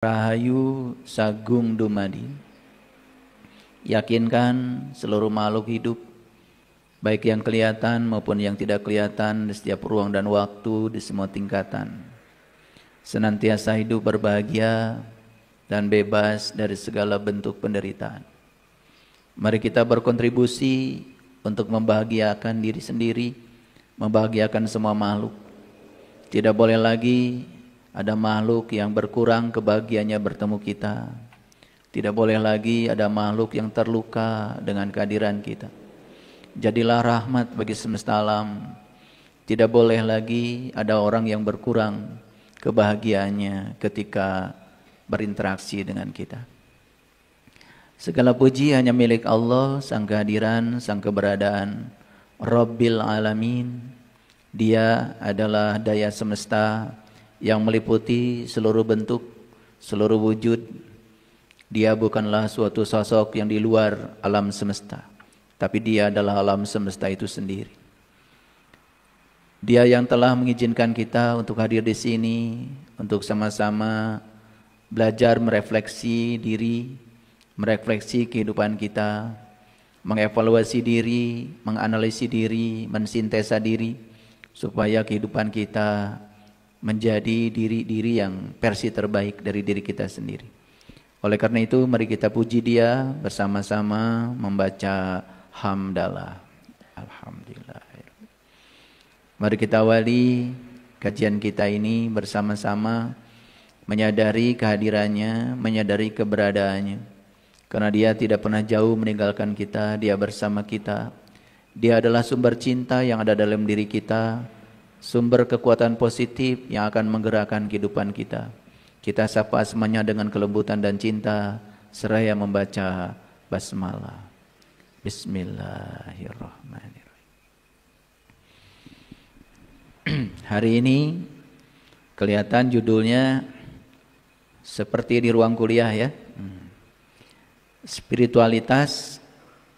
Rahayu Sagung Dumadi. Yakinkan seluruh makhluk hidup, baik yang kelihatan maupun yang tidak kelihatan, di setiap ruang dan waktu, di semua tingkatan, senantiasa hidup berbahagia dan bebas dari segala bentuk penderitaan. Mari kita berkontribusi untuk membahagiakan diri sendiri, membahagiakan semua makhluk. Tidak boleh lagi ada makhluk yang berkurang kebahagiaannya bertemu kita. Tidak boleh lagi ada makhluk yang terluka dengan kehadiran kita. Jadilah rahmat bagi semesta alam. Tidak boleh lagi ada orang yang berkurang kebahagiaannya ketika berinteraksi dengan kita. Segala puji hanya milik Allah, sang kehadiran, sang keberadaan, Rabbil Alamin. Dia adalah daya semesta yang meliputi seluruh bentuk, seluruh wujud. Dia bukanlah suatu sosok yang di luar alam semesta, tapi dia adalah alam semesta itu sendiri. Dia yang telah mengizinkan kita untuk hadir di sini, untuk sama-sama belajar merefleksi diri, merefleksi kehidupan kita, mengevaluasi diri, menganalisis diri, mensintesa diri, supaya kehidupan kita menjadi diri-diri yang versi terbaik dari diri kita sendiri. Oleh karena itu, mari kita puji Dia bersama-sama membaca hamdalah. Alhamdulillah. Mari kita awali kajian kita ini bersama-sama menyadari kehadirannya, menyadari keberadaannya. Karena Dia tidak pernah jauh meninggalkan kita, Dia bersama kita. Dia adalah sumber cinta yang ada dalam diri kita, sumber kekuatan positif yang akan menggerakkan kehidupan kita. Kita sapa semuanya dengan kelembutan dan cinta seraya membaca basmalah. Bismillahirrahmanirrahim. Hari ini kelihatan judulnya seperti di ruang kuliah ya. Spiritualitas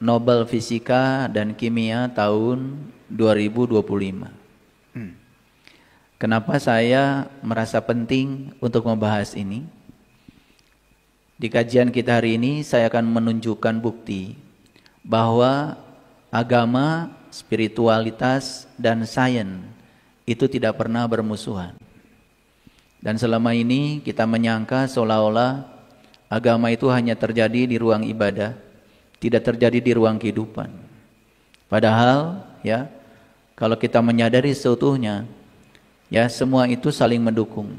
Nobel Fisika dan Kimia tahun 2025. Kenapa saya merasa penting untuk membahas ini? Di kajian kita hari ini saya akan menunjukkan bukti bahwa agama, spiritualitas, dan sains itu tidak pernah bermusuhan. Dan selama ini kita menyangka seolah-olah agama itu hanya terjadi di ruang ibadah, tidak terjadi di ruang kehidupan. Padahal ya, kalau kita menyadari seutuhnya, ya, semua itu saling mendukung.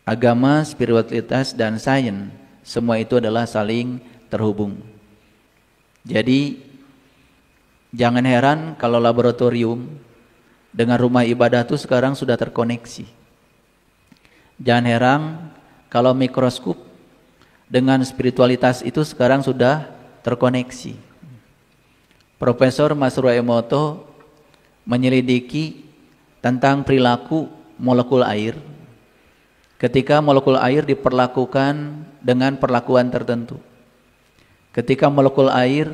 Agama, spiritualitas, dan sains, semua itu adalah saling terhubung. Jadi, jangan heran kalau laboratorium dengan rumah ibadah itu sekarang sudah terkoneksi. Jangan heran kalau mikroskop dengan spiritualitas itu sekarang sudah terkoneksi. Profesor Masaru Emoto menyelidiki tentang perilaku molekul air ketika molekul air diperlakukan dengan perlakuan tertentu. Ketika molekul air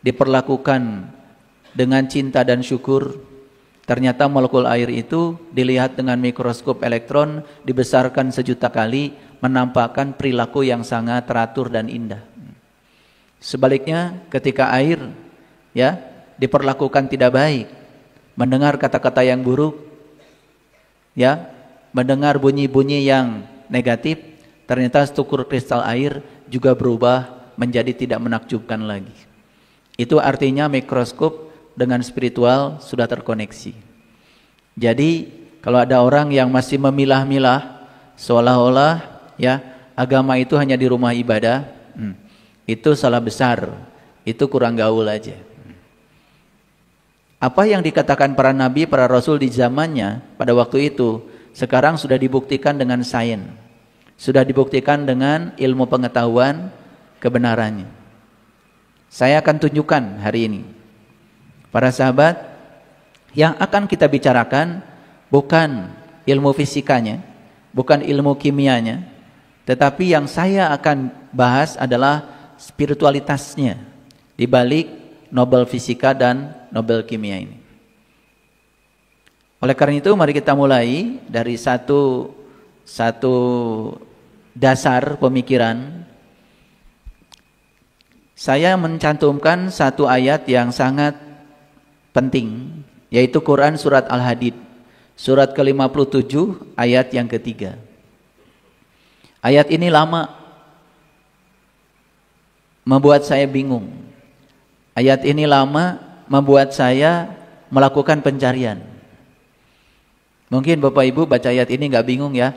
diperlakukan dengan cinta dan syukur, ternyata molekul air itu dilihat dengan mikroskop elektron dibesarkan sejuta kali, menampakkan perilaku yang sangat teratur dan indah. Sebaliknya ketika air ya diperlakukan tidak baik, mendengar kata-kata yang buruk, ya, mendengar bunyi-bunyi yang negatif, ternyata struktur kristal air juga berubah menjadi tidak menakjubkan lagi. Itu artinya mikroskop dengan spiritual sudah terkoneksi. Jadi kalau ada orang yang masih memilah-milah seolah-olah ya agama itu hanya di rumah ibadah, itu salah besar, itu kurang gaul aja. Apa yang dikatakan para nabi, para rasul di zamannya pada waktu itu, sekarang sudah dibuktikan dengan sains. Sudah dibuktikan dengan ilmu pengetahuan kebenarannya. Saya akan tunjukkan hari ini. Para sahabat, yang akan kita bicarakan bukan ilmu fisikanya, bukan ilmu kimianya, tetapi yang saya akan bahas adalah spiritualitasnya di balik Nobel Fisika dan Nobel Kimia ini. Oleh karena itu mari kita mulai dari satu dasar pemikiran, saya mencantumkan satu ayat yang sangat penting, yaitu Quran surat Al-Hadid, surat ke-57 ayat yang ketiga. Ayat ini lama, membuat saya bingung. Ayat ini lama, membuat saya melakukan pencarian. Mungkin Bapak Ibu baca ayat ini nggak bingung ya.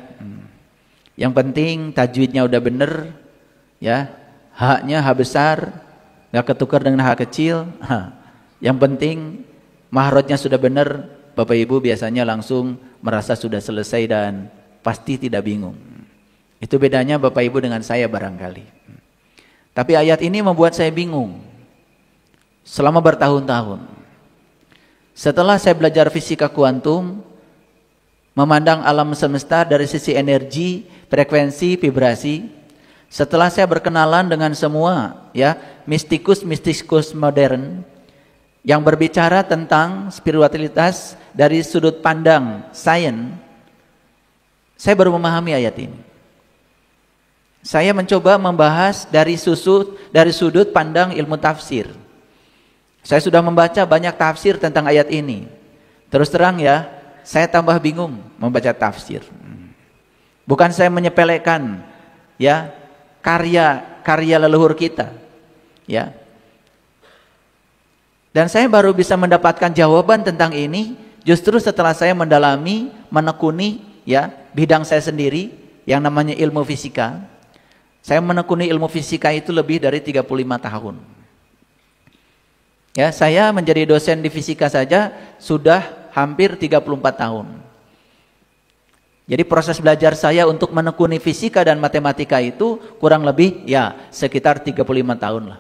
Yang penting tajwidnya udah bener, ya. Haknya hak besar, nggak ketukar dengan hak kecil. Yang penting mahrotnya sudah bener, Bapak Ibu biasanya langsung merasa sudah selesai dan pasti tidak bingung. Itu bedanya Bapak Ibu dengan saya barangkali. Tapi ayat ini membuat saya bingung selama bertahun-tahun. Setelah saya belajar fisika kuantum, memandang alam semesta dari sisi energi, frekuensi, vibrasi. Setelah saya berkenalan dengan semua ya mistikus modern yang berbicara tentang spiritualitas dari sudut pandang sains, saya baru memahami ayat ini. Saya mencoba membahas dari sudut pandang ilmu tafsir. Saya sudah membaca banyak tafsir tentang ayat ini. Terus terang ya, saya tambah bingung membaca tafsir. Bukan saya menyepelekan ya karya leluhur kita, ya. Dan saya baru bisa mendapatkan jawaban tentang ini justru setelah saya mendalami, menekuni ya bidang saya sendiri yang namanya ilmu fisika. Saya menekuni ilmu fisika itu lebih dari 35 tahun. Ya, saya menjadi dosen di fisika saja sudah hampir 34 tahun. Jadi proses belajar saya untuk menekuni fisika dan matematika itu kurang lebih ya sekitar 35 tahun lah.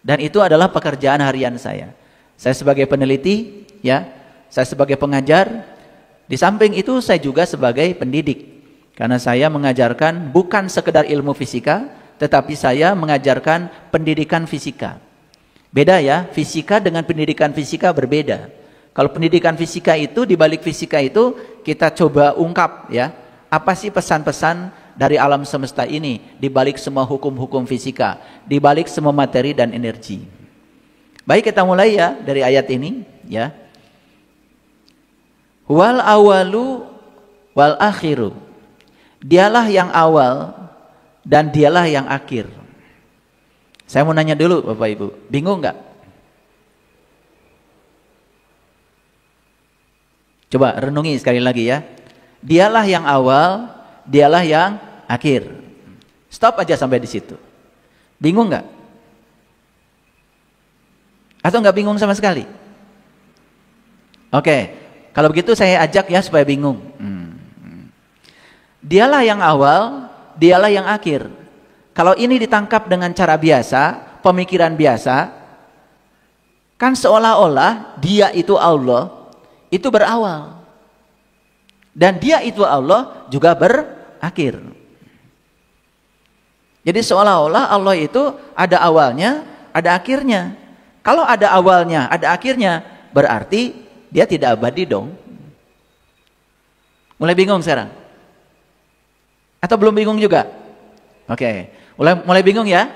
Dan itu adalah pekerjaan harian saya. Saya sebagai peneliti, ya, saya sebagai pengajar. Di samping itu saya juga sebagai pendidik. Karena saya mengajarkan bukan sekedar ilmu fisika, tetapi saya mengajarkan pendidikan fisika. Beda ya, fisika dengan pendidikan fisika berbeda. Kalau pendidikan fisika itu, di balik fisika itu kita coba ungkap ya, apa sih pesan-pesan dari alam semesta ini di balik semua hukum-hukum fisika, di balik semua materi dan energi. Baik, kita mulai ya dari ayat ini ya. Wal awalu wal akhiru. Dialah yang awal dan dialah yang akhir. Saya mau nanya dulu Bapak Ibu, bingung nggak? Coba renungi sekali lagi ya. Dialah yang awal, dialah yang akhir. Stop aja sampai di situ. Bingung nggak? Atau nggak bingung sama sekali? Oke, kalau begitu saya ajak ya supaya bingung. Dialah yang awal, dialah yang akhir. Kalau ini ditangkap dengan cara biasa, pemikiran biasa, kan seolah-olah dia itu Allah, itu berawal. Dan dia itu Allah juga berakhir. Jadi seolah-olah Allah itu ada awalnya, ada akhirnya. Kalau ada awalnya, ada akhirnya, berarti dia tidak abadi dong. Mulai bingung sekarang? Atau belum bingung juga? Oke, mulai bingung ya?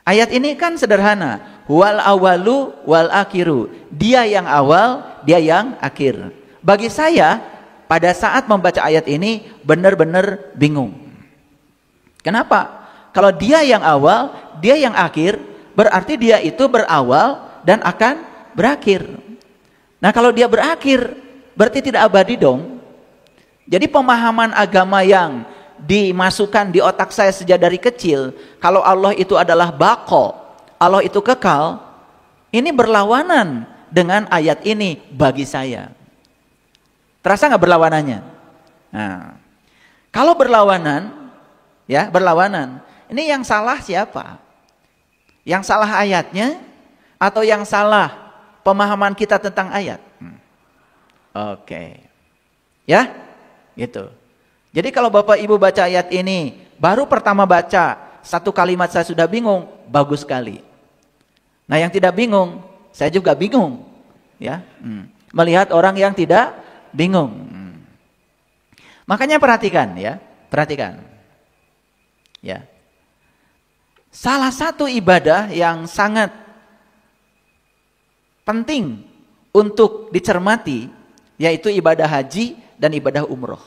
Ayat ini kan sederhana. Wal awalu wal akhiru. Dia yang awal, dia yang akhir. Bagi saya, pada saat membaca ayat ini benar-benar bingung. Kenapa? Kalau dia yang awal, dia yang akhir, berarti dia itu berawal dan akan berakhir. Nah, kalau dia berakhir, berarti tidak abadi dong. Jadi pemahaman agama yang dimasukkan di otak saya sejak dari kecil, kalau Allah itu adalah baqo, Allah itu kekal, ini berlawanan dengan ayat ini bagi saya. Terasa nggak berlawanannya? Nah, kalau berlawanan, ya berlawanan, ini yang salah siapa? Yang salah ayatnya atau yang salah pemahaman kita tentang ayat? Oke, ya. Gitu. Jadi kalau Bapak Ibu baca ayat ini, baru pertama baca, satu kalimat saya sudah bingung, bagus sekali. Nah, yang tidak bingung, saya juga bingung. Ya, melihat orang yang tidak bingung. Makanya perhatikan ya, perhatikan. Ya. Salah satu ibadah yang sangat penting untuk dicermati yaitu ibadah haji dan ibadah umroh.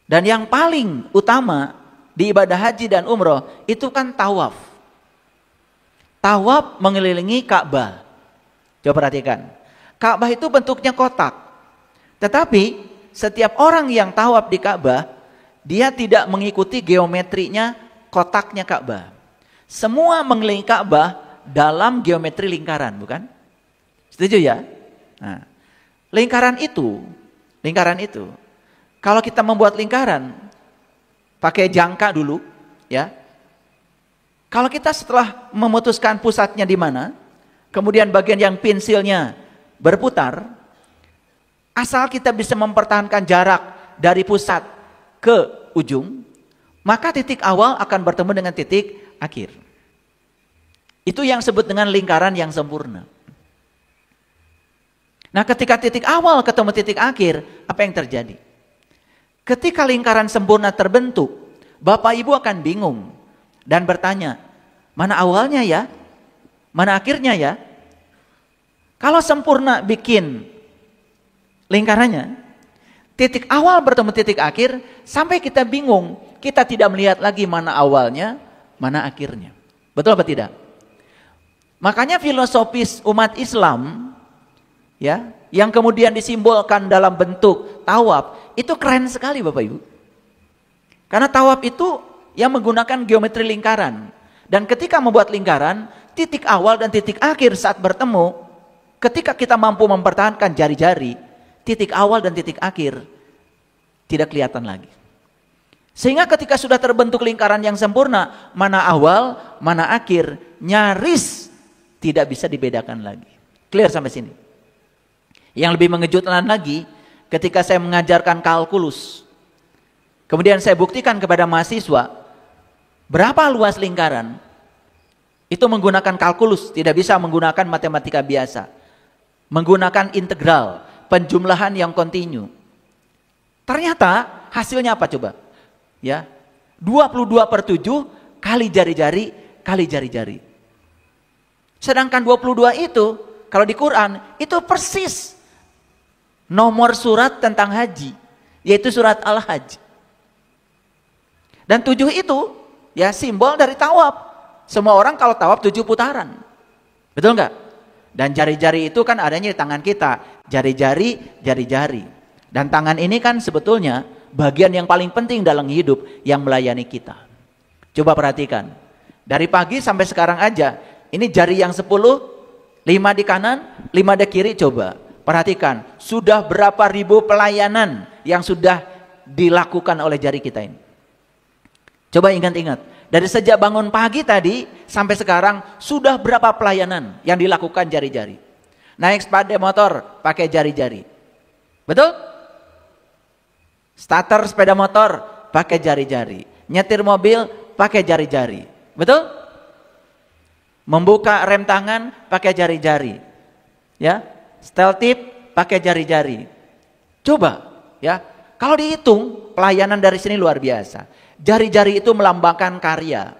Dan yang paling utama di ibadah haji dan umroh itu kan tawaf. Tawaf mengelilingi Ka'bah. Coba perhatikan. Ka'bah itu bentuknya kotak. Tetapi setiap orang yang tawaf di Ka'bah, dia tidak mengikuti geometrinya kotaknya Ka'bah. Semua mengelilingi Ka'bah dalam geometri lingkaran, bukan? Setuju ya? Nah, lingkaran itu, kalau kita membuat lingkaran, pakai jangka dulu, ya. Kalau kita setelah memutuskan pusatnya di mana, kemudian bagian yang pensilnya berputar, asal kita bisa mempertahankan jarak dari pusat ke ujung, maka titik awal akan bertemu dengan titik akhir. Itu yang disebut dengan lingkaran yang sempurna. Nah, ketika titik awal ketemu titik akhir, apa yang terjadi? Ketika lingkaran sempurna terbentuk, Bapak Ibu akan bingung dan bertanya, mana awalnya ya? Mana akhirnya ya? Kalau sempurna bikin lingkarannya, titik awal bertemu titik akhir, sampai kita bingung, kita tidak melihat lagi mana awalnya, mana akhirnya. Betul apa tidak? Makanya filosofis umat Islam, ya, yang kemudian disimbolkan dalam bentuk tawaf, itu keren sekali Bapak Ibu. Karena tawaf itu yang menggunakan geometri lingkaran. Dan ketika membuat lingkaran, titik awal dan titik akhir saat bertemu, ketika kita mampu mempertahankan jari-jari, titik awal dan titik akhir tidak kelihatan lagi. Sehingga ketika sudah terbentuk lingkaran yang sempurna, mana awal, mana akhir, nyaris tidak bisa dibedakan lagi. Clear sampai sini? Yang lebih mengejutkan lagi, ketika saya mengajarkan kalkulus, kemudian saya buktikan kepada mahasiswa, berapa luas lingkaran, itu menggunakan kalkulus, tidak bisa menggunakan matematika biasa. Menggunakan integral, penjumlahan yang kontinu. Ternyata hasilnya apa coba? Ya, 22/7 kali jari-jari kali jari-jari. Sedangkan 22 itu kalau di Quran itu persis nomor surat tentang haji, yaitu surat Al-Hajj. Dan 7 itu ya simbol dari tawaf. Semua orang kalau tawaf 7 putaran. Betul enggak? Dan jari-jari itu kan adanya di tangan kita. Jari-jari, jari-jari. Dan tangan ini kan sebetulnya bagian yang paling penting dalam hidup yang melayani kita. Coba perhatikan. Dari pagi sampai sekarang aja, ini jari yang 10, 5 di kanan, 5 di kiri, coba. Perhatikan, sudah berapa ribu pelayanan yang sudah dilakukan oleh jari kita ini. Coba ingat-ingat, dari sejak bangun pagi tadi sampai sekarang sudah berapa pelayanan yang dilakukan jari-jari. Naik sepeda motor pakai jari-jari. Betul? Starter sepeda motor pakai jari-jari. Nyetir mobil pakai jari-jari. Betul? Membuka rem tangan pakai jari-jari. Ya, setel tip pakai jari-jari. Coba, ya. Kalau dihitung pelayanan dari sini luar biasa. Jari-jari itu melambangkan karya.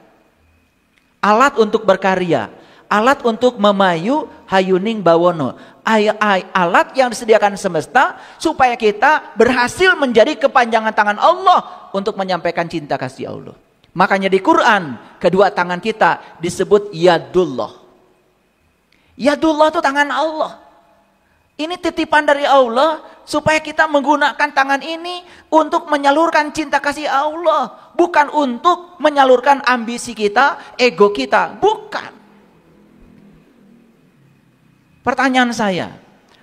Alat untuk berkarya, alat untuk memayu hayuning bawono. Alat yang disediakan semesta supaya kita berhasil menjadi kepanjangan tangan Allah untuk menyampaikan cinta kasih Allah. Makanya di Quran kedua tangan kita disebut yadullah. Yadullah itu tangan Allah. Ini titipan dari Allah supaya kita menggunakan tangan ini untuk menyalurkan cinta kasih Allah, bukan untuk menyalurkan ambisi kita, ego kita, bukan. Pertanyaan saya,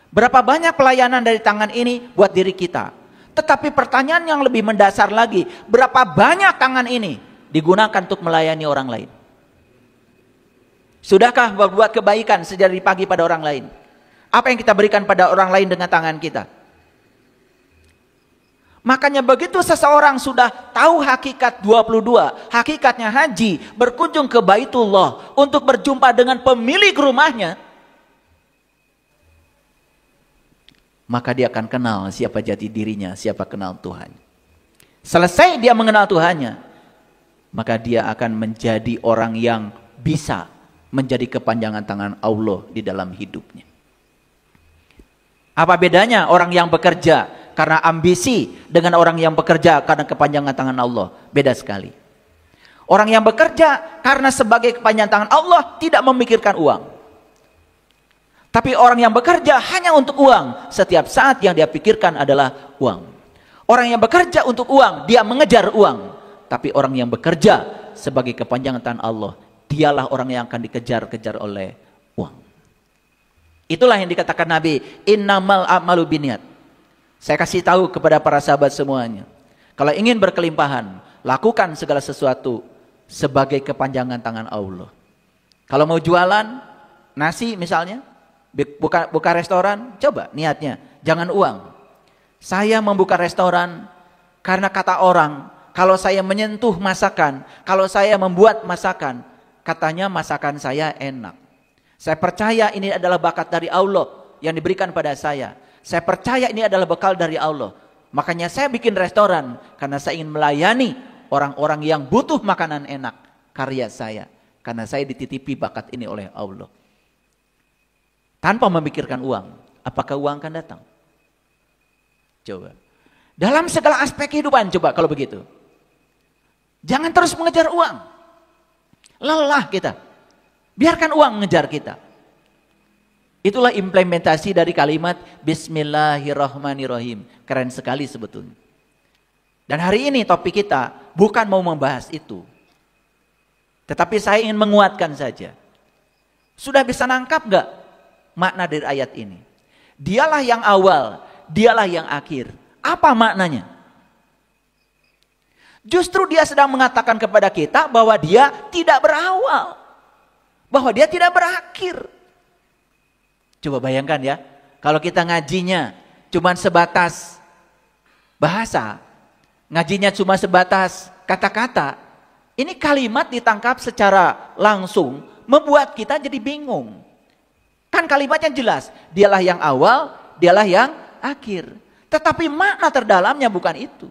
berapa banyak pelayanan dari tangan ini buat diri kita? Tetapi pertanyaan yang lebih mendasar lagi, berapa banyak tangan ini digunakan untuk melayani orang lain? Sudahkah berbuat kebaikan sejak dari pagi pada orang lain? Apa yang kita berikan pada orang lain dengan tangan kita? Makanya begitu seseorang sudah tahu hakikat 22, hakikatnya haji, berkunjung ke Baitullah untuk berjumpa dengan pemilik rumahnya, maka dia akan kenal siapa jati dirinya, siapa kenal Tuhan. Selesai dia mengenal Tuhannya, maka dia akan menjadi orang yang bisa menjadi kepanjangan tangan Allah di dalam hidupnya. Apa bedanya orang yang bekerja karena ambisi dengan orang yang bekerja karena kepanjangan tangan Allah? Beda sekali. Orang yang bekerja karena sebagai kepanjangan tangan Allah tidak memikirkan uang. Tapi orang yang bekerja hanya untuk uang, setiap saat yang dia pikirkan adalah uang. Orang yang bekerja untuk uang, dia mengejar uang. Tapi orang yang bekerja sebagai kepanjangan tangan Allah, dialah orang yang akan dikejar-kejar oleh uang. Itulah yang dikatakan Nabi, innamal a'malu binniyat. Saya kasih tahu kepada para sahabat semuanya, kalau ingin berkelimpahan, lakukan segala sesuatu sebagai kepanjangan tangan Allah. Kalau mau jualan nasi misalnya, buka restoran, coba niatnya jangan uang. Saya membuka restoran karena kata orang, kalau saya menyentuh masakan, kalau saya membuat masakan, katanya masakan saya enak. Saya percaya ini adalah bakat dari Allah yang diberikan pada saya. Saya percaya ini adalah bekal dari Allah. Makanya saya bikin restoran karena saya ingin melayani orang-orang yang butuh makanan enak, karya saya. Karena saya dititipi bakat ini oleh Allah. Tanpa memikirkan uang, apakah uang akan datang? Coba. Dalam segala aspek kehidupan, coba kalau begitu. Jangan terus mengejar uang. Lelah kita. Biarkan uang mengejar kita. Itulah implementasi dari kalimat Bismillahirrahmanirrahim. Keren sekali sebetulnya. Dan hari ini topik kita bukan mau membahas itu. Tetapi saya ingin menguatkan saja. Sudah bisa nangkap gak makna dari ayat ini? Dialah yang awal, dialah yang akhir. Apa maknanya? Justru dia sedang mengatakan kepada kita bahwa dia tidak berawal. Bahwa dia tidak berakhir. Coba bayangkan ya, kalau kita ngajinya cuma sebatas bahasa, ngajinya cuma sebatas kata-kata, ini kalimat ditangkap secara langsung membuat kita jadi bingung. Kan kalimatnya jelas, dialah yang awal, dialah yang akhir. Tetapi makna terdalamnya bukan itu.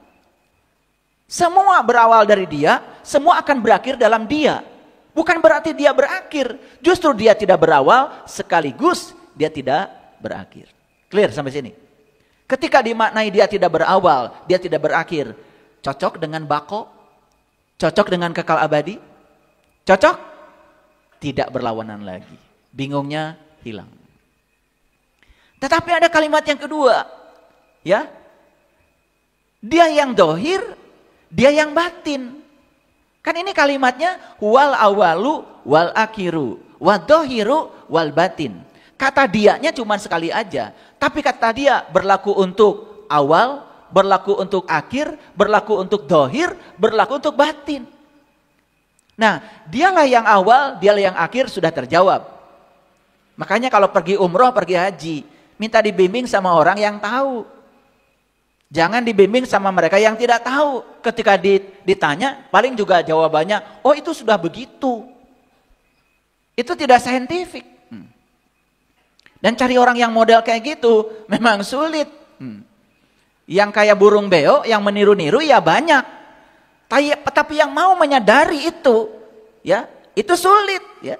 Semua berawal dari dia, semua akan berakhir dalam dia. Bukan berarti dia berakhir, justru dia tidak berawal sekaligus dia tidak berakhir. Clear sampai sini? Ketika dimaknai dia tidak berawal, dia tidak berakhir, cocok dengan bako? Cocok dengan kekal abadi? Cocok? Tidak berlawanan lagi. Bingungnya hilang. Tetapi ada kalimat yang kedua, ya. Dia yang dohir, dia yang batin. Kan ini kalimatnya wal awalu wal akhiru wa dohiru wal batin. Kata dianya cuma sekali aja, tapi kata dia berlaku untuk awal, berlaku untuk akhir, berlaku untuk dohir, berlaku untuk batin. Nah, dialah yang awal, dialah yang akhir sudah terjawab. Makanya kalau pergi umroh, pergi haji, minta dibimbing sama orang yang tahu. Jangan dibimbing sama mereka yang tidak tahu. Ketika ditanya, paling juga jawabannya, oh itu sudah begitu. Itu tidak saintifik. Dan cari orang yang model kayak gitu, memang sulit. Yang kayak burung beo, yang meniru-niru ya banyak. Tapi yang mau menyadari itu, ya itu sulit. Ya.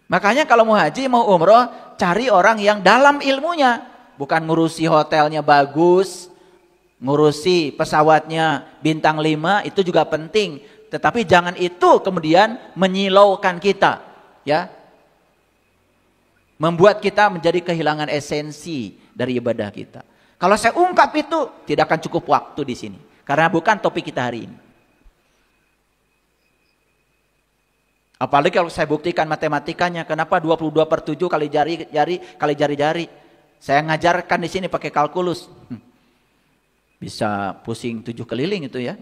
Makanya kalau mau haji, mau umroh, cari orang yang dalam ilmunya. Bukan ngurusi hotelnya bagus, ngurusi pesawatnya bintang 5, itu juga penting. Tetapi jangan itu kemudian menyilaukan kita, ya, membuat kita menjadi kehilangan esensi dari ibadah kita. Kalau saya ungkap itu, tidak akan cukup waktu di sini, karena bukan topik kita hari ini. Apalagi kalau saya buktikan matematikanya, kenapa 22/7 kali jari-jari. Saya ngajarkan di sini pakai kalkulus. Bisa pusing 7 keliling itu ya.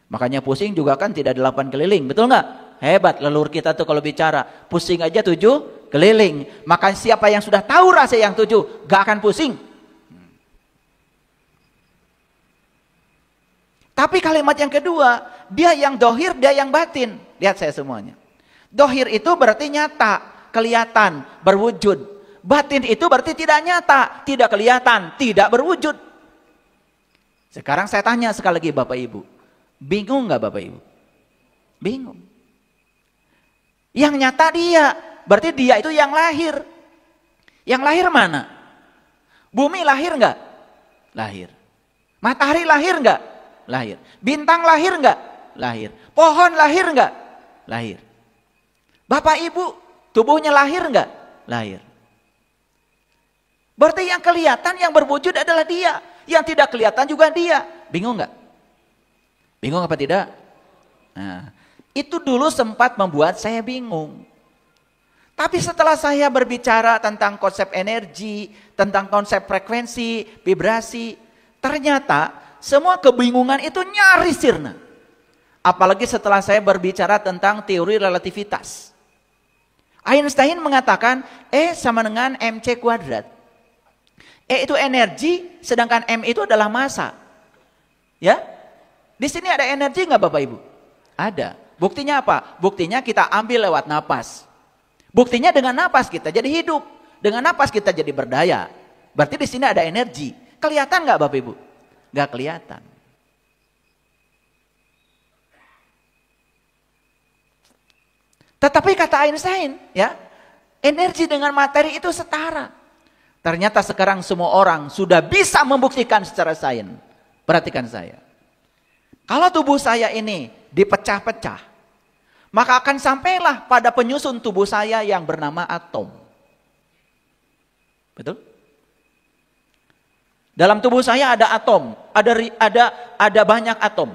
Makanya pusing juga kan tidak 8 keliling, betul nggak? Hebat leluhur kita tuh kalau bicara. Pusing aja 7 keliling. Maka siapa yang sudah tahu rasa yang 7, gak akan pusing. Tapi kalimat yang kedua, dia yang dohir, dia yang batin. Lihat saya semuanya. Dohir itu berarti nyata, kelihatan, berwujud. Batin itu berarti tidak nyata, tidak kelihatan, tidak berwujud. Sekarang saya tanya sekali lagi Bapak Ibu, Bingung nggak Bapak Ibu? Bingung. Yang nyata dia, berarti dia itu yang lahir. Yang lahir mana? Bumi lahir nggak? Lahir. Matahari lahir nggak? Lahir. Bintang lahir nggak? Lahir. Pohon lahir nggak? Lahir. Bapak Ibu, tubuhnya lahir nggak? Lahir. Berarti yang kelihatan, yang berwujud adalah dia. Yang tidak kelihatan juga dia. Bingung nggak? Bingung apa tidak? Nah, itu dulu sempat membuat saya bingung. Tapi setelah saya berbicara tentang konsep energi, tentang konsep frekuensi, vibrasi, ternyata semua kebingungan itu nyaris sirna. Apalagi setelah saya berbicara tentang teori relativitas. Einstein mengatakan E sama dengan mc kuadrat. E itu energi, sedangkan m itu adalah massa. Ya, di sini ada energi nggak Bapak Ibu? Ada. Buktinya apa? Buktinya kita ambil lewat napas. Buktinya dengan napas kita jadi hidup, dengan napas kita jadi berdaya. Berarti di sini ada energi. Kelihatan nggak Bapak Ibu? Nggak kelihatan. Tetapi kata Einstein, ya, energi dengan materi itu setara. Ternyata sekarang semua orang sudah bisa membuktikan secara sains. Perhatikan saya. Kalau tubuh saya ini dipecah-pecah, maka akan sampailah pada penyusun tubuh saya yang bernama atom. Betul? Dalam tubuh saya ada atom, ada banyak atom.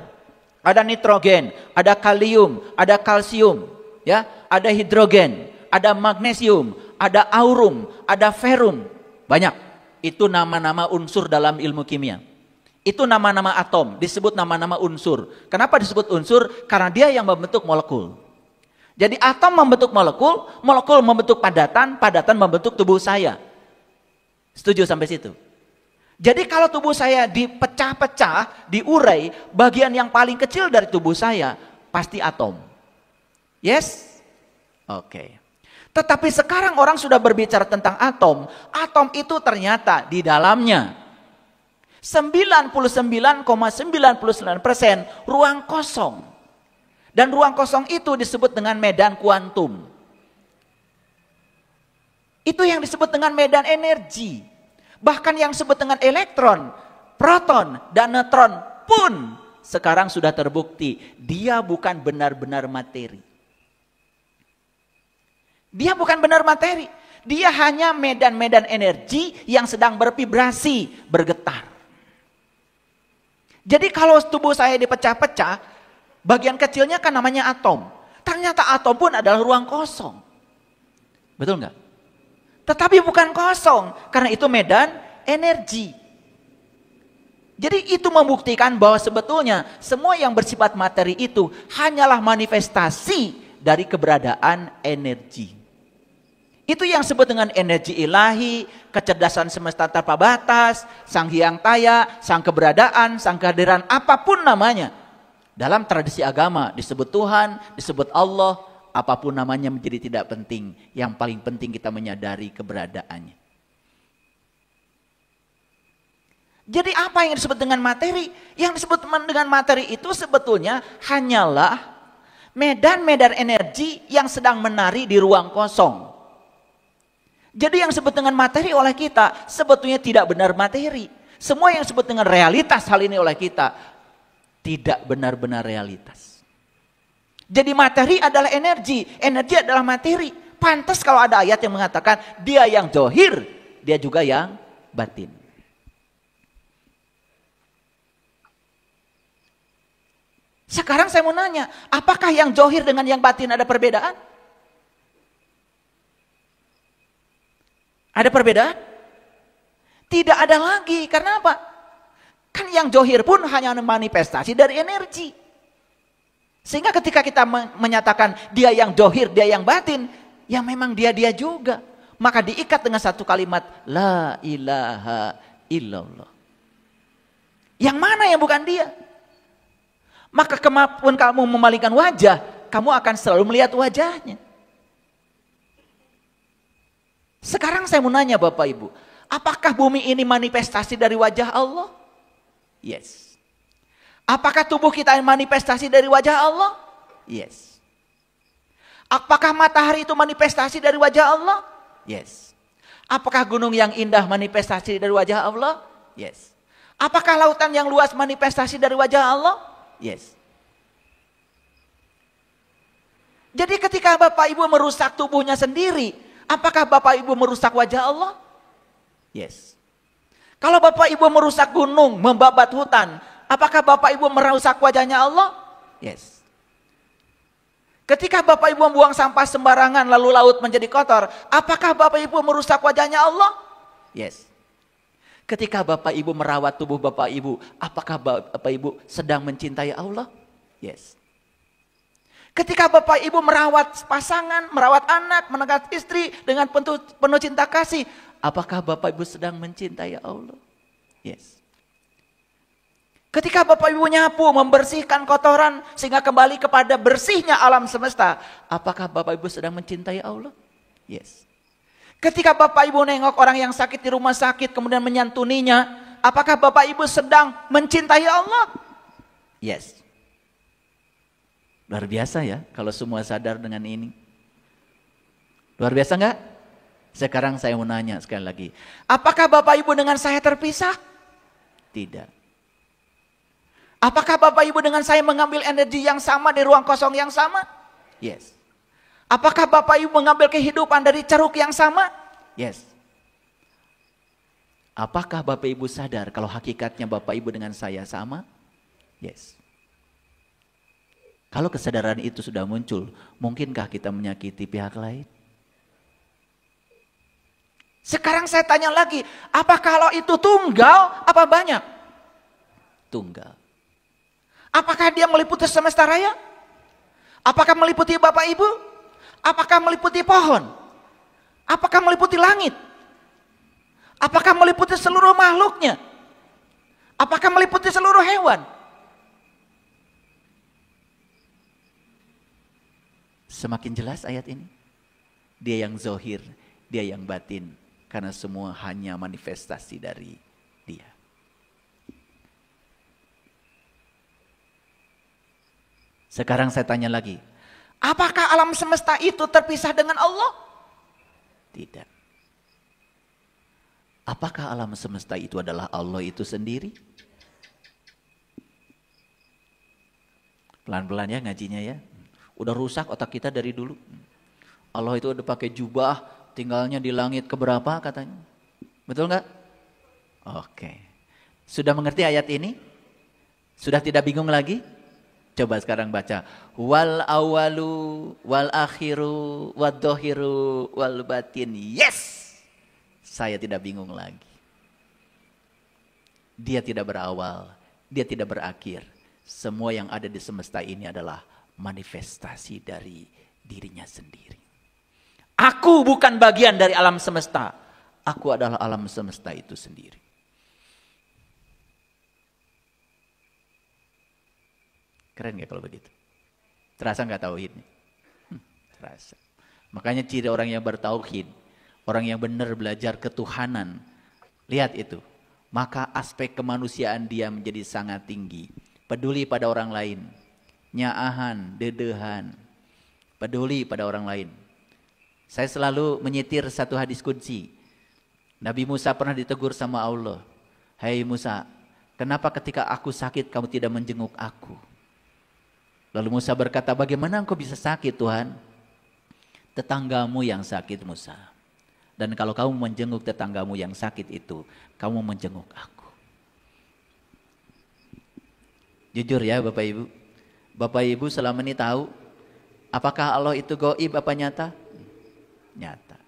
Ada nitrogen, ada kalium, ada kalsium, ya, ada hidrogen, ada magnesium, ada aurum, ada ferum. Banyak. Itu nama-nama unsur dalam ilmu kimia. Itu nama-nama atom, disebut nama-nama unsur. Kenapa disebut unsur? Karena dia yang membentuk molekul. Jadi atom membentuk molekul, molekul membentuk padatan, padatan membentuk tubuh saya. Setuju sampai situ? Jadi kalau tubuh saya dipecah-pecah, diurai, bagian yang paling kecil dari tubuh saya pasti atom. Yes? Oke. Tetapi sekarang orang sudah berbicara tentang atom. Atom itu ternyata di dalamnya 99,99% ruang kosong. Dan ruang kosong itu disebut dengan medan kuantum. Itu yang disebut dengan medan energi. Bahkan yang disebut dengan elektron, proton, dan neutron pun sekarang sudah terbukti. Dia bukan benar-benar materi. Dia bukan benar materi. Dia hanya medan-medan energi yang sedang bervibrasi, bergetar. Jadi kalau tubuh saya dipecah-pecah, bagian kecilnya kan namanya atom. Ternyata atom pun adalah ruang kosong. Betul nggak? Tetapi bukan kosong, karena itu medan energi. Jadi itu membuktikan bahwa sebetulnya semua yang bersifat materi itu hanyalah manifestasi dari keberadaan energi. Itu yang disebut dengan energi ilahi, kecerdasan semesta tanpa batas, sang hyang taya, sang keberadaan, sang kehadiran, apapun namanya. Dalam tradisi agama disebut Tuhan, disebut Allah, apapun namanya menjadi tidak penting. Yang paling penting kita menyadari keberadaannya. Jadi apa yang disebut dengan materi? Yang disebut dengan materi itu sebetulnya hanyalah medan-medan energi yang sedang menari di ruang kosong. Jadi yang disebut dengan materi oleh kita sebetulnya tidak benar materi. Semua yang disebut dengan realitas hal ini oleh kita tidak benar-benar realitas. Jadi materi adalah energi, energi adalah materi. Pantas kalau ada ayat yang mengatakan dia yang zohir, dia juga yang batin. Sekarang saya mau nanya, apakah yang zohir dengan yang batin ada perbedaan? Ada perbedaan? Tidak ada lagi. Karena apa? Kan yang zohir pun hanya manifestasi dari energi. Sehingga ketika kita menyatakan dia yang zohir, dia yang batin, ya memang dia juga. Maka diikat dengan satu kalimat, la ilaha illallah. Yang mana yang bukan dia? Maka kemampuan kamu memalingkan wajah, kamu akan selalu melihat wajahnya. Sekarang saya mau nanya Bapak Ibu, apakah bumi ini manifestasi dari wajah Allah? Yes. Apakah tubuh kita manifestasi dari wajah Allah? Yes. Apakah matahari itu manifestasi dari wajah Allah? Yes. Apakah gunung yang indah manifestasi dari wajah Allah? Yes. Apakah lautan yang luas manifestasi dari wajah Allah? Yes. Jadi ketika Bapak Ibu merusak tubuhnya sendiri, apakah Bapak Ibu merusak wajah Allah? Yes. Kalau Bapak Ibu merusak gunung, membabat hutan, apakah Bapak Ibu merusak wajahnya Allah? Yes. Ketika Bapak Ibu membuang sampah sembarangan lalu laut menjadi kotor, apakah Bapak Ibu merusak wajahnya Allah? Yes. Ketika Bapak Ibu merawat tubuh Bapak Ibu, apakah Bapak Ibu sedang mencintai Allah? Yes. Ketika Bapak Ibu merawat pasangan, merawat anak, merawat istri dengan penuh cinta kasih, apakah Bapak Ibu sedang mencintai Allah? Yes. Ketika Bapak Ibu nyapu, membersihkan kotoran sehingga kembali kepada bersihnya alam semesta, apakah Bapak Ibu sedang mencintai Allah? Yes. Ketika Bapak Ibu nengok orang yang sakit di rumah sakit kemudian menyantuninya, apakah Bapak Ibu sedang mencintai Allah? Yes. Luar biasa ya kalau semua sadar dengan ini. Luar biasa enggak? Sekarang saya mau nanya sekali lagi. Apakah Bapak Ibu dengan saya terpisah? Tidak. Apakah Bapak Ibu dengan saya mengambil energi yang sama di ruang kosong yang sama? Yes. Apakah Bapak Ibu mengambil kehidupan dari ceruk yang sama? Yes. Apakah Bapak Ibu sadar kalau hakikatnya Bapak Ibu dengan saya sama? Yes. Kalau kesadaran itu sudah muncul, mungkinkah kita menyakiti pihak lain? Sekarang saya tanya lagi, apa kalau itu tunggal, apa banyak? Tunggal. Apakah dia meliputi semesta raya? Apakah meliputi Bapak Ibu? Apakah meliputi pohon? Apakah meliputi langit? Apakah meliputi seluruh makhluknya? Apakah meliputi seluruh hewan? Semakin jelas ayat ini. Dia yang zohir, dia yang batin. Karena semua hanya manifestasi dari dia. Sekarang saya tanya lagi. Apakah alam semesta itu terpisah dengan Allah? Tidak. Apakah alam semesta itu adalah Allah itu sendiri? Pelan-pelan ya ngajinya ya. Udah rusak otak kita dari dulu. Allah itu udah pakai jubah, tinggalnya di langit keberapa katanya. Betul nggak? Oke. Sudah mengerti ayat ini? Sudah tidak bingung lagi? Coba sekarang baca. Wal awalu, wal akhiru, wad dohiru, wal batin. Yes! Saya tidak bingung lagi. Dia tidak berawal, dia tidak berakhir. Semua yang ada di semesta ini adalah manifestasi dari dirinya sendiri. Aku bukan bagian dari alam semesta. Aku adalah alam semesta itu sendiri. Keren gak kalau begitu? Terasa gak tauhidnya? Terasa. Makanya ciri orang yang bertauhid, orang yang benar belajar ketuhanan, lihat itu. Maka aspek kemanusiaan dia menjadi sangat tinggi. Peduli pada orang lain. Nyaahan, dedehan, peduli pada orang lain. Saya selalu menyetir satu hadis qudsi. Nabi Musa pernah ditegur sama Allah. Hai Musa, kenapa ketika aku sakit kamu tidak menjenguk aku? Lalu Musa berkata, bagaimana engkau bisa sakit Tuhan? Tetanggamu yang sakit Musa. Dan kalau kamu menjenguk tetanggamu yang sakit itu, kamu menjenguk aku. Jujur ya Bapak Ibu. Bapak Ibu selama ini tahu apakah Allah itu gaib apa nyata? Nyata.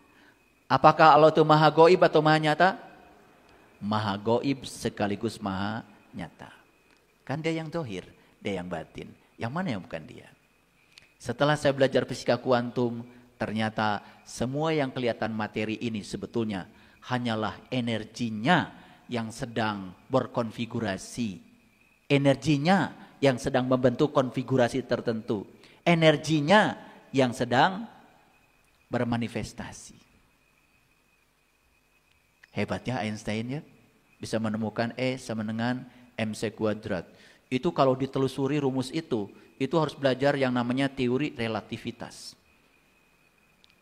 Apakah Allah itu maha gaib atau maha nyata? Maha gaib sekaligus maha nyata. Kan dia yang dohir, dia yang batin. Yang mana yang bukan dia? Setelah saya belajar fisika kuantum, ternyata semua yang kelihatan materi ini sebetulnya hanyalah energinya yang sedang berkonfigurasi. Energinya yang sedang membentuk konfigurasi tertentu. Energinya yang sedang bermanifestasi. Hebatnya Einstein ya. Bisa menemukan E sama dengan MC kuadrat. Itu kalau ditelusuri rumus itu harus belajar yang namanya teori relativitas.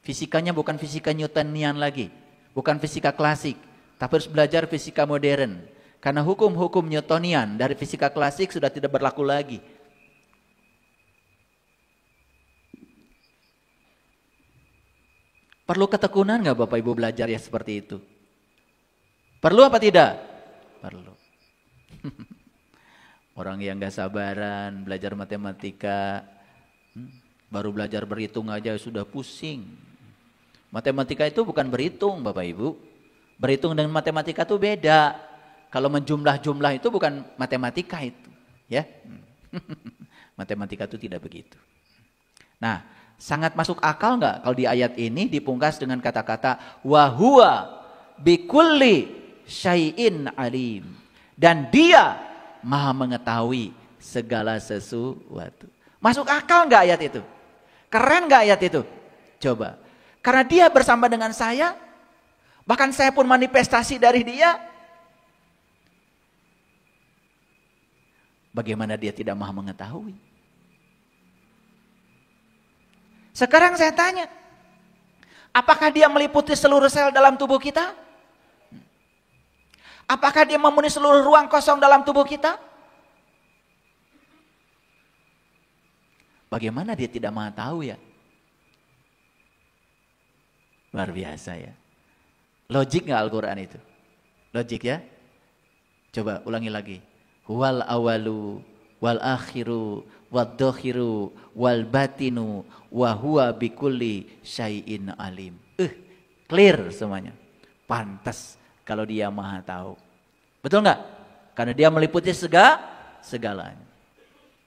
Fisikanya bukan fisika Newtonian lagi, bukan fisika klasik, tapi harus belajar fisika modern. Karena hukum-hukum Newtonian dari fisika klasik sudah tidak berlaku lagi. Perlu ketekunan nggak Bapak Ibu belajar ya seperti itu? Perlu apa tidak? Perlu. Orang yang gak sabaran belajar matematika, baru belajar berhitung aja sudah pusing. Matematika itu bukan berhitung Bapak Ibu. Berhitung dengan matematika itu beda. Kalau menjumlah-jumlah itu bukan matematika itu. Ya, matematika itu tidak begitu. Nah, sangat masuk akal nggak kalau di ayat ini dipungkas dengan kata-kata wahuwa bikulli syai'in alim. Dan dia Maha mengetahui segala sesuatu. Masuk akal nggak ayat itu? Keren nggak ayat itu? Coba. Karena dia bersama dengan saya, bahkan saya pun manifestasi dari dia. Bagaimana dia tidak maha mengetahui? Sekarang saya tanya, apakah dia meliputi seluruh sel dalam tubuh kita? Apakah dia memenuhi seluruh ruang kosong dalam tubuh kita? Bagaimana dia tidak maha tahu ya? Luar biasa ya. Logik nggak Al-Quran itu? Logik ya? Coba ulangi lagi. Wal awalu, wal akhiru, wad dokhiru, wal batinu, wahuwa bikulli syai'in alim. Clear semuanya. Pantas kalau dia maha tahu. Betul nggak? Karena dia meliputi segalanya.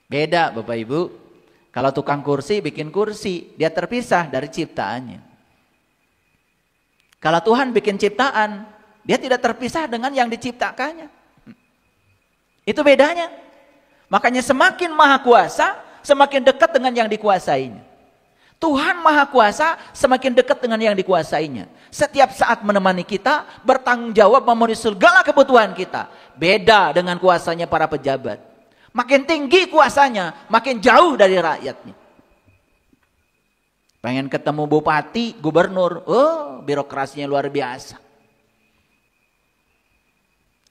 Beda Bapak Ibu. Kalau tukang kursi bikin kursi, dia terpisah dari ciptaannya. Kalau Tuhan bikin ciptaan, dia tidak terpisah dengan yang diciptakannya. Itu bedanya. Makanya semakin maha kuasa, semakin dekat dengan yang dikuasainya. Tuhan maha kuasa, semakin dekat dengan yang dikuasainya. Setiap saat menemani kita, bertanggung jawab memenuhi segala kebutuhan kita. Beda dengan kuasanya para pejabat. Makin tinggi kuasanya, makin jauh dari rakyatnya. Pengen ketemu bupati, gubernur, birokrasinya luar biasa.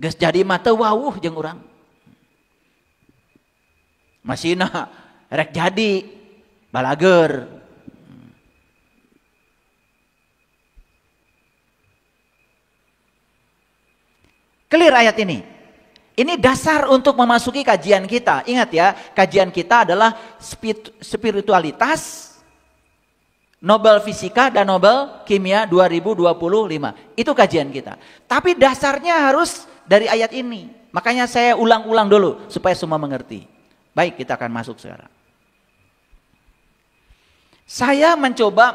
Geus jadi mata wawuh jeung urang. Masina rek jadi balager. Clear ayat ini. Ini dasar untuk memasuki kajian kita. Ingat ya, kajian kita adalah spiritualitas, Nobel Fisika dan Nobel Kimia 2025. Itu kajian kita. Tapi dasarnya harus dari ayat ini. Makanya saya ulang-ulang dulu supaya semua mengerti. Baik, kita akan masuk sekarang. Saya mencoba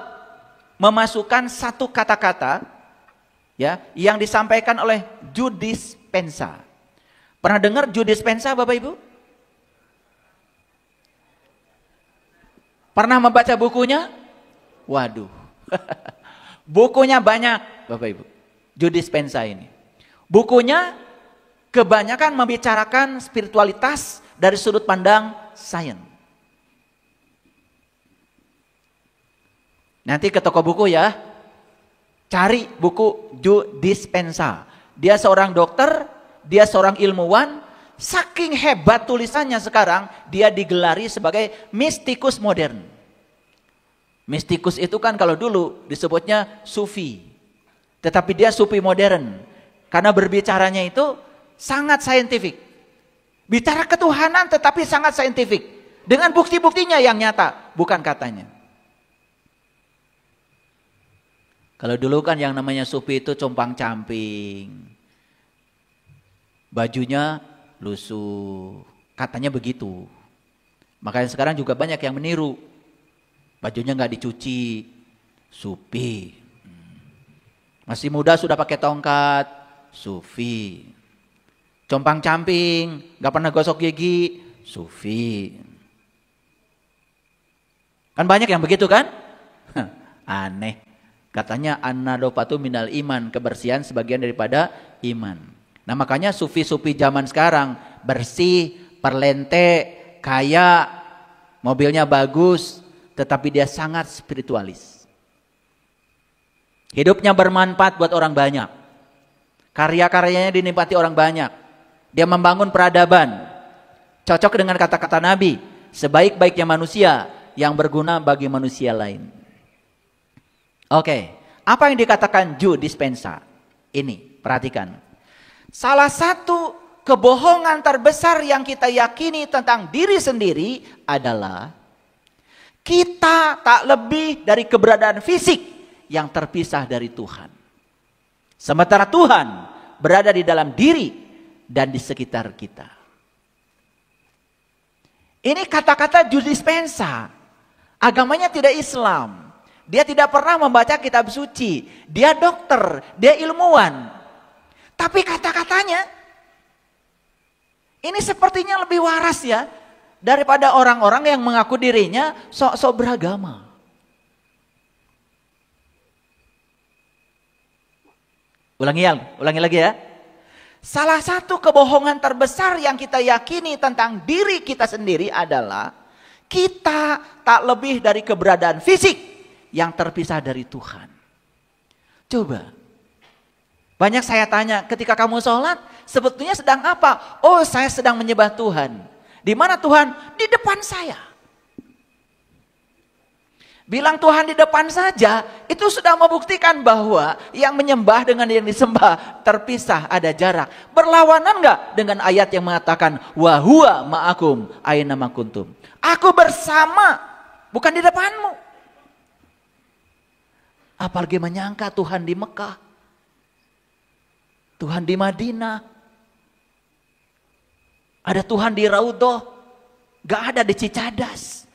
memasukkan satu kata-kata ya yang disampaikan oleh Joe Dispenza. Pernah dengar Joe Dispenza Bapak Ibu? Pernah membaca bukunya? Waduh. Bukunya banyak Bapak Ibu. Joe Dispenza ini. Bukunya kebanyakan membicarakan spiritualitas dari sudut pandang sains. Nanti ke toko buku ya. Cari buku Joe Dispenza. Dia seorang dokter. Dia seorang ilmuwan, saking hebat tulisannya sekarang, dia digelari sebagai mistikus modern. Mistikus itu kan kalau dulu disebutnya sufi. Tetapi dia sufi modern. Karena berbicaranya itu sangat saintifik. Bicara ketuhanan tetapi sangat saintifik. Dengan bukti-buktinya yang nyata, bukan katanya. Kalau dulu kan yang namanya sufi itu compang-camping. Bajunya lusuh, katanya begitu. Makanya sekarang juga banyak yang meniru. Bajunya nggak dicuci, sufi. Masih muda sudah pakai tongkat, sufi. Compang-camping, nggak pernah gosok gigi, sufi. Kan banyak yang begitu kan? Aneh. Katanya an-nadofatu minal iman, kebersihan sebagian daripada iman. Nah makanya sufi-sufi zaman sekarang bersih, perlente, kaya, mobilnya bagus, tetapi dia sangat spiritualis. Hidupnya bermanfaat buat orang banyak. Karya-karyanya dinikmati orang banyak. Dia membangun peradaban. Cocok dengan kata-kata Nabi, sebaik-baiknya manusia yang berguna bagi manusia lain. Oke, apa yang dikatakan Joe Dispenza? Ini, perhatikan. Salah satu kebohongan terbesar yang kita yakini tentang diri sendiri adalah kita tak lebih dari keberadaan fisik yang terpisah dari Tuhan. Sementara Tuhan berada di dalam diri dan di sekitar kita. Ini kata-kata Joe Dispenza. Agamanya tidak Islam. Dia tidak pernah membaca kitab suci. Dia dokter, dia ilmuwan. Tapi kata-katanya ini sepertinya lebih waras ya daripada orang-orang yang mengaku dirinya sok-sok beragama. Ulangi lagi ya. Salah satu kebohongan terbesar yang kita yakini tentang diri kita sendiri adalah kita tak lebih dari keberadaan fisik yang terpisah dari Tuhan. Coba, banyak saya tanya ketika kamu sholat, sebetulnya sedang apa? Oh, saya sedang menyembah Tuhan. Di mana Tuhan? Di depan saya. Bilang Tuhan di depan saja, itu sudah membuktikan bahwa yang menyembah dengan yang disembah terpisah, ada jarak. Berlawanan enggak dengan ayat yang mengatakan wa huwa ma'akum aina ma kuntum. Aku bersama, bukan di depanmu. Apalagi menyangka Tuhan di Mekah, Tuhan di Madinah, ada Tuhan di Raudhah, gak ada di Cicadas.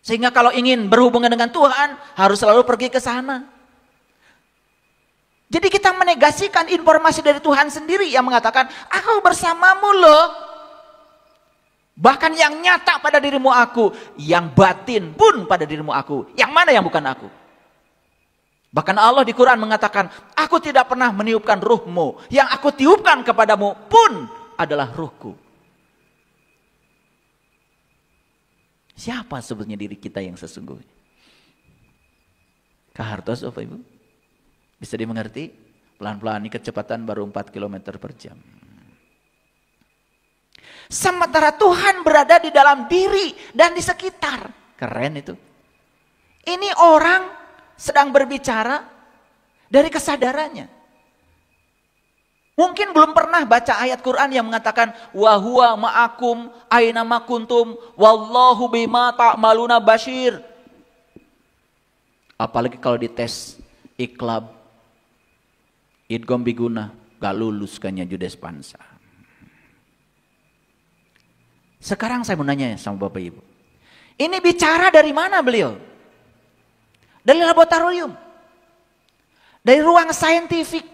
Sehingga kalau ingin berhubungan dengan Tuhan, harus selalu pergi ke sana. Jadi kita menegasikan informasi dari Tuhan sendiri yang mengatakan, aku bersamamu loh. Bahkan yang nyata pada dirimu aku, yang batin pun pada dirimu aku. Yang mana yang bukan aku? Bahkan Allah di Quran mengatakan, aku tidak pernah meniupkan ruhmu. Yang aku tiupkan kepadamu pun adalah ruhku. Siapa sebetulnya diri kita yang sesungguhnya? Kahartos Bapak Ibu? Bisa dimengerti? Pelan-pelan, ini kecepatan baru 4 km per jam. Sementara Tuhan berada di dalam diri dan di sekitar. Keren itu. Ini orang sedang berbicara dari kesadarannya. Mungkin belum pernah baca ayat Quran yang mengatakan wa huwa ma'akum aina ma kuntum wallahu bima ta'maluna basyir. Apalagi kalau dites iklab idgham biguna gak lulus kayaknya Joe Dispenza. Sekarang saya mau nanya sama Bapak Ibu. Ini bicara dari mana beliau? Dari laboratorium. Dari ruang saintifik.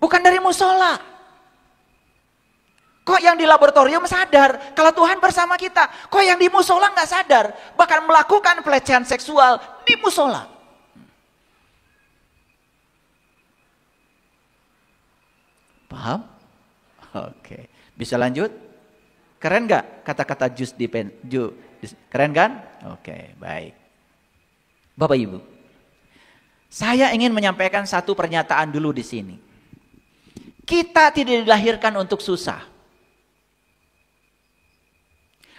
Bukan dari musola. Kok yang di laboratorium sadar kalau Tuhan bersama kita? Kok yang di musola nggak sadar? Bahkan melakukan pelecehan seksual di musola. Paham? Oke. Bisa lanjut? Keren nggak kata-kata keren kan? Oke, baik. Bapak Ibu, saya ingin menyampaikan satu pernyataan dulu di sini. Kita tidak dilahirkan untuk susah.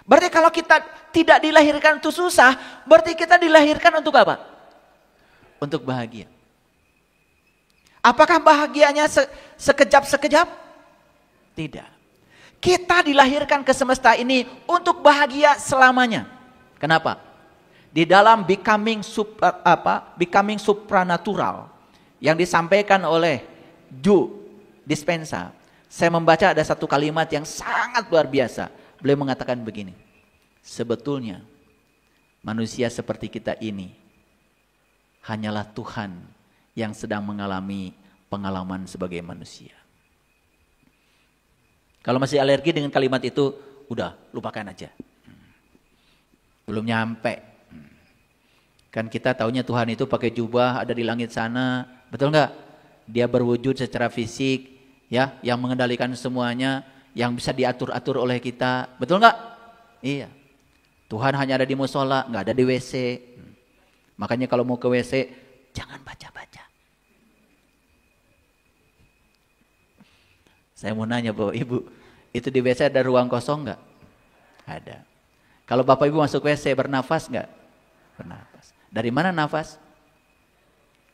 Berarti kalau kita tidak dilahirkan untuk susah, berarti kita dilahirkan untuk apa? Untuk bahagia. Apakah bahagianya sekejap-sekejap? Tidak. Kita dilahirkan ke semesta ini untuk bahagia selamanya. Kenapa? Di dalam becoming supranatural yang disampaikan oleh Joe Dispenza, saya membaca ada satu kalimat yang sangat luar biasa. Beliau mengatakan begini, sebetulnya manusia seperti kita ini hanyalah Tuhan yang sedang mengalami pengalaman sebagai manusia. Kalau masih alergi dengan kalimat itu, udah lupakan aja. Belum nyampe. Kan kita taunya Tuhan itu pakai jubah ada di langit sana, betul nggak? Dia berwujud secara fisik, Ya, yang mengendalikan semuanya, yang bisa diatur-atur oleh kita. Betul nggak? Iya. Tuhan hanya ada di musola, nggak ada di WC. Makanya kalau mau ke WC, jangan baca-baca. Saya mau nanya Bapak Ibu, itu di WC ada ruang kosong nggak? Ada. Kalau Bapak Ibu masuk WC bernafas nggak? Bernafas. Dari mana nafas?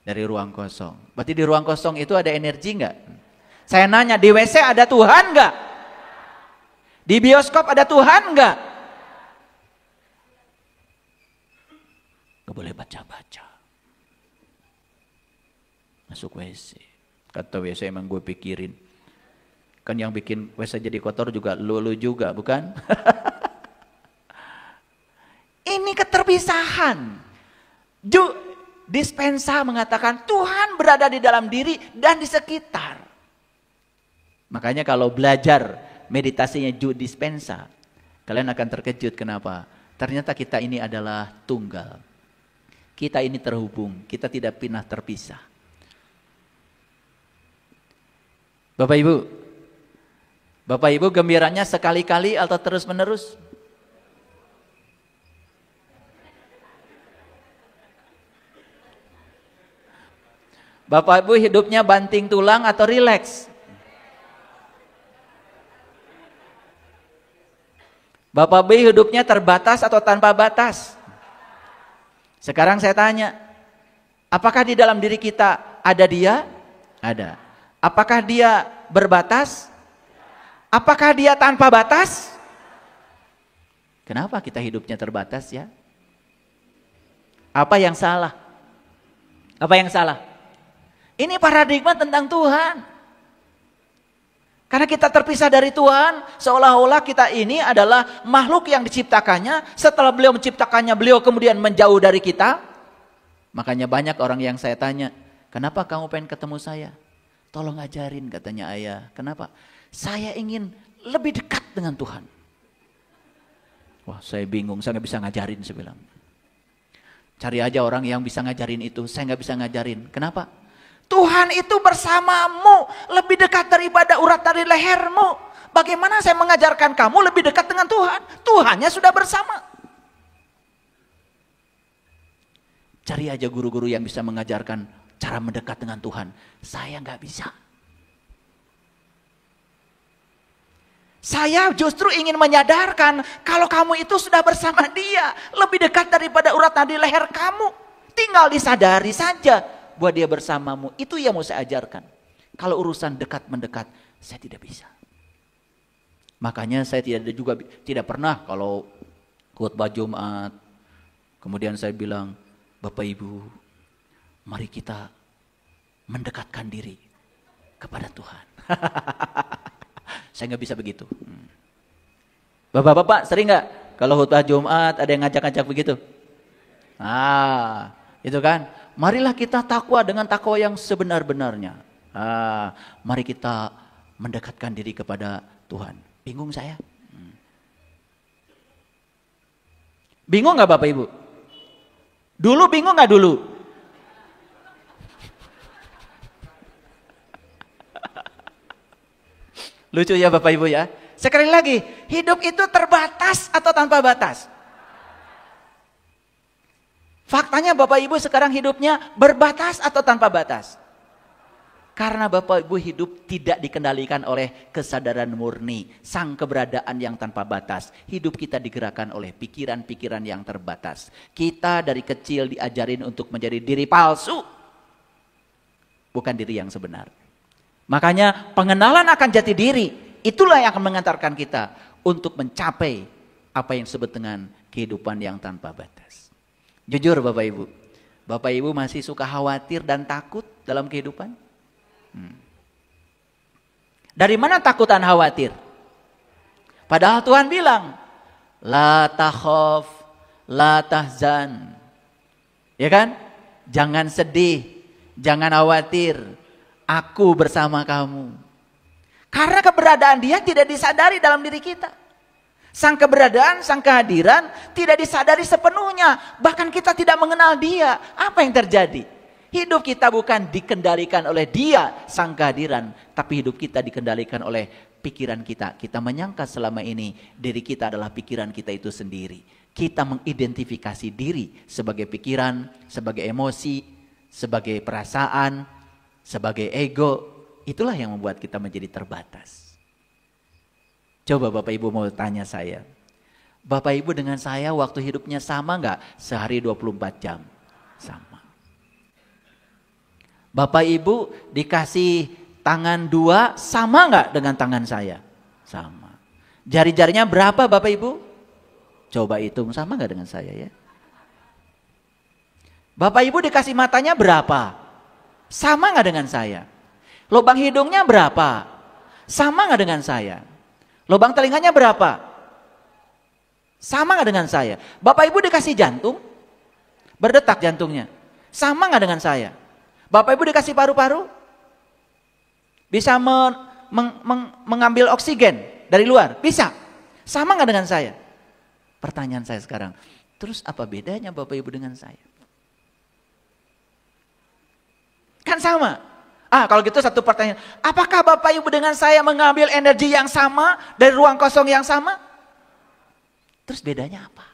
Dari ruang kosong. Berarti di ruang kosong itu ada energi nggak? Saya nanya, di WC ada Tuhan nggak? Di bioskop ada Tuhan nggak? Nggak boleh baca-baca. Masuk WC. Kata WC emang gue pikirin. Kan yang bikin WC jadi kotor juga lu juga, bukan? Ini keterpisahan. Dispensa mengatakan Tuhan berada di dalam diri dan di sekitar. Makanya kalau belajar meditasinya Joe Dispensa, kalian akan terkejut kenapa? Ternyata kita ini adalah tunggal. Kita ini terhubung, kita tidak pernah terpisah. Bapak Ibu gembiranya sekali-kali atau terus-menerus? Bapak Ibu hidupnya banting tulang atau rileks? Bapak Ibu hidupnya terbatas atau tanpa batas? Sekarang saya tanya, apakah di dalam diri kita ada Dia? Ada. Apakah Dia berbatas? Apakah Dia tanpa batas? Kenapa kita hidupnya terbatas ya? Apa yang salah? Apa yang salah? Ini paradigma tentang Tuhan. Karena kita terpisah dari Tuhan, seolah-olah kita ini adalah makhluk yang diciptakannya. Setelah beliau menciptakannya, beliau kemudian menjauh dari kita. Makanya banyak orang yang saya tanya, kenapa kamu pengen ketemu saya? Tolong ajarin katanya ayah. Kenapa? Saya ingin lebih dekat dengan Tuhan. Wah saya bingung, saya gak bisa ngajarin saya bilang. Cari aja orang yang bisa ngajarin itu, saya gak bisa ngajarin. Kenapa? Tuhan itu bersamamu, lebih dekat daripada urat dari lehermu. Bagaimana saya mengajarkan kamu lebih dekat dengan Tuhan? Tuhannya sudah bersama. Cari aja guru-guru yang bisa mengajarkan cara mendekat dengan Tuhan. Saya nggak bisa. Saya justru ingin menyadarkan kalau kamu itu sudah bersama Dia, lebih dekat daripada urat nadi leher kamu. Tinggal disadari saja bahwa Dia bersamamu. Itu yang mau saya ajarkan. Kalau urusan dekat mendekat, saya tidak bisa. Makanya saya tidak pernah kalau khotbah Jumat, kemudian saya bilang, Bapak Ibu, mari kita mendekatkan diri kepada Tuhan. Saya nggak bisa begitu. Bapak-bapak sering nggak kalau khotbah Jumat ada yang ngajak-ngajak begitu? Itu kan. Marilah kita takwa dengan takwa yang sebenar-benarnya. Mari kita mendekatkan diri kepada Tuhan. Bingung saya. Bingung nggak Bapak Ibu? Dulu bingung nggak dulu? Lucu ya Bapak Ibu ya. Sekali lagi, hidup itu terbatas atau tanpa batas? Faktanya Bapak Ibu sekarang hidupnya berbatas atau tanpa batas? Karena Bapak Ibu hidup tidak dikendalikan oleh kesadaran murni, sang keberadaan yang tanpa batas. Hidup kita digerakkan oleh pikiran-pikiran yang terbatas. Kita dari kecil diajarin untuk menjadi diri palsu, bukan diri yang sebenar. Makanya pengenalan akan jati diri, itulah yang akan mengantarkan kita untuk mencapai apa yang disebut dengan kehidupan yang tanpa batas. Jujur Bapak Ibu masih suka khawatir dan takut dalam kehidupan? Dari mana takut dan khawatir? Padahal Tuhan bilang, la takhaf, la tahzan. Ya kan? Jangan sedih, jangan khawatir. Aku bersama kamu. Karena keberadaan Dia tidak disadari dalam diri kita. Sang keberadaan, sang kehadiran tidak disadari sepenuhnya. Bahkan kita tidak mengenal Dia. Apa yang terjadi? Hidup kita bukan dikendalikan oleh Dia, sang kehadiran, tapi hidup kita dikendalikan oleh pikiran kita. Kita menyangka selama ini diri kita adalah pikiran kita itu sendiri. Kita mengidentifikasi diri sebagai pikiran, sebagai emosi, sebagai perasaan, sebagai ego. Itulah yang membuat kita menjadi terbatas. Coba Bapak Ibu mau tanya saya. Bapak Ibu dengan saya waktu hidupnya sama enggak? Sehari 24 jam. Sama. Bapak Ibu dikasih tangan 2 sama enggak dengan tangan saya? Sama. Jari-jarinya berapa Bapak Ibu? Coba hitung, sama enggak dengan saya ya? Bapak Ibu dikasih matanya berapa? Sama enggak dengan saya? Lubang hidungnya berapa? Sama enggak dengan saya? Lubang telinganya berapa? Sama enggak dengan saya? Bapak Ibu dikasih jantung? Berdetak jantungnya. Sama enggak dengan saya? Bapak Ibu dikasih paru-paru? Bisa mengambil oksigen dari luar? Bisa. Sama enggak dengan saya? Pertanyaan saya sekarang, terus apa bedanya Bapak Ibu dengan saya? Kan sama. Kalau gitu satu pertanyaan, apakah Bapak Ibu dengan saya mengambil energi yang sama dari ruang kosong yang sama? Terus bedanya apa?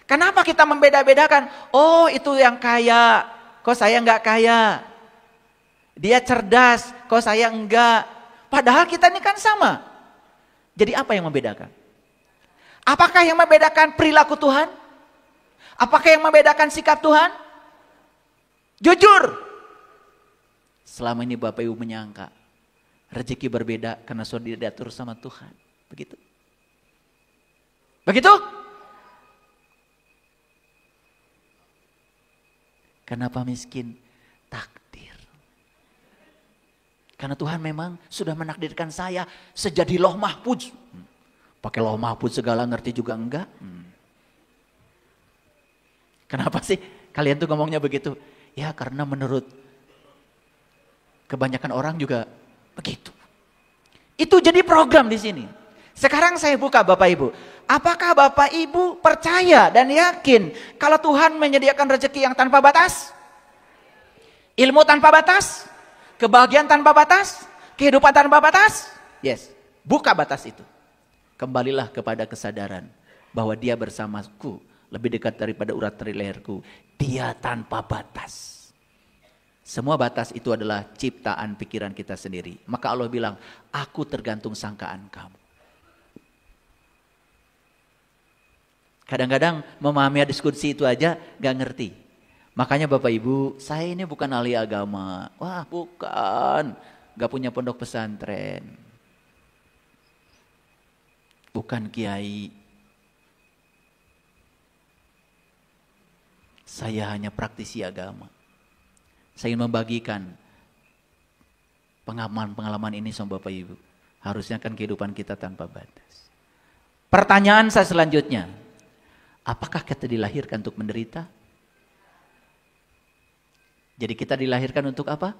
Kenapa kita membeda-bedakan? Oh, itu yang kaya, kok saya nggak kaya. Dia cerdas, kok saya enggak. Padahal kita ini kan sama. Jadi apa yang membedakan? Apakah yang membedakan perilaku Tuhan? Apakah yang membedakan sikap Tuhan? Jujur. Selama ini Bapak Ibu menyangka rezeki berbeda karena sudah diatur sama Tuhan. Begitu? Begitu? Kenapa miskin? Takdir. Karena Tuhan memang sudah menakdirkan saya sejadi Lauh Mahfuz. Pakai Lauh Mahfuz segala ngerti juga enggak. Kenapa sih kalian tuh ngomongnya begitu? Ya karena menurut kebanyakan orang juga begitu. Itu jadi program di sini. Sekarang saya buka Bapak Ibu. Apakah Bapak Ibu percaya dan yakin kalau Tuhan menyediakan rezeki yang tanpa batas? Ilmu tanpa batas? Kebahagiaan tanpa batas? Kehidupan tanpa batas? Yes. Buka batas itu. Kembalilah kepada kesadaran bahwa Dia bersamaku lebih dekat daripada urat tali leherku. Dia tanpa batas. Semua batas itu adalah ciptaan pikiran kita sendiri. Maka Allah bilang, aku tergantung sangkaan kamu. Kadang-kadang memahami diskusi itu aja gak ngerti. Makanya Bapak Ibu, saya ini bukan ahli agama. Wah bukan, gak punya pondok pesantren. Bukan kiai. Saya hanya praktisi agama. Saya ingin membagikan pengalaman ini sama Bapak Ibu. Harusnya kan kehidupan kita tanpa batas. Pertanyaan saya selanjutnya. Apakah kita dilahirkan untuk menderita? Jadi kita dilahirkan untuk apa?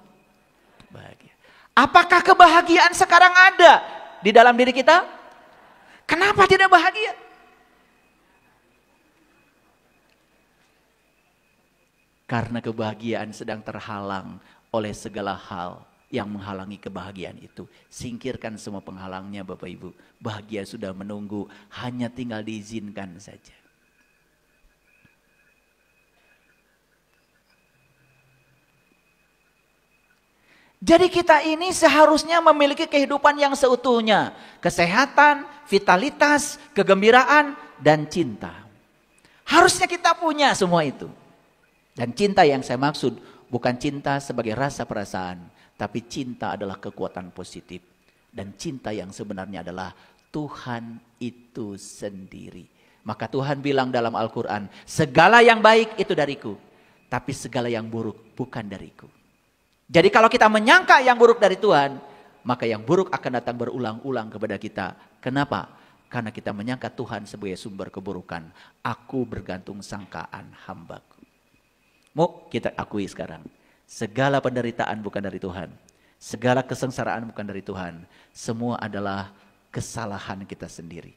Bahagia. Apakah kebahagiaan sekarang ada di dalam diri kita? Kenapa tidak bahagia? Karena kebahagiaan sedang terhalang oleh segala hal yang menghalangi kebahagiaan itu. Singkirkan semua penghalangnya Bapak Ibu. Bahagia sudah menunggu, hanya tinggal diizinkan saja. Jadi kita ini seharusnya memiliki kehidupan yang seutuhnya. Kesehatan, vitalitas, kegembiraan, dan cinta. Harusnya kita punya semua itu. Dan cinta yang saya maksud bukan cinta sebagai rasa perasaan. Tapi cinta adalah kekuatan positif. Dan cinta yang sebenarnya adalah Tuhan itu sendiri. Maka Tuhan bilang dalam Al-Quran, segala yang baik itu dariku. Tapi segala yang buruk bukan dariku. Jadi kalau kita menyangka yang buruk dari Tuhan, maka yang buruk akan datang berulang-ulang kepada kita. Kenapa? Karena kita menyangka Tuhan sebagai sumber keburukan. Aku bergantung sangkaan hambaku. Mau kita akui sekarang. Segala penderitaan bukan dari Tuhan. Segala kesengsaraan bukan dari Tuhan. Semua adalah kesalahan kita sendiri.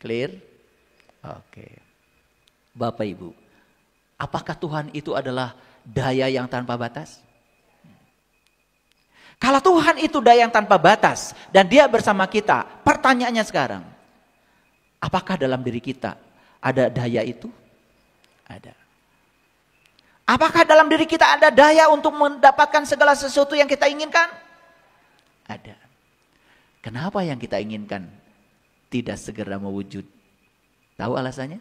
Clear? Oke. Bapak Ibu, Apakah Tuhan itu adalah daya yang tanpa batas? Kalau Tuhan itu daya yang tanpa batas dan Dia bersama kita, pertanyaannya sekarang, apakah dalam diri kita ada daya itu? Ada. Apakah dalam diri kita ada daya untuk mendapatkan segala sesuatu yang kita inginkan? Ada. Kenapa yang kita inginkan tidak segera mewujud? Tahu alasannya?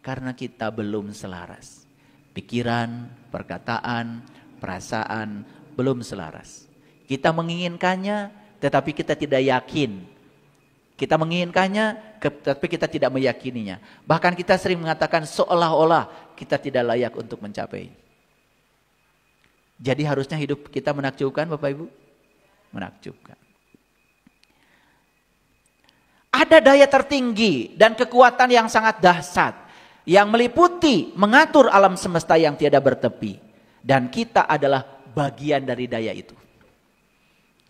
Karena kita belum selaras. Pikiran, perkataan, perasaan belum selaras. Kita menginginkannya tetapi kita tidak yakin. Kita menginginkannya tetapi kita tidak meyakininya. Bahkan kita sering mengatakan seolah-olah kita tidak layak untuk mencapai. Jadi harusnya hidup kita menakjubkan, Bapak Ibu? Menakjubkan. Ada daya tertinggi dan kekuatan yang sangat dahsyat yang meliputi mengatur alam semesta yang tiada bertepi, dan kita adalah bagian dari daya itu.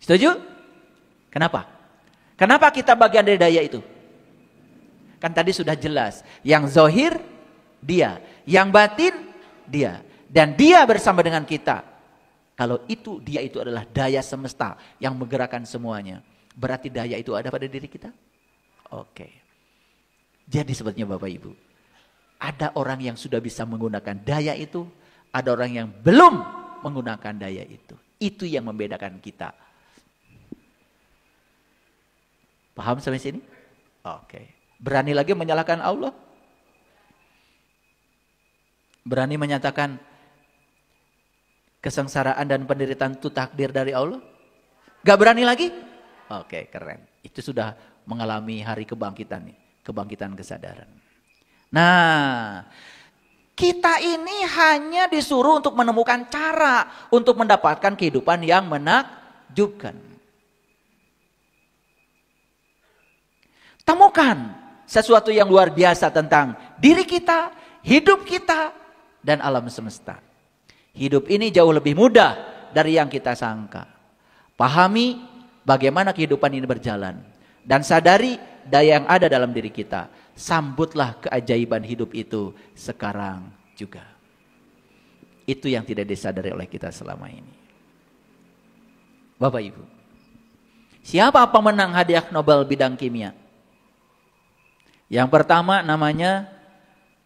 Setuju? Kenapa? Kenapa kita bagian dari daya itu? Kan tadi sudah jelas, yang zahir Dia, yang batin Dia, dan Dia bersama dengan kita. Kalau itu Dia itu adalah daya semesta yang menggerakkan semuanya, berarti daya itu ada pada diri kita? Oke. Jadi sebetulnya Bapak Ibu, ada orang yang sudah bisa menggunakan daya itu, ada orang yang belum menggunakan daya itu. Itu yang membedakan kita. Paham sampai sini? Oke. Berani lagi menyalahkan Allah? Berani menyatakan kesengsaraan dan penderitaan itu takdir dari Allah? Gak berani lagi? Oke, keren. Itu sudah mengalami hari kebangkitan nih, kebangkitan kesadaran. Nah, kita ini hanya disuruh untuk menemukan cara untuk mendapatkan kehidupan yang menakjubkan. Temukan sesuatu yang luar biasa tentang diri kita, hidup kita, dan alam semesta. Hidup ini jauh lebih mudah dari yang kita sangka. Pahami bagaimana kehidupan ini berjalan, dan sadari daya yang ada dalam diri kita. Sambutlah keajaiban hidup itu sekarang juga. Itu yang tidak disadari oleh kita selama ini. Bapak Ibu, siapa pemenang hadiah Nobel bidang kimia? Yang pertama namanya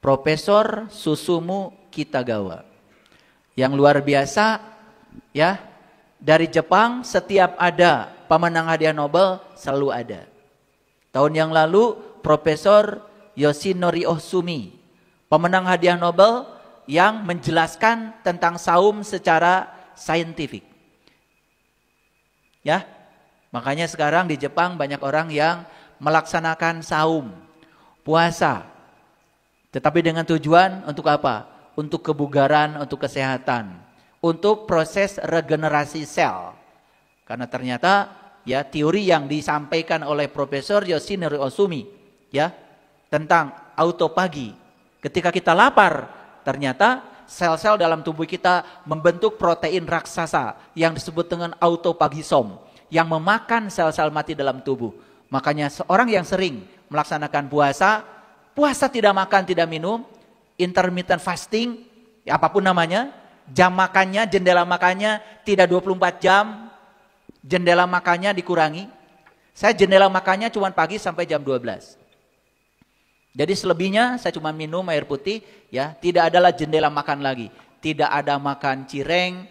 Profesor Susumu Kitagawa. Yang luar biasa ya. Dari Jepang setiap ada pemenang hadiah Nobel selalu ada. Tahun yang lalu Profesor Yoshinori Ohsumi, pemenang hadiah Nobel yang menjelaskan tentang saum secara saintifik. Ya. Makanya sekarang di Jepang banyak orang yang melaksanakan saum, puasa. Tetapi dengan tujuan untuk apa? Untuk kebugaran, untuk kesehatan, untuk proses regenerasi sel. Karena ternyata ya teori yang disampaikan oleh Profesor Yoshinori Ohsumi ya tentang autopagi. Ketika kita lapar, ternyata sel-sel dalam tubuh kita membentuk protein raksasa yang disebut dengan autopagisom yang memakan sel-sel mati dalam tubuh. Makanya seorang yang sering melaksanakan puasa, puasa tidak makan, tidak minum, intermittent fasting, ya apapun namanya, jam makannya, jendela makannya tidak 24 jam, jendela makannya dikurangi. Saya jendela makannya cuma pagi sampai jam 12. Jadi selebihnya saya cuma minum air putih, ya, tidak adalah jendela makan lagi. Tidak ada makan cireng,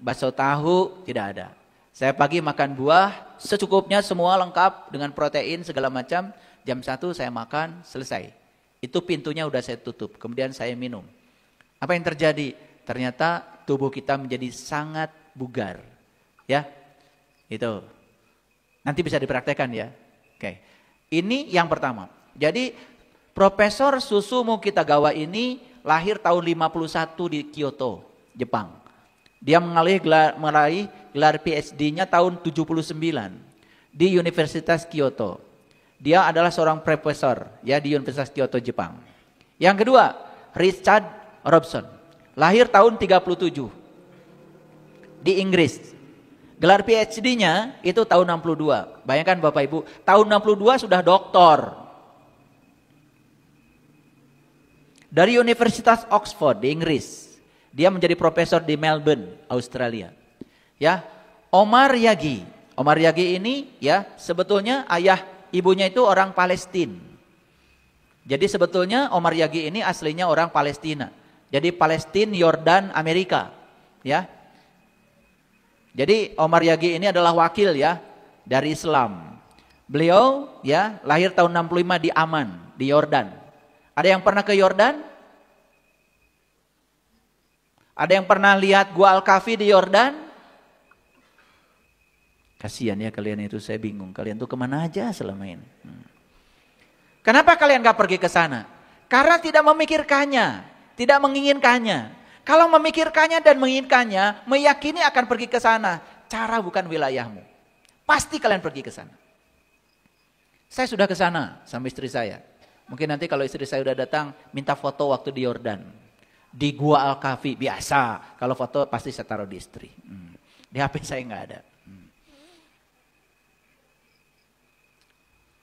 bakso tahu, tidak ada. Saya pagi makan buah, secukupnya semua lengkap dengan protein segala macam. Jam 1 saya makan, selesai. Itu pintunya udah saya tutup, kemudian saya minum. Apa yang terjadi? Ternyata tubuh kita menjadi sangat bugar. Ya, itu. Nanti bisa dipraktekkan ya. Oke. Ini yang pertama. Jadi Profesor Susumu Kitagawa ini lahir tahun 51 di Kyoto, Jepang. Dia meraih gelar PhD-nya tahun 79 di Universitas Kyoto. Dia adalah seorang profesor ya di Universitas Kyoto, Jepang. Yang kedua, Richard Robson. Lahir tahun 37 di Inggris. Gelar PhD-nya itu tahun 62. Bayangkan Bapak Ibu, tahun 62 sudah doktor. dari Universitas Oxford di Inggris. Dia menjadi profesor di Melbourne, Australia. Ya, Omar Yagi. Omar Yagi ini ya sebetulnya ayah ibunya itu orang Palestina. Jadi sebetulnya Omar Yagi ini aslinya orang Palestina. Jadi Palestina, Yordan, Amerika. Ya. Jadi Omar Yagi ini adalah wakil ya dari Islam. Beliau ya lahir tahun 65 di Amman, di Yordan. Ada yang pernah ke Yordan? Ada yang pernah lihat Gua Al-Kafi di Yordan? Kasihan ya kalian itu, saya bingung. Kalian tuh kemana aja selama ini? Kenapa kalian gak pergi ke sana? Karena tidak memikirkannya, tidak menginginkannya. Kalau memikirkannya dan menginginkannya, meyakini akan pergi ke sana. Cara bukan wilayahmu. Pasti kalian pergi ke sana. Saya sudah ke sana sama istri saya. Mungkin nanti kalau istri saya udah datang, minta foto waktu di Yordan. Di Gua Al-Kafi, biasa. Kalau foto pasti saya taruh di istri. Di HP saya nggak ada.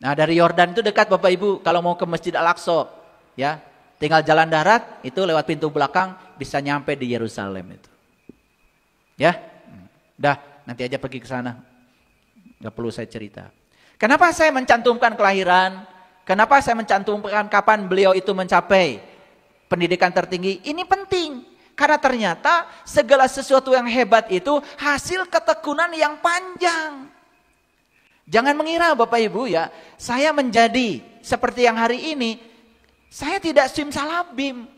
Nah dari Yordan itu dekat Bapak Ibu, kalau mau ke Masjid Al-Aqsa, ya tinggal jalan darat, itu lewat pintu belakang, bisa nyampe di Yerusalem itu. Ya, dah nanti aja pergi ke sana, nggak perlu saya cerita. Kenapa saya mencantumkan kelahiran? Kenapa saya mencantumkan kapan beliau itu mencapai pendidikan tertinggi? Ini penting, karena ternyata segala sesuatu yang hebat itu hasil ketekunan yang panjang. Jangan mengira Bapak Ibu ya, saya menjadi seperti yang hari ini, saya tidak simsalabim.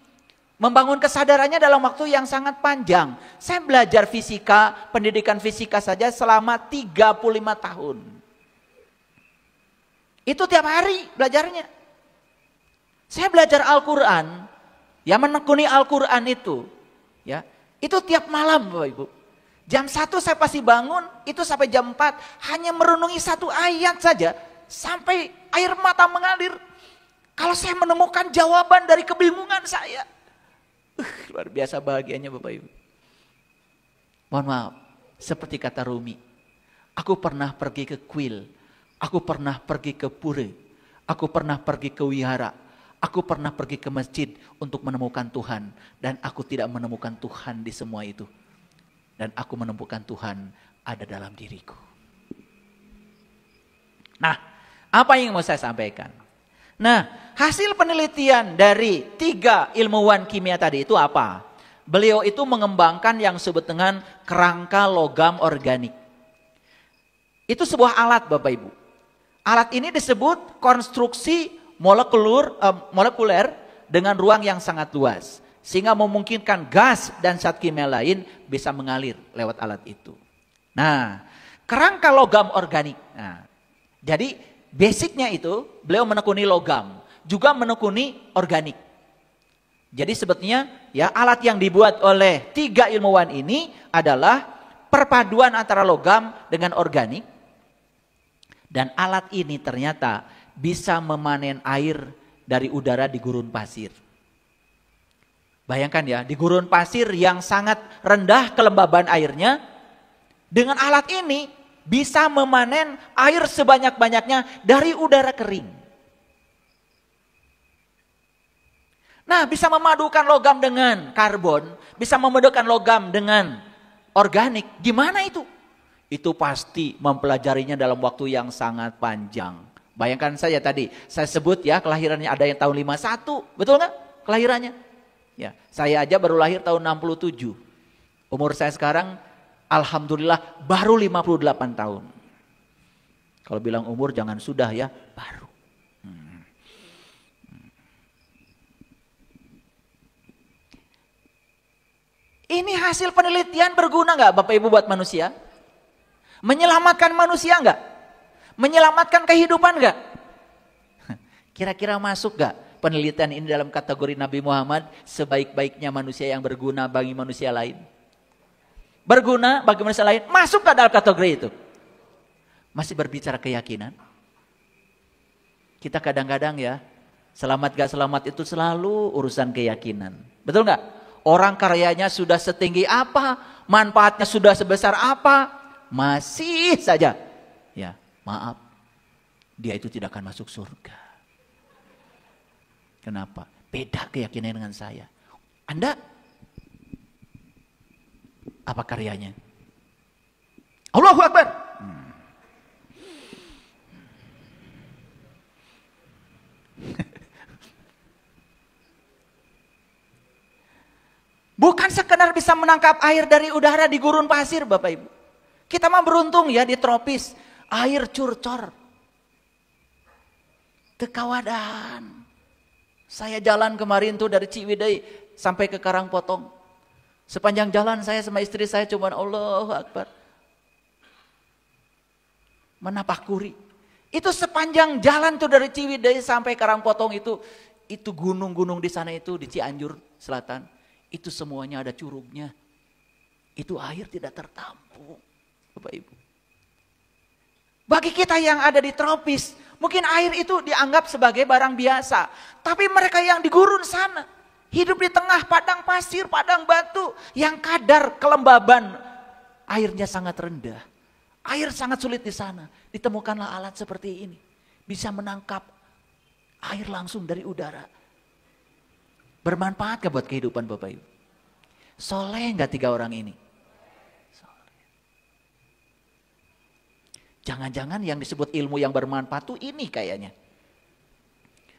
Membangun kesadarannya dalam waktu yang sangat panjang. Saya belajar fisika, pendidikan fisika saja selama 35 tahun. Itu tiap hari belajarnya. Saya belajar Al-Quran, ya menekuni Al-Quran itu, ya itu tiap malam Bapak Ibu. Jam 1 saya pasti bangun, itu sampai jam 4 hanya merenungi satu ayat saja, sampai air mata mengalir. Kalau saya menemukan jawaban dari kebingungan saya, luar biasa bahagianya Bapak Ibu. Mohon maaf, seperti kata Rumi, aku pernah pergi ke kuil, aku pernah pergi ke pura, aku pernah pergi ke wihara, aku pernah pergi ke masjid untuk menemukan Tuhan, dan aku tidak menemukan Tuhan di semua itu. Dan aku menemukan Tuhan ada dalam diriku. Nah, apa yang mau saya sampaikan? Nah, hasil penelitian dari 3 ilmuwan kimia tadi itu apa? Beliau itu mengembangkan yang disebut dengan kerangka logam organik. Itu sebuah alat Bapak Ibu. Alat ini disebut konstruksi molekuler dengan ruang yang sangat luas. Sehingga memungkinkan gas dan zat kimia lain bisa mengalir lewat alat itu. Nah, kerangka logam organik. Nah, jadi basicnya itu beliau menekuni logam, juga menekuni organik. Jadi sebetulnya ya alat yang dibuat oleh 3 ilmuwan ini adalah perpaduan antara logam dengan organik. Dan alat ini ternyata bisa memanen air dari udara di gurun pasir. Bayangkan ya, di gurun pasir yang sangat rendah kelembaban airnya, dengan alat ini bisa memanen air sebanyak-banyaknya dari udara kering. Nah, bisa memadukan logam dengan karbon, bisa memadukan logam dengan organik. Gimana itu? Itu pasti mempelajarinya dalam waktu yang sangat panjang. Bayangkan saja tadi, saya sebut ya kelahirannya ada yang tahun 51, betul nggak kelahirannya? Ya, saya aja baru lahir tahun 67. Umur saya sekarang alhamdulillah baru 58 tahun. Kalau bilang umur jangan sudah ya, baru. Ini hasil penelitian berguna nggak Bapak Ibu buat manusia? Menyelamatkan manusia nggak? Menyelamatkan kehidupan nggak? Kira-kira masuk nggak penelitian ini dalam kategori Nabi Muhammad sebaik-baiknya manusia yang berguna bagi manusia lain? Berguna bagi manusia lain, masuk nggak dalam kategori itu? Masih berbicara keyakinan? Kita kadang-kadang ya, selamat gak selamat itu selalu urusan keyakinan. Betul nggak? Orang karyanya sudah setinggi apa, manfaatnya sudah sebesar apa, masih saja, ya maaf, dia itu tidak akan masuk surga. Kenapa? Beda keyakinan dengan saya. Anda apa karyanya? Allahu Akbar. Bukan sekedar bisa menangkap air dari udara di gurun pasir, Bapak Ibu. Kita mah beruntung ya di tropis, air curcor. Kekawadahan. Saya jalan kemarin tuh dari Ciwidey sampai ke Karangpotong. Sepanjang jalan saya sama istri saya cuma Allahu Akbar. Menapakuri. Itu sepanjang jalan tuh dari Ciwidey sampai Karangpotong itu gunung-gunung di sana itu di Cianjur Selatan. Itu semuanya ada curugnya. Itu air tidak tertampung, Bapak Ibu. Bagi kita yang ada di tropis, mungkin air itu dianggap sebagai barang biasa. Tapi mereka yang di gurun sana, hidup di tengah padang pasir, padang batu, yang kadar kelembaban airnya sangat rendah. Air sangat sulit di sana. Ditemukanlah alat seperti ini. Bisa menangkap air langsung dari udara. Bermanfaat gak buat kehidupan Bapak Ibu? Soleh gak 3 orang ini? Jangan-jangan yang disebut ilmu yang bermanfaat itu ini kayaknya.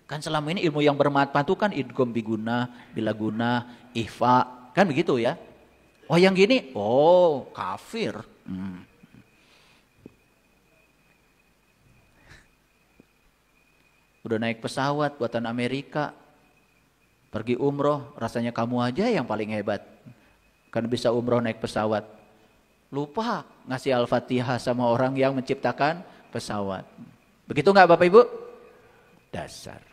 Kan selama ini ilmu yang bermanfaat itu kan idgham biguna, bilaguna, ihfa. Kan begitu ya. Oh yang gini, oh kafir. Udah naik pesawat buatan Amerika. Pergi umroh, rasanya kamu aja yang paling hebat. Kan bisa umroh naik pesawat. Lupa ngasih Al-Fatihah sama orang yang menciptakan pesawat. Begitu nggak Bapak Ibu? Dasar.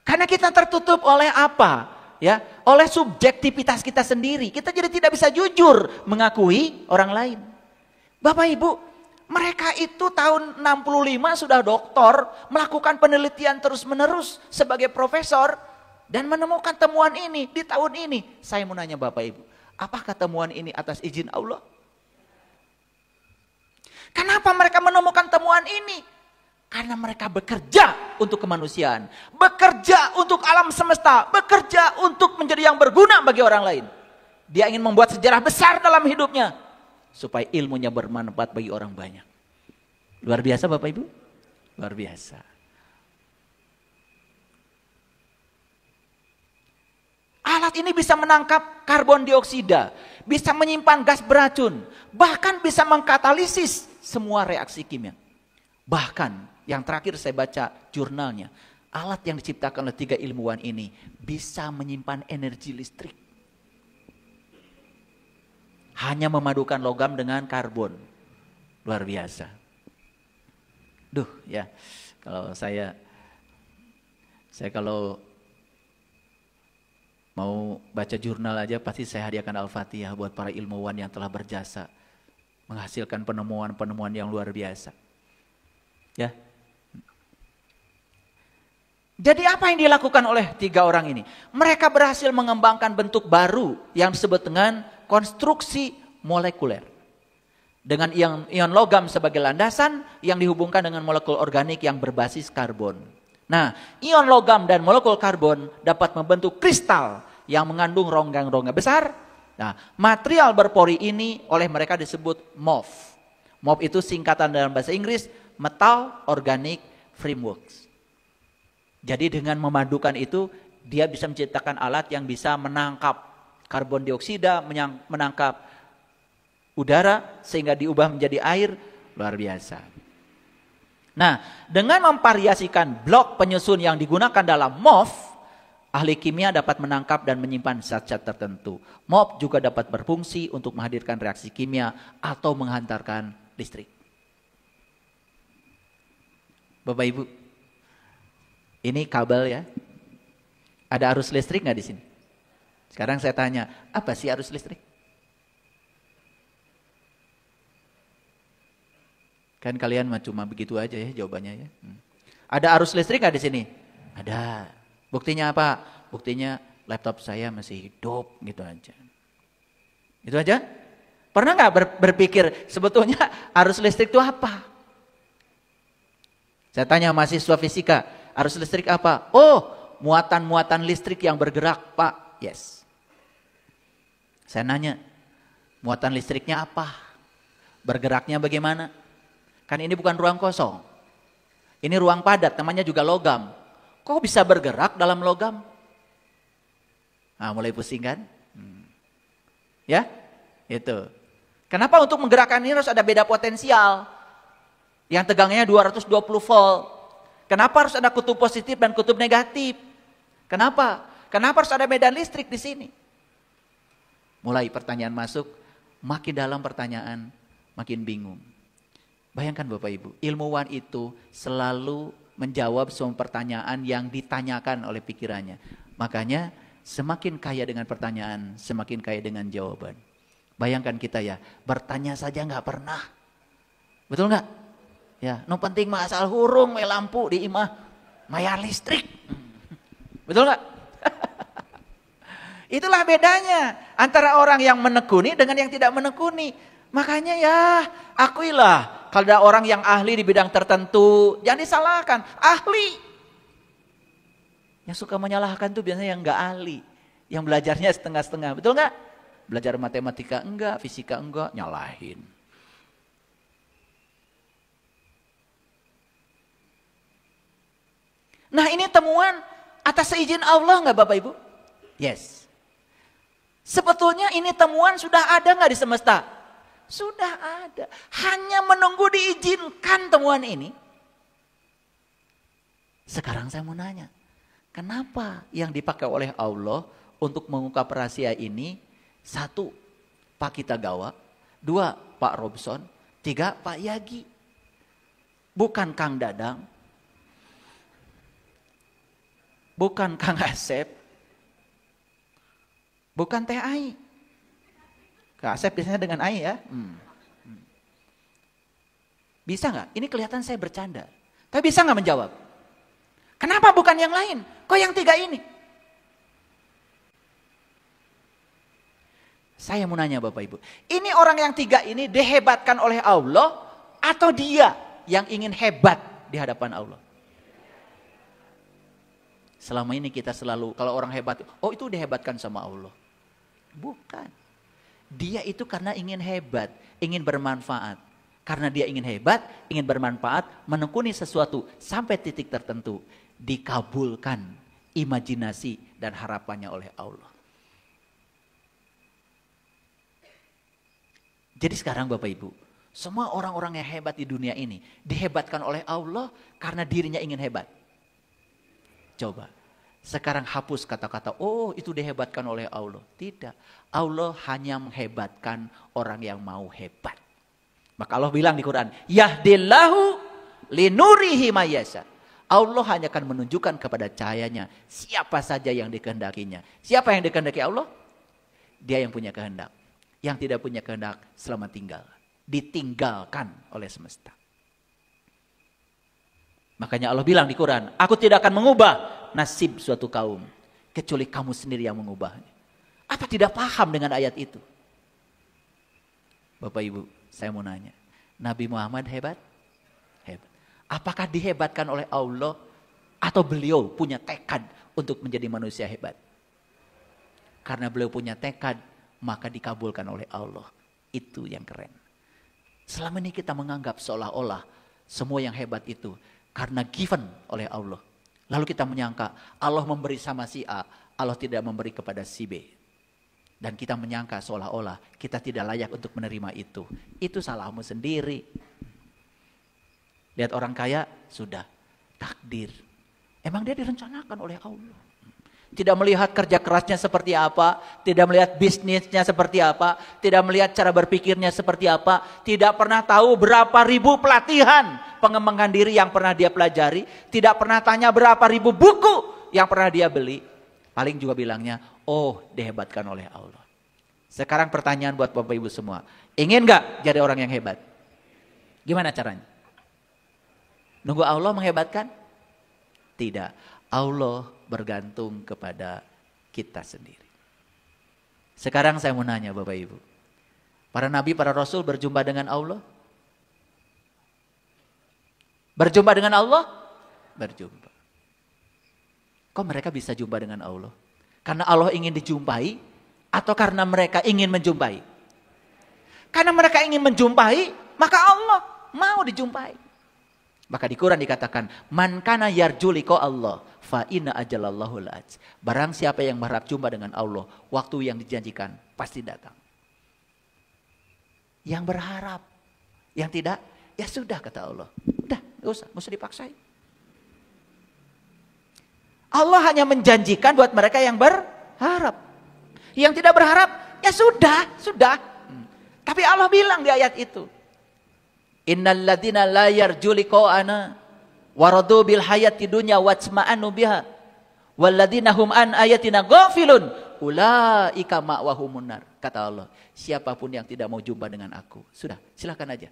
Karena kita tertutup oleh apa? Ya, oleh subjektivitas kita sendiri. Kita jadi tidak bisa jujur mengakui orang lain. Bapak Ibu, mereka itu tahun 65 sudah doktor, melakukan penelitian terus-menerus sebagai profesor dan menemukan temuan ini di tahun ini. Saya mau nanya Bapak Ibu, apakah temuan ini atas izin Allah? Kenapa mereka menemukan temuan ini? Karena mereka bekerja untuk kemanusiaan, bekerja untuk alam semesta, bekerja untuk menjadi yang berguna bagi orang lain. Dia ingin membuat sejarah besar dalam hidupnya, supaya ilmunya bermanfaat bagi orang banyak. Luar biasa Bapak Ibu? Luar biasa. Alat ini bisa menangkap karbon dioksida, bisa menyimpan gas beracun, bahkan bisa mengkatalisis semua reaksi kimia. Bahkan yang terakhir saya baca jurnalnya, alat yang diciptakan oleh 3 ilmuwan ini bisa menyimpan energi listrik. Hanya memadukan logam dengan karbon. Luar biasa. Duh ya, kalau saya kalau mau baca jurnal aja pasti saya hadiahkan Al-Fatihah buat para ilmuwan yang telah berjasa. Menghasilkan penemuan-penemuan yang luar biasa. Ya. Jadi apa yang dilakukan oleh 3 orang ini? Mereka berhasil mengembangkan bentuk baru yang disebut dengan konstruksi molekuler. Dengan ion logam sebagai landasan yang dihubungkan dengan molekul organik yang berbasis karbon. Nah, ion logam dan molekul karbon dapat membentuk kristal yang mengandung rongga-rongga besar. Nah, material berpori ini oleh mereka disebut MOF. MOF itu singkatan dalam bahasa Inggris, Metal Organic Frameworks. Jadi dengan memadukan itu, dia bisa menciptakan alat yang bisa menangkap karbon dioksida, menangkap udara, sehingga diubah menjadi air. Luar biasa. Nah, dengan memvariasikan blok penyusun yang digunakan dalam MOF, ahli kimia dapat menangkap dan menyimpan zat-zat tertentu. MOF juga dapat berfungsi untuk menghadirkan reaksi kimia atau menghantarkan listrik. Bapak Ibu, ini kabel ya. Ada arus listrik nggak di sini? Sekarang saya tanya, apa sih arus listrik? Kan kalian cuma begitu aja ya jawabannya ya. Ada arus listrik nggak di sini? Ada. Buktinya apa? Buktinya laptop saya masih hidup gitu aja. Itu aja? Pernah nggak berpikir sebetulnya arus listrik itu apa? Saya tanya mahasiswa fisika, Arus listrik apa? Oh, muatan-muatan listrik yang bergerak, Pak. Yes. Saya nanya, muatan listriknya apa? Bergeraknya bagaimana? Kan ini bukan ruang kosong. Ini ruang padat, namanya juga logam. Kok bisa bergerak dalam logam? Nah, mulai pusing kan? Ya, itu. Kenapa untuk menggerakkan ini harus ada beda potensial? Yang tegangnya 220 volt. Kenapa harus ada kutub positif dan kutub negatif? Kenapa? Kenapa harus ada medan listrik di sini? Mulai pertanyaan masuk, makin dalam pertanyaan, makin bingung. Bayangkan Bapak Ibu, ilmuwan itu selalu menjawab semua pertanyaan yang ditanyakan oleh pikirannya. Makanya semakin kaya dengan pertanyaan, semakin kaya dengan jawaban. Bayangkan kita ya, bertanya saja nggak pernah. Betul nggak? Ya, no penting mah asal hurung, lampu di imah, mayar listrik. Betul nggak? Itulah bedanya antara orang yang menekuni dengan yang tidak menekuni. Makanya ya, akuilah kalau ada orang yang ahli di bidang tertentu, jangan disalahkan, ahli. Yang suka menyalahkan tuh biasanya yang nggak ahli, yang belajarnya setengah-setengah, betul nggak? Belajar matematika enggak, fisika enggak, nyalahin. Nah ini temuan atas seizin Allah nggak Bapak Ibu? Yes. Sebetulnya ini temuan sudah ada nggak di semesta? Sudah ada. Hanya menunggu diizinkan temuan ini. Sekarang saya mau nanya. Kenapa yang dipakai oleh Allah untuk mengungkap rahasia ini? 1, Pak Kitagawa. 2, Pak Robson. 3, Pak Yagi. Bukan Kang Dadang. Bukan Kang Asep, bukan Teh Ai. Kang Asep biasanya dengan Ai ya. Bisa nggak? Ini kelihatan saya bercanda. Tapi bisa nggak menjawab? Kenapa bukan yang lain? Kok yang 3 ini? Saya mau nanya Bapak Ibu. Ini orang yang 3 ini dihebatkan oleh Allah atau dia yang ingin hebat di hadapan Allah? Selama ini kita selalu, kalau orang hebat, oh itu dihebatkan sama Allah. Bukan. Dia itu karena ingin hebat, ingin bermanfaat. Karena dia ingin hebat, ingin bermanfaat, menekuni sesuatu sampai titik tertentu. Dikabulkan imajinasi dan harapannya oleh Allah. Jadi sekarang Bapak Ibu, semua orang-orang yang hebat di dunia ini dihebatkan oleh Allah karena dirinya ingin hebat. Coba. Sekarang hapus kata-kata, oh itu dihebatkan oleh Allah. Tidak. Allah hanya menghebatkan orang yang mau hebat. Maka Allah bilang di Quran, Yahdillahu linurihi mayasa. Allah hanya akan menunjukkan kepada cahayanya siapa saja yang dikehendakinya. Siapa yang dikehendaki Allah? Dia yang punya kehendak. Yang tidak punya kehendak selamat tinggal. Ditinggalkan oleh semesta. Makanya Allah bilang di Quran, aku tidak akan mengubah nasib suatu kaum. Kecuali kamu sendiri yang mengubahnya. Apa tidak paham dengan ayat itu? Bapak Ibu, saya mau nanya. Nabi Muhammad hebat? Hebat. Apakah dihebatkan oleh Allah? Atau beliau punya tekad untuk menjadi manusia hebat? Karena beliau punya tekad, maka dikabulkan oleh Allah. Itu yang keren. Selama ini kita menganggap seolah-olah semua yang hebat itu karena given oleh Allah. Lalu kita menyangka Allah memberi sama si A, Allah tidak memberi kepada si B. Dan kita menyangka seolah-olah kita tidak layak untuk menerima itu. Itu salahmu sendiri. Lihat orang kaya, sudah takdir. Emang dia direncanakan oleh Allah. Tidak melihat kerja kerasnya seperti apa, tidak melihat bisnisnya seperti apa, tidak melihat cara berpikirnya seperti apa, tidak pernah tahu berapa ribu pelatihan pengembangan diri yang pernah dia pelajari, tidak pernah tanya berapa ribu buku yang pernah dia beli. Paling juga bilangnya, oh dihebatkan oleh Allah. Sekarang pertanyaan buat Bapak Ibu semua, ingin gak jadi orang yang hebat? Gimana caranya? Nunggu Allah menghebatkan? Tidak. Allah bergantung kepada kita sendiri. Sekarang saya mau nanya Bapak Ibu. Para nabi, para rasul berjumpa dengan Allah? Berjumpa dengan Allah? Berjumpa. kok mereka bisa jumpa dengan Allah? Karena Allah ingin dijumpai atau karena mereka ingin menjumpai? Karena mereka ingin menjumpai, maka Allah mau dijumpai. Maka di Quran dikatakan, man kana yarju liqa Allah fa inna ajalallahu la'at. Barang siapa yang berharap jumpa dengan Allah, waktu yang dijanjikan pasti datang. Yang berharap, yang tidak, ya sudah kata Allah. Udah, gak usah dipaksain. Allah hanya menjanjikan buat mereka yang berharap. Yang tidak berharap, ya sudah. Tapi Allah bilang di ayat itu, innal ladzina la yarju liqa'ana waradu bil hayati dunya watsma'anu biha wal ladzina hum an ayatina ghafilun ulaika ma'wahumun nar. Kata Allah, siapapun yang tidak mau jumpa dengan aku, sudah, silakan aja.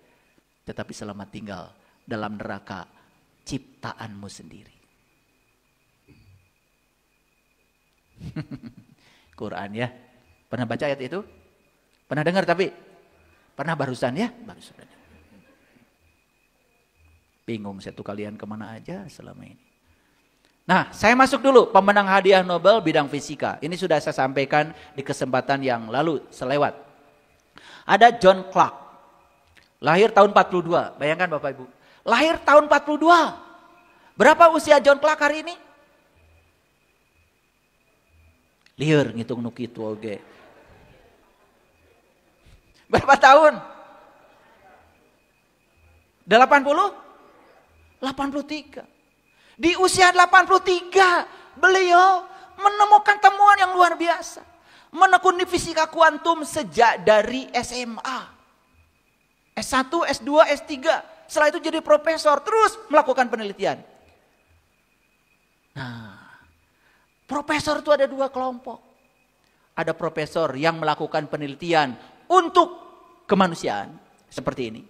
Tetapi selamat tinggal dalam neraka ciptaanmu sendiri. Quran ya. Pernah baca ayat itu? Pernah dengar tapi? Pernah barusan ya? Barusan. Bingung saya tuh kalian kemana aja selama ini. Nah, saya masuk dulu pemenang hadiah Nobel bidang fisika. Ini sudah saya sampaikan di kesempatan yang lalu selewat. Ada John Clark. Lahir tahun 42. Bayangkan Bapak Ibu. Lahir tahun 42. Berapa usia John Clark hari ini? Liur ngitung nu kitu oge. Berapa tahun? 80? 83. Di usia 83 beliau menemukan temuan yang luar biasa. Menekuni fisika kuantum sejak dari SMA. S1, S2, S3. Setelah itu jadi profesor, terus melakukan penelitian. Nah, profesor itu ada dua kelompok. Ada profesor yang melakukan penelitian untuk kemanusiaan seperti ini.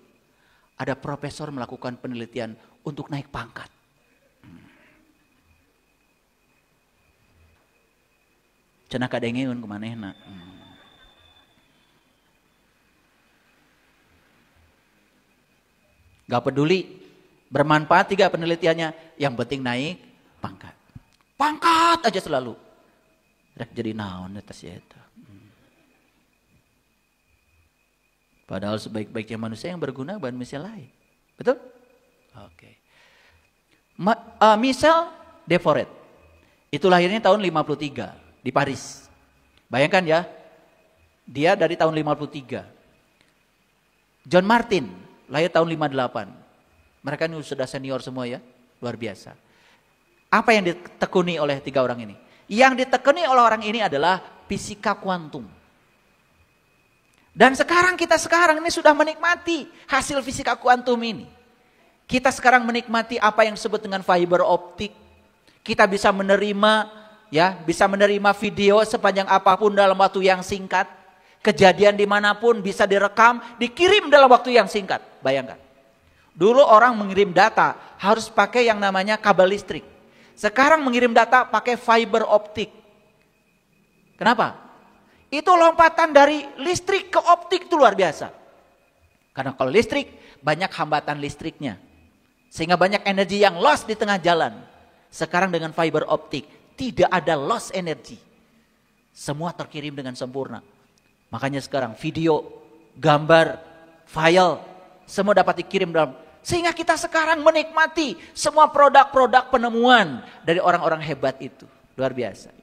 Ada profesor melakukan penelitian untuk naik pangkat. Cenah kadengeun kumanehna. Gak peduli bermanfaat tidak penelitiannya, yang penting naik pangkat. Pangkat aja selalu. Rek jadi naon eta sia eta. Padahal sebaik-baiknya manusia yang berguna buat manusia lain. Betul? Oke. Michel de Forest. Itu lahirnya tahun 53 di Paris. Bayangkan ya. Dia dari tahun 53. John Martin lahir tahun 58. Mereka ini sudah senior semua ya. Luar biasa. Apa yang ditekuni oleh tiga orang ini? Yang ditekuni oleh orang ini adalah fisika kuantum. Dan kita sekarang ini sudah menikmati hasil fisika kuantum ini. Kita sekarang menikmati apa yang disebut dengan fiber optik. Kita bisa menerima video sepanjang apapun dalam waktu yang singkat. Kejadian dimanapun bisa direkam, dikirim dalam waktu yang singkat. Bayangkan. Dulu orang mengirim data harus pakai yang namanya kabel listrik. Sekarang mengirim data pakai fiber optik. Kenapa? Itu lompatan dari listrik ke optik itu luar biasa. Karena kalau listrik, banyak hambatan listriknya. Sehingga banyak energi yang loss di tengah jalan. Sekarang dengan fiber optik, tidak ada loss energi. Semua terkirim dengan sempurna. Makanya sekarang video, gambar, file, semua dapat dikirim dalam. Sehingga kita sekarang menikmati semua produk-produk penemuan dari orang-orang hebat itu. Luar biasa.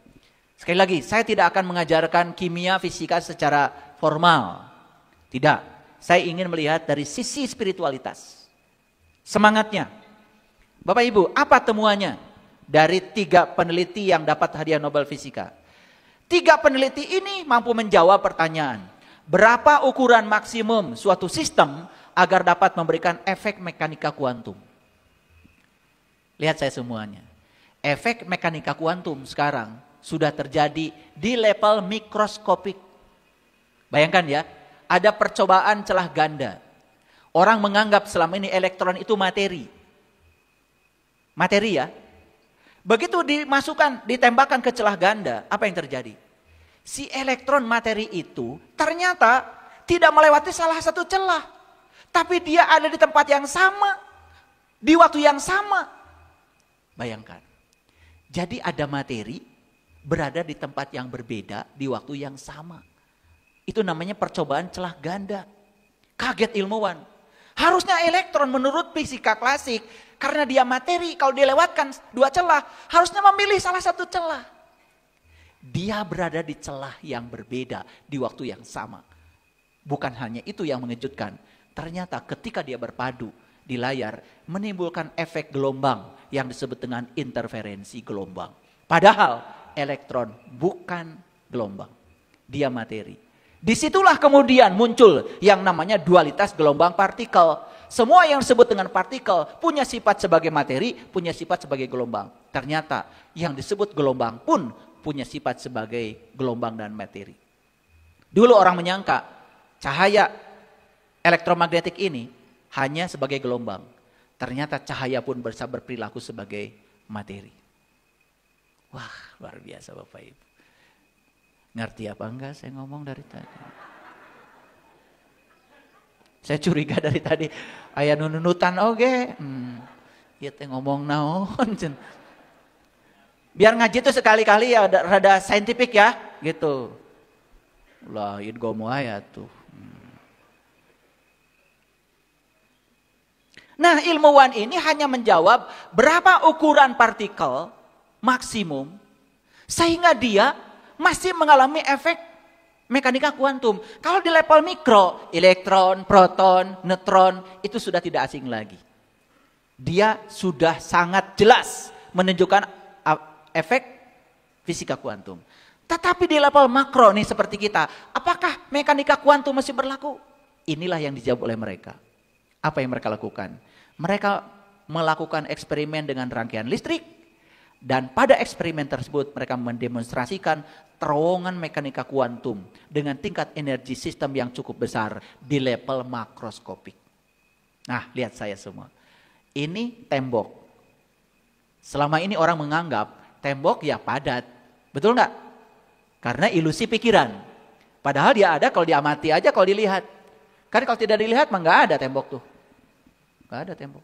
Sekali lagi, saya tidak akan mengajarkan kimia, fisika secara formal. Tidak. Saya ingin melihat dari sisi spiritualitas. Semangatnya. Bapak Ibu, apa temuannya dari 3 peneliti yang dapat hadiah Nobel Fisika? 3 peneliti ini mampu menjawab pertanyaan. Berapa ukuran maksimum suatu sistem agar dapat memberikan efek mekanika kuantum? Lihat saya semuanya. Efek mekanika kuantum sekarang sudah terjadi di level mikroskopik. Bayangkan ya, ada percobaan celah ganda. Orang menganggap selama ini elektron itu materi. Materi ya. Begitu ditembakkan ke celah ganda, apa yang terjadi? Si elektron materi itu ternyata tidak melewati salah satu celah. Tapi dia ada di tempat yang sama, di waktu yang sama. Bayangkan. Jadi ada materi berada di tempat yang berbeda di waktu yang sama. Itu namanya percobaan celah ganda. Kaget ilmuwan. Harusnya elektron menurut fisika klasik, karena dia materi, kalau dilewatkan dua celah, harusnya memilih salah satu celah. Dia berada di celah yang berbeda di waktu yang sama. Bukan hanya itu yang mengejutkan. Ternyata ketika dia berpadu di layar, menimbulkan efek gelombang yang disebut dengan interferensi gelombang. Padahal elektron bukan gelombang, dia materi. Disitulah kemudian muncul yang namanya dualitas gelombang partikel. Semua yang disebut dengan partikel punya sifat sebagai materi, punya sifat sebagai gelombang. Ternyata yang disebut gelombang pun punya sifat sebagai gelombang dan materi. Dulu orang menyangka cahaya elektromagnetik ini hanya sebagai gelombang. Ternyata cahaya pun bisa berperilaku sebagai materi. Wah, luar biasa Bapak Ibu. Ngerti apa enggak saya ngomong dari tadi? Saya curiga dari tadi. Aya nunutan oge. Ieu teh ngomong naon. Biar ngaji tuh sekali-kali ya rada saintifik ya, gitu. Lah, ieu gomo aya tuh. Nah, ilmuwan ini hanya menjawab berapa ukuran partikel maksimum sehingga dia masih mengalami efek mekanika kuantum. Kalau di level mikro, elektron, proton, neutron itu sudah tidak asing lagi. Dia sudah sangat jelas menunjukkan efek fisika kuantum. Tetapi di level makro nih seperti kita, apakah mekanika kuantum masih berlaku? Inilah yang dijawab oleh mereka. Apa yang mereka lakukan? Mereka melakukan eksperimen dengan rangkaian listrik. Dan pada eksperimen tersebut mereka mendemonstrasikan terowongan mekanika kuantum dengan tingkat energi sistem yang cukup besar di level makroskopik. Nah, lihat saya semua. Ini tembok. Selama ini orang menganggap tembok ya padat. Betul nggak? Karena ilusi pikiran. Padahal dia ada kalau diamati aja, kalau dilihat. Karena kalau tidak dilihat mah nggak ada tembok tuh. Nggak ada tembok.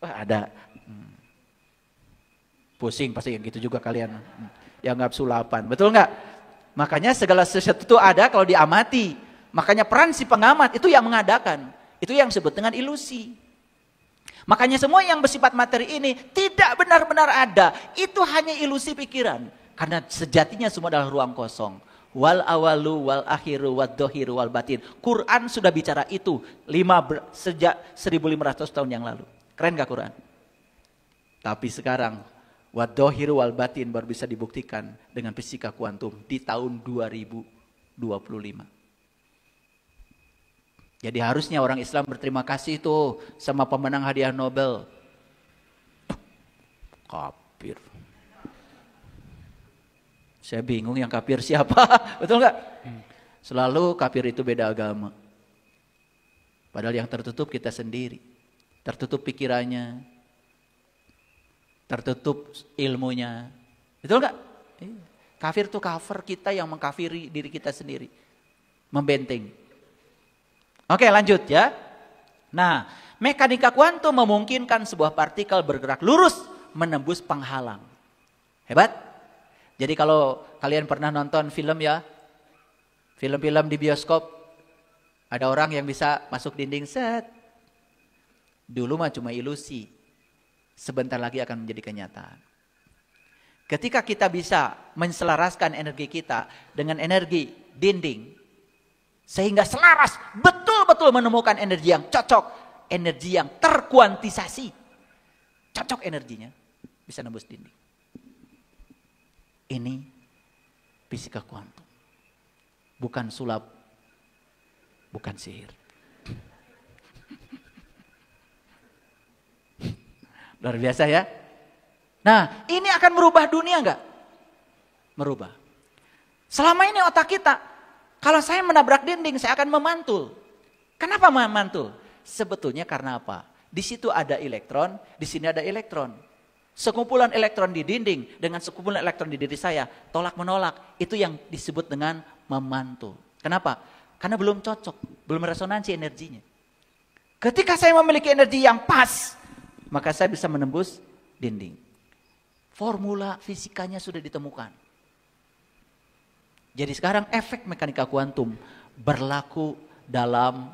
Wah, ada. Pusing pasti yang gitu juga kalian. Yang nggak sulapan. Betul nggak? Makanya segala sesuatu itu ada kalau diamati. Makanya peran si pengamat itu yang mengadakan. Itu yang disebut dengan ilusi. Makanya semua yang bersifat materi ini tidak benar-benar ada. Itu hanya ilusi pikiran. Karena sejatinya semua adalah ruang kosong. Wal awalu wal akhiru wad dohiru wal batin. Quran sudah bicara itu sejak 1500 tahun yang lalu. Keren gak Quran? Tapi sekarang wad dohiru wal batin baru bisa dibuktikan dengan fisika kuantum di tahun 2025. Jadi harusnya orang Islam berterima kasih tuh sama pemenang hadiah Nobel. Kafir. Saya bingung yang kafir siapa, betul nggak? Selalu kafir itu beda agama. Padahal yang tertutup kita sendiri. Tertutup pikirannya. Tertutup ilmunya. Betul nggak? Kafir itu cover kita yang mengkafiri diri kita sendiri. Membenting. Oke lanjut ya. Nah, mekanika kuantum memungkinkan sebuah partikel bergerak lurus menembus penghalang. Hebat? Jadi kalau kalian pernah nonton film ya, film-film di bioskop, ada orang yang bisa masuk dinding set. Dulu mah cuma ilusi, sebentar lagi akan menjadi kenyataan. Ketika kita bisa menselaraskan energi kita dengan energi dinding, sehingga selaras betul-betul menemukan energi yang cocok, energi yang terkuantisasi, cocok energinya, bisa nembus dinding. Ini fisika kuantum. Bukan sulap, bukan sihir. Luar biasa ya. Nah, ini akan merubah dunia enggak? Merubah. Selama ini otak kita, kalau saya menabrak dinding, saya akan memantul. Kenapa memantul? Sebetulnya karena apa? Di situ ada elektron, di sini ada elektron. Sekumpulan elektron di dinding dengan sekumpulan elektron di diri saya, tolak menolak, itu yang disebut dengan memantul. Kenapa? Karena belum cocok, belum resonansi energinya. Ketika saya memiliki energi yang pas, maka saya bisa menembus dinding. Formula fisikanya sudah ditemukan. Jadi sekarang efek mekanika kuantum berlaku dalam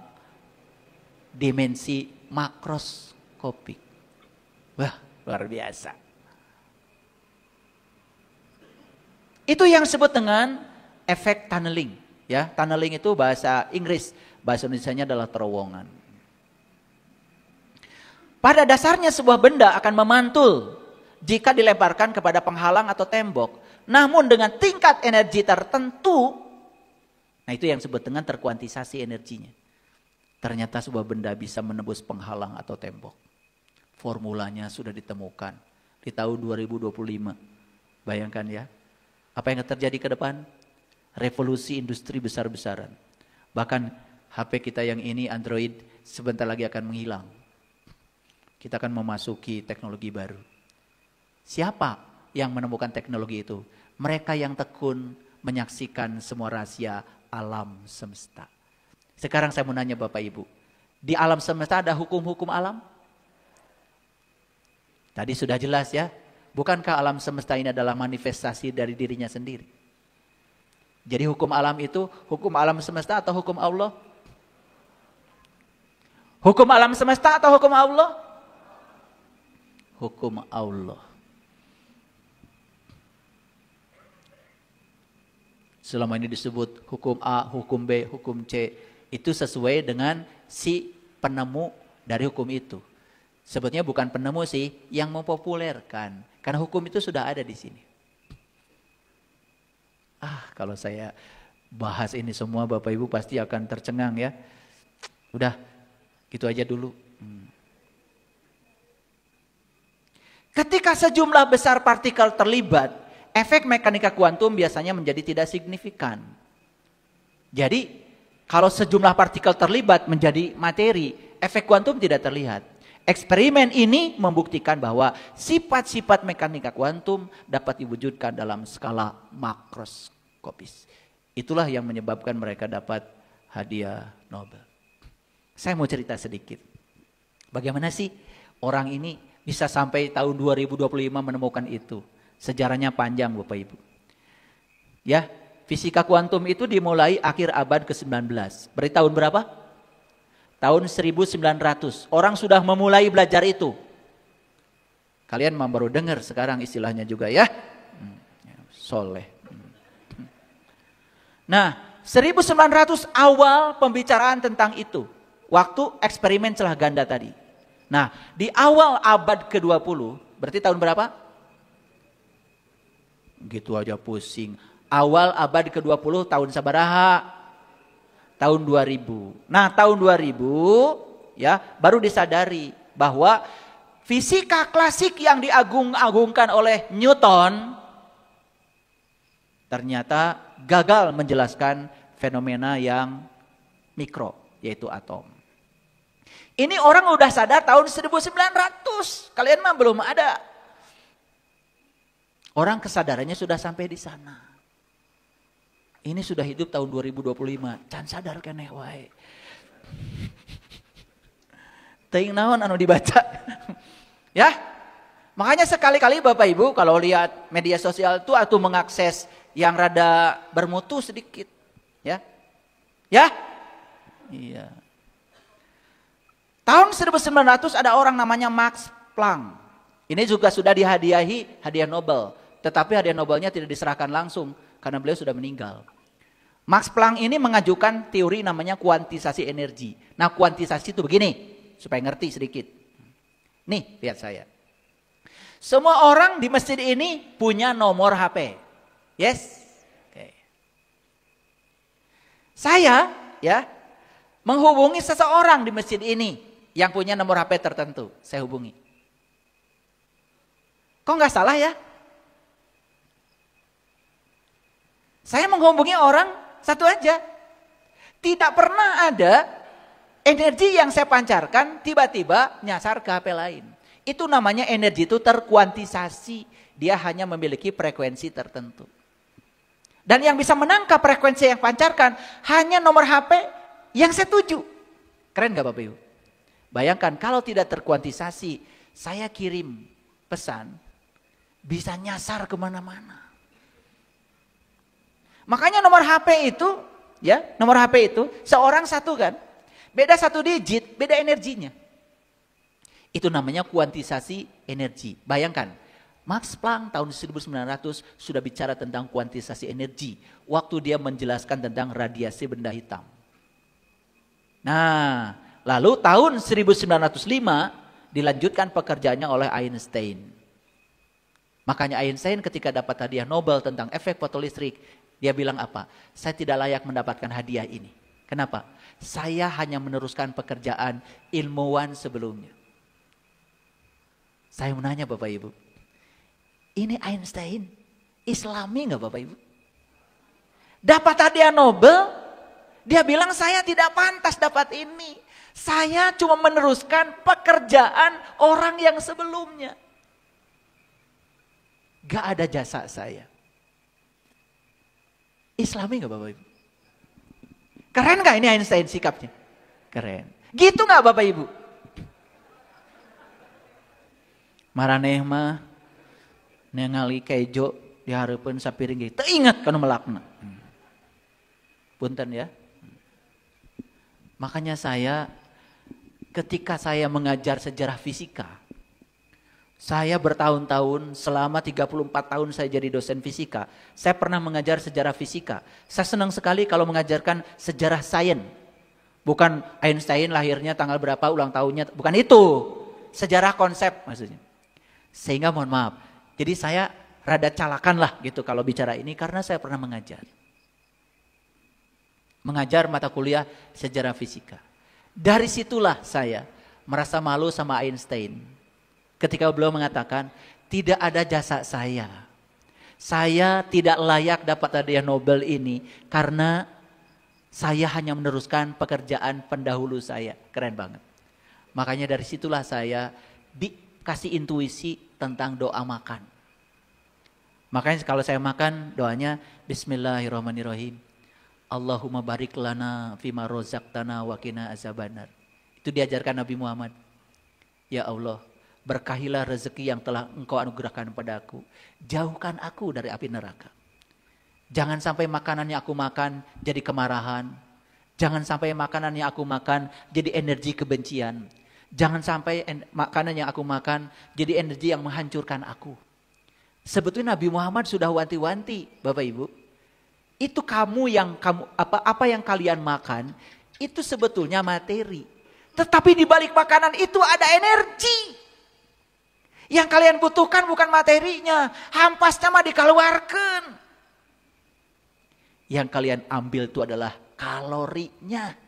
dimensi makroskopik. Wah, luar biasa. Itu yang disebut dengan efek tunneling. Ya, tunneling itu bahasa Inggris, bahasa Indonesianya adalah terowongan. Pada dasarnya sebuah benda akan memantul jika dilemparkan kepada penghalang atau tembok. Namun dengan tingkat energi tertentu, nah itu yang disebut dengan terkuantisasi energinya. Ternyata sebuah benda bisa menembus penghalang atau tembok. Formulanya sudah ditemukan di tahun 2025. Bayangkan ya, apa yang akan terjadi ke depan? Revolusi industri besar-besaran. Bahkan HP kita yang ini Android sebentar lagi akan menghilang. Kita akan memasuki teknologi baru. Siapa yang menemukan teknologi itu? Mereka yang tekun menyaksikan semua rahasia alam semesta. Sekarang saya mau nanya Bapak Ibu. Di alam semesta ada hukum-hukum alam? Tadi sudah jelas ya. Bukankah alam semesta ini adalah manifestasi dari dirinya sendiri? Jadi hukum alam itu hukum alam semesta atau hukum Allah? Hukum alam semesta atau hukum Allah? Hukum Allah. Selama ini disebut hukum A, hukum B, hukum C. Itu sesuai dengan si penemu dari hukum itu. Sebetulnya bukan penemu sih, yang mempopulerkan. Karena hukum itu sudah ada di sini. Kalau saya bahas ini semua Bapak Ibu pasti akan tercengang ya. Udah, gitu aja dulu. Ketika sejumlah besar partikel terlibat, efek mekanika kuantum biasanya menjadi tidak signifikan. Jadi, kalau sejumlah partikel terlibat menjadi materi, efek kuantum tidak terlihat. Eksperimen ini membuktikan bahwa sifat-sifat mekanika kuantum dapat diwujudkan dalam skala makroskopis. Itulah yang menyebabkan mereka dapat hadiah Nobel. Saya mau cerita sedikit. Bagaimana sih orang ini bisa sampai tahun 2025 menemukan itu? Sejarahnya panjang Bapak Ibu. Ya, fisika kuantum itu dimulai akhir abad ke-19. Berarti tahun berapa? Tahun 1900. Orang sudah memulai belajar itu. Kalian baru dengar sekarang istilahnya juga ya. Soleh. Nah, 1900 awal pembicaraan tentang itu. Waktu eksperimen celah ganda tadi. Nah, di awal abad ke-20, berarti tahun berapa? Gitu aja pusing. Awal abad ke-20 tahun sabaraha? Tahun 2000. Nah, tahun 2000 ya baru disadari bahwa fisika klasik yang diagung-agungkan oleh Newton ternyata gagal menjelaskan fenomena yang mikro, yaitu atom. Ini orang udah sadar tahun 1900. Kalian mah belum ada. Orang kesadarannya sudah sampai di sana. Ini sudah hidup tahun 2025. Can sadar keneh wae. Teuing naon anu dibaca. Ya. Makanya sekali-kali Bapak Ibu kalau lihat media sosial itu atau mengakses yang rada bermutu sedikit. Ya. Ya. Iya. Tahun 1900 ada orang namanya Max Planck. Ini juga sudah dihadiahi hadiah Nobel. Tetapi hadiah Nobelnya tidak diserahkan langsung karena beliau sudah meninggal. Max Planck ini mengajukan teori namanya kuantisasi energi. Nah, kuantisasi itu begini, supaya ngerti sedikit. Nih, lihat saya. Semua orang di masjid ini punya nomor HP. Yes? Okay. Saya ya menghubungi seseorang di masjid ini yang punya nomor HP tertentu. Saya hubungi. Kok nggak salah ya? Saya menghubungi orang satu aja. Tidak pernah ada energi yang saya pancarkan tiba-tiba nyasar ke HP lain. Itu namanya energi itu terkuantisasi. Dia hanya memiliki frekuensi tertentu. Dan yang bisa menangkap frekuensi yang pancarkan hanya nomor HP yang saya tuju. Keren gak Bapak Ibu? Bayangkan kalau tidak terkuantisasi, saya kirim pesan bisa nyasar kemana-mana. Makanya nomor HP itu, ya, nomor HP itu seorang satu kan, beda satu digit, beda energinya. Itu namanya kuantisasi energi. Bayangkan, Max Planck tahun 1900 sudah bicara tentang kuantisasi energi. Waktu dia menjelaskan tentang radiasi benda hitam. Nah, lalu tahun 1905 dilanjutkan pekerjaannya oleh Einstein. Makanya Einstein ketika dapat hadiah Nobel tentang efek fotolistrik, dia bilang apa? Saya tidak layak mendapatkan hadiah ini. Kenapa? Saya hanya meneruskan pekerjaan ilmuwan sebelumnya. Saya mau nanya Bapak Ibu, ini Einstein Islami nggak Bapak Ibu? Dapat hadiah Nobel, dia bilang saya tidak pantas dapat ini. Saya cuma meneruskan pekerjaan orang yang sebelumnya. Gak ada jasa saya. Islami nggak Bapak Ibu? Keren nggak ini Einstein sikapnya? Keren. Gitu nggak Bapak Ibu? Maraneh mah ningali kejo dihareupeun sapiring ge teu inget kana melakna. Punten ya. Makanya saya ketika saya mengajar sejarah fisika, saya bertahun-tahun selama 34 tahun saya jadi dosen fisika, saya pernah mengajar sejarah fisika. Saya senang sekali kalau mengajarkan sejarah sains. Bukan Einstein lahirnya tanggal berapa, ulang tahunnya, bukan itu. Sejarah konsep maksudnya. Sehingga mohon maaf, jadi saya rada calakan lah gitu kalau bicara ini karena saya pernah mengajar. Mengajar mata kuliah sejarah fisika. Dari situlah saya merasa malu sama Einstein. Ketika beliau mengatakan, tidak ada jasa saya. Saya tidak layak dapat hadiah Nobel ini karena saya hanya meneruskan pekerjaan pendahulu saya. Keren banget. Makanya dari situlah saya dikasih intuisi tentang doa makan. Makanya kalau saya makan doanya Bismillahirrahmanirrahim. Allahumma barik lana fima rozaqtana wa qina azabannar. Itu diajarkan Nabi Muhammad. Ya Allah, berkahilah rezeki yang telah Engkau anugerahkan padaku. Jauhkan aku dari api neraka. Jangan sampai makanan yang aku makan jadi kemarahan. Jangan sampai makanan yang aku makan jadi energi kebencian. Jangan sampai makanan yang aku makan jadi energi yang menghancurkan aku. Sebetulnya Nabi Muhammad sudah wanti-wanti, Bapak Ibu. Itu apa yang kalian makan itu sebetulnya materi. Tetapi di balik makanan itu ada energi. Yang kalian butuhkan bukan materinya, hampasnya mah dikeluarkan. Yang kalian ambil itu adalah kalorinya,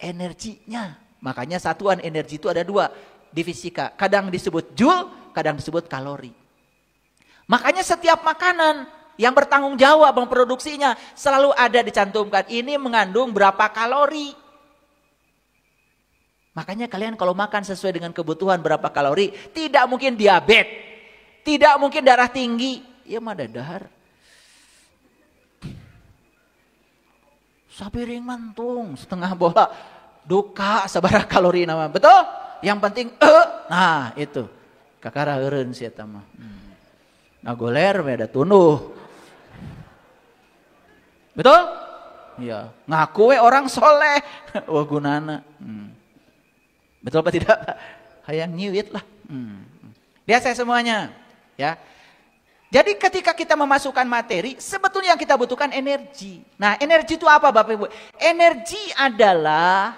energinya. Makanya satuan energi itu ada dua di fisika. Kadang disebut joule, kadang disebut kalori. Makanya setiap makanan yang bertanggung jawab memproduksinya selalu ada dicantumkan. Ini mengandung berapa kalori. Makanya kalian kalau makan sesuai dengan kebutuhan berapa kalori, tidak mungkin diabetes, tidak mungkin darah tinggi. Ya mah dadahar. Sapiring mantung setengah bola. Duka sabaraha kalori nama. Betul? Yang penting nah itu. Kakara eureun sia eta mah. Nagoler we ada tunduh. Betul? Iya, ngaku we orang soleh. Wah gunana. Betul apa tidak? Hayang nyiwit lah. Lihat saya semuanya, ya. Jadi ketika kita memasukkan materi, sebetulnya yang kita butuhkan energi. Nah, energi itu apa Bapak Ibu? Energi adalah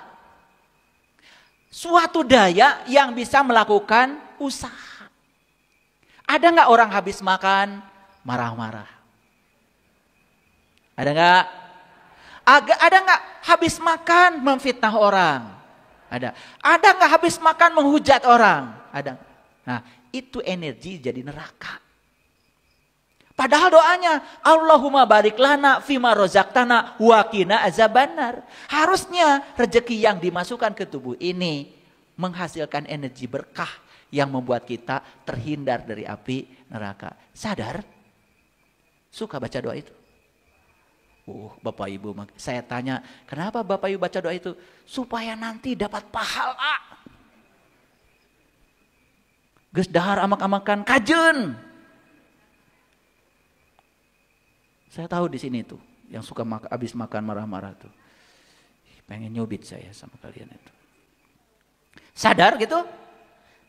suatu daya yang bisa melakukan usaha. Ada nggak orang habis makan marah-marah? Ada nggak? Ada nggak habis makan memfitnah orang? Ada. Ada nggak habis makan menghujat orang? Ada. Nah, itu energi jadi neraka. Padahal doanya Allahumma barik lana fima rozaqtana wa qina azabannar. Harusnya rezeki yang dimasukkan ke tubuh ini menghasilkan energi berkah yang membuat kita terhindar dari api neraka. Sadar? Suka baca doa itu? Bapak Ibu, saya tanya, kenapa Bapak Ibu baca doa itu? Supaya nanti dapat pahala. Geus dahar amak-amakan kajen. Saya tahu di sini tuh, yang suka habis makan marah-marah tuh. Pengen nyubit saya sama kalian itu. Sadar gitu?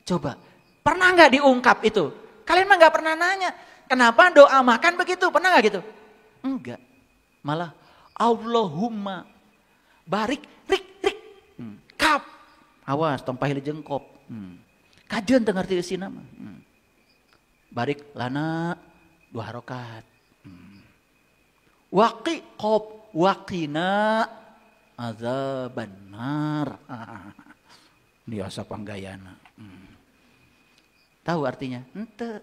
Coba, pernah nggak diungkap itu? Kalian mah nggak pernah nanya, kenapa doa makan begitu? Pernah nggak gitu? Enggak. Malah, Allahumma barik, rik, kap. Awas, tong pahil jengkop. Kajian tengah arti sini nama. Barik lana 2 harokat. Waqi qop waqina azabannar. Biasa panggayana. Tahu artinya? Ente.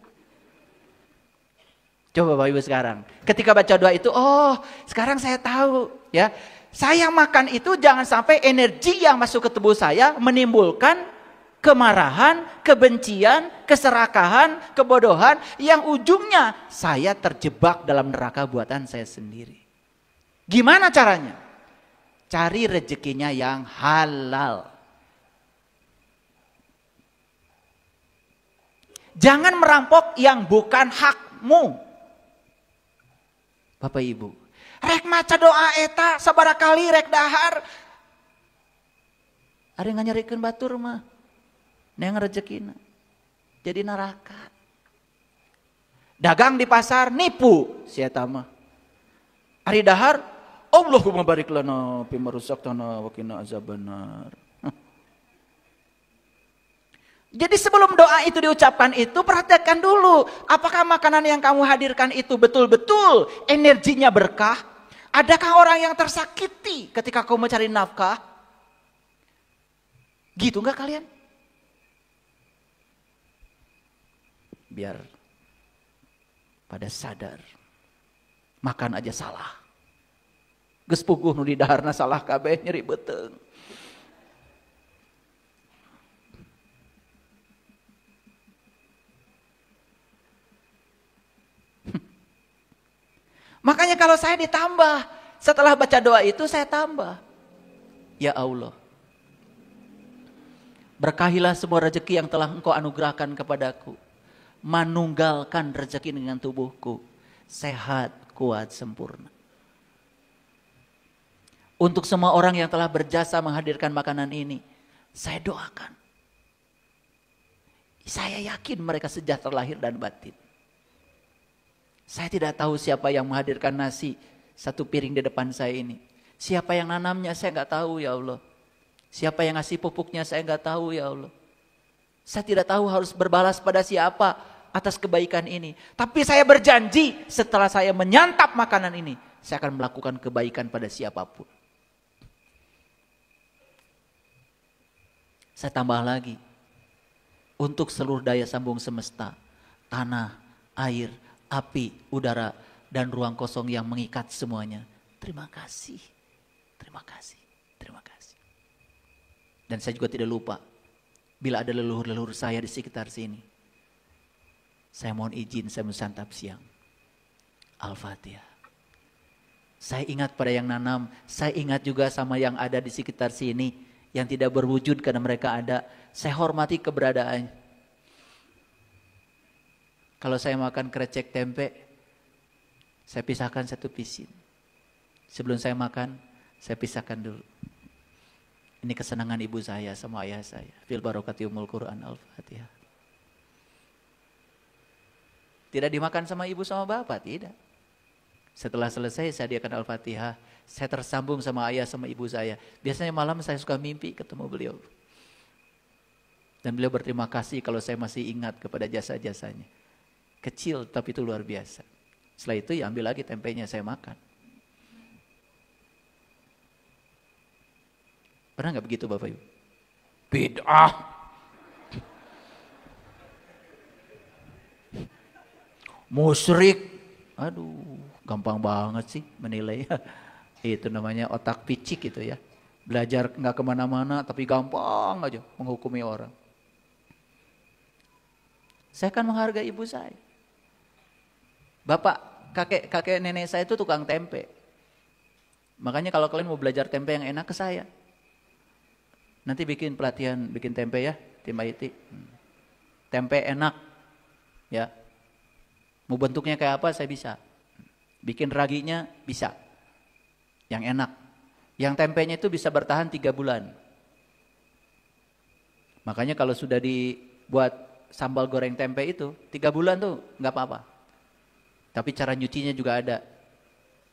Coba Bapak Ibu sekarang. Ketika baca doa itu, oh sekarang saya tahu. Ya, saya makan itu jangan sampai energi yang masuk ke tubuh saya menimbulkan kemarahan, kebencian, keserakahan, kebodohan. Yang ujungnya saya terjebak dalam neraka buatan saya sendiri. Gimana caranya? Cari rezekinya yang halal. Jangan merampok yang bukan hakmu. Bapak Ibu, rek maca doa eta sabarakali rek dahar. Ada yang nyarikeun batur mah. Neang rezekina. Jadi neraka. Dagang di pasar nipu si eta mah. Ari dahar, Allahumma barik lana fi marusaktana wa qina azabannar. Jadi sebelum doa itu diucapkan itu, perhatikan dulu. Apakah makanan yang kamu hadirkan itu betul-betul energinya berkah? Adakah orang yang tersakiti ketika kamu mencari nafkah? Gitu enggak kalian? Biar pada sadar. Makan aja salah. Geus puguh nu di daharna salah kabeh nyeri beteung. Makanya kalau saya ditambah, setelah baca doa itu saya tambah. Ya Allah, berkahilah semua rezeki yang telah Engkau anugerahkan kepadaku. Manunggalkan rezeki dengan tubuhku. Sehat, kuat, sempurna. Untuk semua orang yang telah berjasa menghadirkan makanan ini, saya doakan. Saya yakin mereka sejahtera lahir dan batin. Saya tidak tahu siapa yang menghadirkan nasi 1 piring di depan saya ini. Siapa yang nanamnya saya nggak tahu ya Allah. Siapa yang ngasih pupuknya saya nggak tahu ya Allah. Saya tidak tahu harus berbalas pada siapa atas kebaikan ini. Tapi saya berjanji setelah saya menyantap makanan ini, saya akan melakukan kebaikan pada siapapun. Saya tambah lagi. Untuk seluruh daya sambung semesta, tanah, air, api, udara, dan ruang kosong yang mengikat semuanya. Terima kasih, terima kasih, terima kasih. Dan saya juga tidak lupa, bila ada leluhur-leluhur saya di sekitar sini, saya mohon izin saya santap siang. Al-Fatihah. Saya ingat pada yang nanam, saya ingat juga sama yang ada di sekitar sini, yang tidak berwujud karena mereka ada. Saya hormati keberadaannya. Kalau saya makan krecek tempe, saya pisahkan 1 pisin. Sebelum saya makan, saya pisahkan dulu. Ini kesenangan ibu saya sama ayah saya. Fil barokati umul Quran Al-Fatihah. Tidak dimakan sama ibu sama bapak, tidak. Setelah selesai saya diakan Al-Fatihah. Saya tersambung sama ayah sama ibu saya. Biasanya malam saya suka mimpi ketemu beliau. Dan beliau berterima kasih kalau saya masih ingat kepada jasa-jasanya. Kecil tapi itu luar biasa. Setelah itu ya ambil lagi tempenya saya makan. Pernah gak begitu Bapak Ibu? Bid'ah. Musyrik. Aduh, gampang banget sih menilai. Itu namanya otak picik gitu ya. Belajar gak kemana-mana tapi gampang aja menghukumi orang. Saya kan menghargai ibu saya. Bapak, kakek nenek saya itu tukang tempe. Makanya kalau kalian mau belajar tempe yang enak ke saya. Nanti bikin pelatihan, bikin tempe ya, tim IT. Tempe enak, ya. Mau bentuknya kayak apa saya bisa. Bikin raginya bisa. Yang enak. Yang tempenya itu bisa bertahan 3 bulan. Makanya kalau sudah dibuat sambal goreng tempe itu 3 bulan tuh nggak apa-apa. Tapi cara nyucinya juga ada.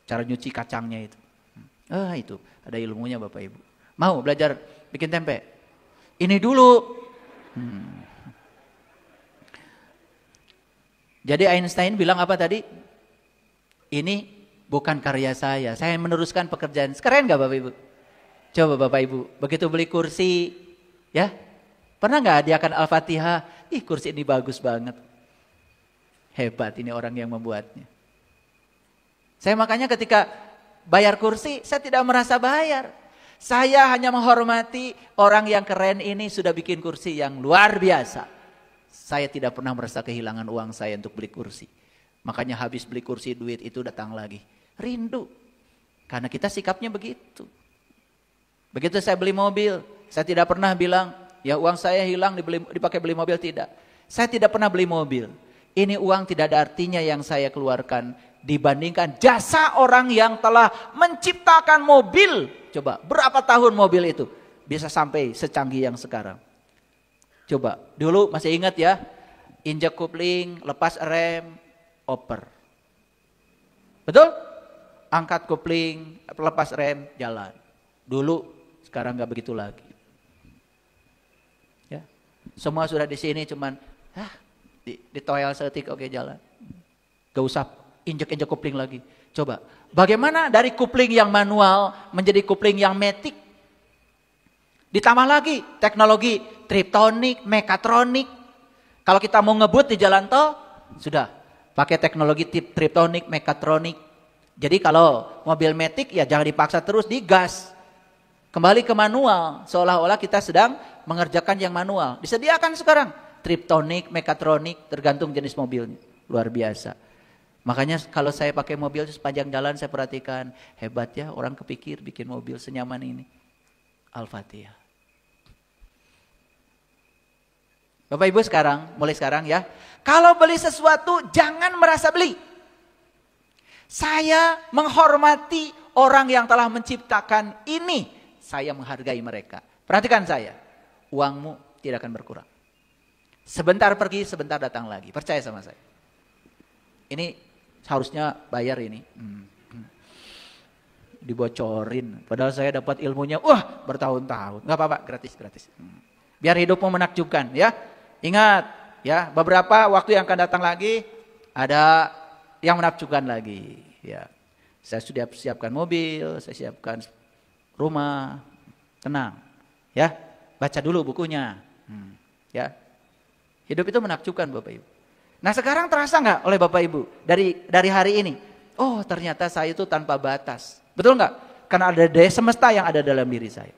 Cara nyuci kacangnya itu. Itu ada ilmunya Bapak Ibu. Mau belajar bikin tempe? Ini dulu. Jadi Einstein bilang apa tadi? Ini bukan karya saya meneruskan pekerjaan. Keren gak Bapak Ibu? Coba Bapak Ibu, begitu beli kursi, ya, pernah gak hadiahkan Al-Fatihah? Ih, kursi ini bagus banget. Hebat ini orang yang membuatnya. Saya makanya ketika bayar kursi, saya tidak merasa bayar. Saya hanya menghormati orang yang keren ini sudah bikin kursi yang luar biasa. Saya tidak pernah merasa kehilangan uang saya untuk beli kursi. Makanya habis beli kursi, duit itu datang lagi. Rindu. Karena kita sikapnya begitu. Begitu saya beli mobil, saya tidak pernah bilang, ya uang saya hilang dipakai beli mobil, tidak. Saya tidak pernah beli mobil. Ini uang tidak ada artinya yang saya keluarkan dibandingkan jasa orang yang telah menciptakan mobil. Coba, berapa tahun mobil itu bisa sampai secanggih yang sekarang? Coba, dulu masih ingat ya, injek kopling, lepas rem, oper. Betul? Angkat kopling, lepas rem, jalan. Dulu, sekarang nggak begitu lagi. Ya, semua sudah di sini cuman, di toel setik, oke jalan. Gak usah injek-injek kopling lagi. Coba, bagaimana dari kopling yang manual menjadi kopling yang matic? Ditambah lagi teknologi triptonik, mekatronik. Kalau kita mau ngebut di jalan tol, sudah pakai teknologi triptonik, mekatronik. Jadi kalau mobil matic ya jangan dipaksa terus digas. Kembali ke manual, seolah-olah kita sedang mengerjakan yang manual. Disediakan sekarang triptonik, mekatronik, tergantung jenis mobilnya. Luar biasa. Makanya kalau saya pakai mobil sepanjang jalan saya perhatikan, hebat ya orang kepikir bikin mobil senyaman ini. Al-Fatihah. Bapak Ibu mulai sekarang ya. Kalau beli sesuatu jangan merasa beli. Saya menghormati orang yang telah menciptakan ini. Saya menghargai mereka. Perhatikan saya. Uangmu tidak akan berkurang. Sebentar pergi, sebentar datang lagi. Percaya sama saya. Ini harusnya bayar ini. Dibocorin. Padahal saya dapat ilmunya, bertahun-tahun. Gak apa-apa, gratis. Biar hidupmu menakjubkan ya. Ingat ya, beberapa waktu yang akan datang lagi ada yang menakjubkan lagi ya. Saya sudah siapkan mobil, saya siapkan rumah. Tenang ya. Baca dulu bukunya. Ya. Hidup itu menakjubkan Bapak Ibu. Nah, sekarang terasa nggak oleh Bapak Ibu dari hari ini? Oh, ternyata saya itu tanpa batas. Betul nggak? Karena ada daya semesta yang ada dalam diri saya.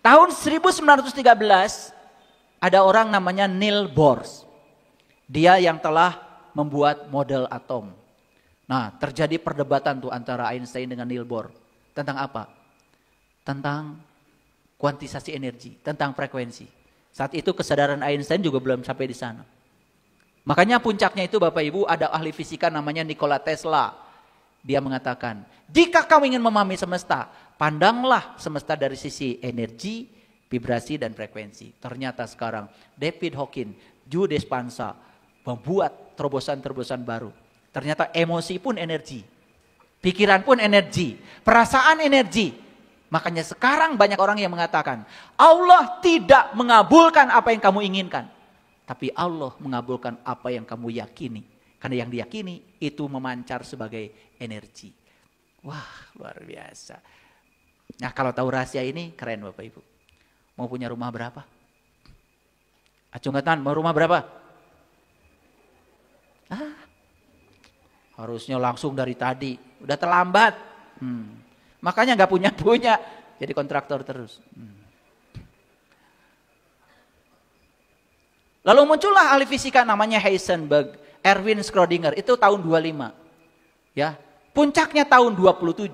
Tahun 1913 ada orang namanya Niels Bohr. Dia yang telah membuat model atom. Nah, terjadi perdebatan tuh antara Einstein dengan Niels Bohr. Tentang apa? Tentang kuantisasi energi, tentang frekuensi. Saat itu kesadaran Einstein juga belum sampai di sana. Makanya puncaknya itu Bapak Ibu ada ahli fisika namanya Nikola Tesla. Dia mengatakan, jika kamu ingin memahami semesta, pandanglah semesta dari sisi energi, vibrasi dan frekuensi. Ternyata sekarang David Hawking, Joe Dispenza membuat terobosan-terobosan baru. Ternyata emosi pun energi, pikiran pun energi, perasaan energi. Makanya sekarang banyak orang yang mengatakan, Allah tidak mengabulkan apa yang kamu inginkan. Tapi Allah mengabulkan apa yang kamu yakini. Karena yang diyakini itu memancar sebagai energi. Wah, luar biasa. Nah, kalau tahu rahasia ini keren Bapak Ibu. Mau punya rumah berapa? Acungatan, mau rumah berapa? Harusnya langsung dari tadi. Udah terlambat. Makanya gak punya. Jadi kontraktor terus. Lalu muncullah ahli fisika namanya Heisenberg, Erwin Schrödinger, itu tahun 25. Ya. Puncaknya tahun 27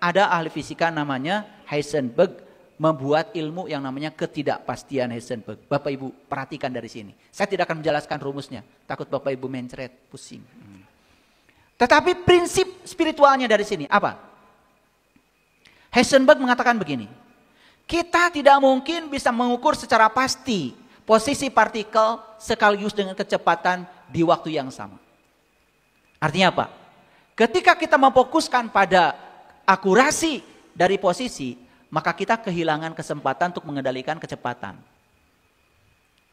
ada ahli fisika namanya Heisenberg membuat ilmu yang namanya ketidakpastian Heisenberg. Bapak Ibu perhatikan dari sini. Saya tidak akan menjelaskan rumusnya, takut Bapak Ibu mencret, pusing. Tetapi prinsip spiritualnya dari sini apa? Heisenberg mengatakan begini, kita tidak mungkin bisa mengukur secara pasti posisi partikel sekaligus dengan kecepatan di waktu yang sama. Artinya apa? Ketika kita memfokuskan pada akurasi dari posisi, maka kita kehilangan kesempatan untuk mengendalikan kecepatan.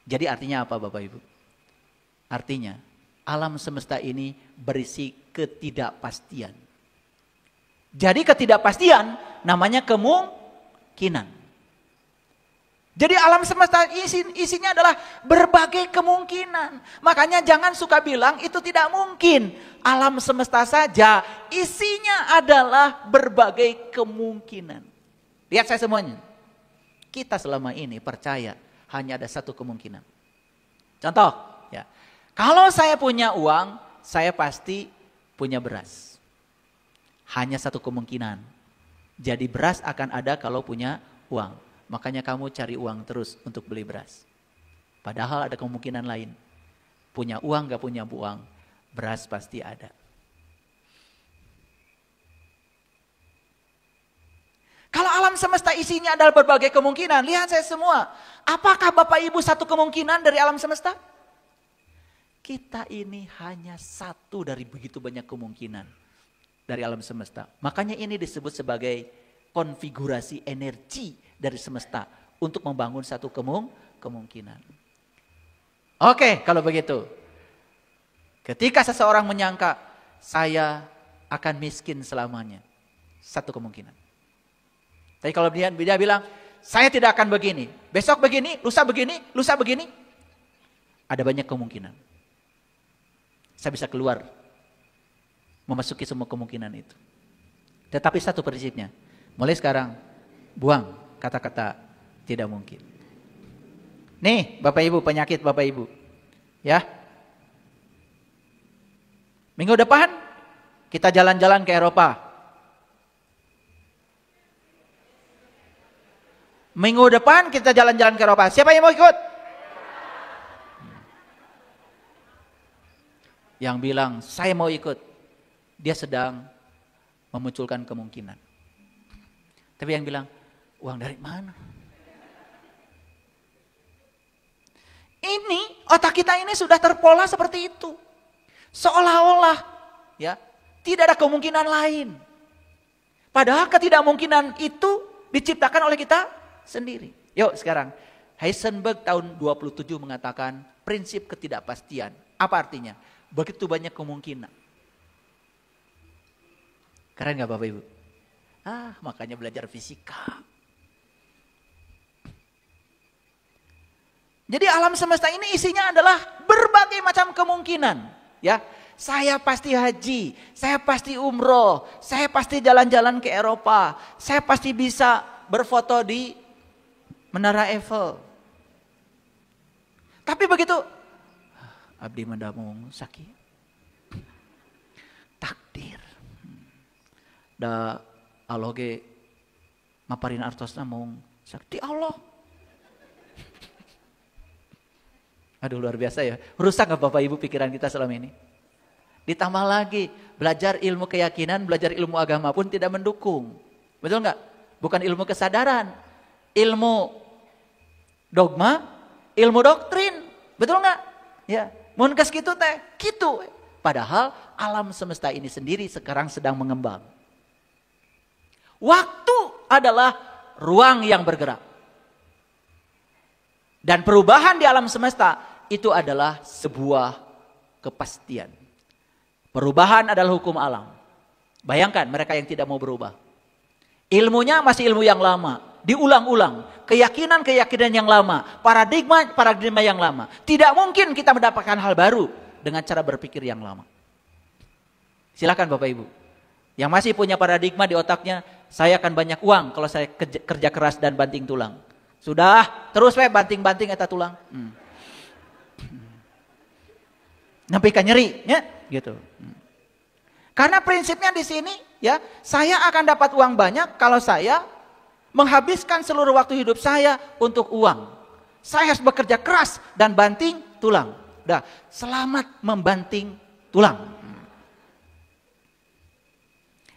Jadi artinya apa Bapak Ibu? Artinya alam semesta ini berisi ketidakpastian. Jadi ketidakpastian namanya kemungkinan. Jadi alam semesta isinya adalah berbagai kemungkinan. Makanya jangan suka bilang itu tidak mungkin. Alam semesta saja isinya adalah berbagai kemungkinan. Lihat saya semuanya. Kita selama ini percaya hanya ada satu kemungkinan. Contoh, ya. Kalau saya punya uang, saya pasti punya beras. Hanya satu kemungkinan. Jadi beras akan ada kalau punya uang. Makanya kamu cari uang terus untuk beli beras. Padahal ada kemungkinan lain. Punya uang gak punya uang, beras pasti ada. Kalau alam semesta isinya adalah berbagai kemungkinan, lihat saya semua. Apakah Bapak Ibu satu kemungkinan dari alam semesta? Kita ini hanya satu dari begitu banyak kemungkinan dari alam semesta. Makanya ini disebut sebagai konfigurasi energi dari semesta untuk membangun satu kemungkinan. Oke, kalau begitu. Ketika seseorang menyangka saya akan miskin selamanya, satu kemungkinan. Tapi kalau dia bilang saya tidak akan begini, besok begini, lusa begini, ada banyak kemungkinan. Saya bisa keluar memasuki semua kemungkinan itu. Tetapi satu prinsipnya, mulai sekarang buang kata-kata tidak mungkin. Nih Bapak Ibu, penyakit Bapak Ibu. Ya. Minggu depan kita jalan-jalan ke Eropa. Minggu depan kita jalan-jalan ke Eropa. Siapa yang mau ikut? Yang bilang saya mau ikut, dia sedang memunculkan kemungkinan. Tapi yang bilang, uang dari mana? Ini otak kita ini sudah terpola seperti itu. Seolah-olah ya, tidak ada kemungkinan lain. Padahal ketidakmungkinan itu diciptakan oleh kita sendiri. Yuk sekarang, Heisenberg tahun 27 mengatakan prinsip ketidakpastian. Apa artinya? Begitu banyak kemungkinan. Keren gak Bapak Ibu? Makanya belajar fisika. Jadi alam semesta ini isinya adalah berbagai macam kemungkinan. Ya, saya pasti haji, saya pasti umroh, saya pasti jalan-jalan ke Eropa, saya pasti bisa berfoto di Menara Eiffel. Tapi begitu, abdi mendamung sakit, takdir. Da Allah ge maparin artosna mung sakti Allah. Aduh luar biasa ya. Rusak gak Bapak Ibu pikiran kita selama ini? Ditambah lagi, belajar ilmu keyakinan, belajar ilmu agama pun tidak mendukung. Betul gak? Bukan ilmu kesadaran. Ilmu dogma, ilmu doktrin. Betul gak? Ya, mun geus kitu teh, kitu. Padahal alam semesta ini sendiri sekarang sedang mengembang. Waktu adalah ruang yang bergerak. Dan perubahan di alam semesta itu adalah sebuah kepastian. Perubahan adalah hukum alam. Bayangkan mereka yang tidak mau berubah. Ilmunya masih ilmu yang lama. Diulang-ulang. Keyakinan-keyakinan yang lama. Paradigma yang lama. Tidak mungkin kita mendapatkan hal baru dengan cara berpikir yang lama. Silakan Bapak Ibu. Yang masih punya paradigma di otaknya, saya akan banyak uang kalau saya kerja keras dan banting tulang. Sudah, terus banting-banting eta tulang. Sampai kan nyeri, ya, gitu. Karena prinsipnya di sini, ya, saya akan dapat uang banyak kalau saya menghabiskan seluruh waktu hidup saya untuk uang. Saya harus bekerja keras dan banting tulang. Selamat membanting tulang.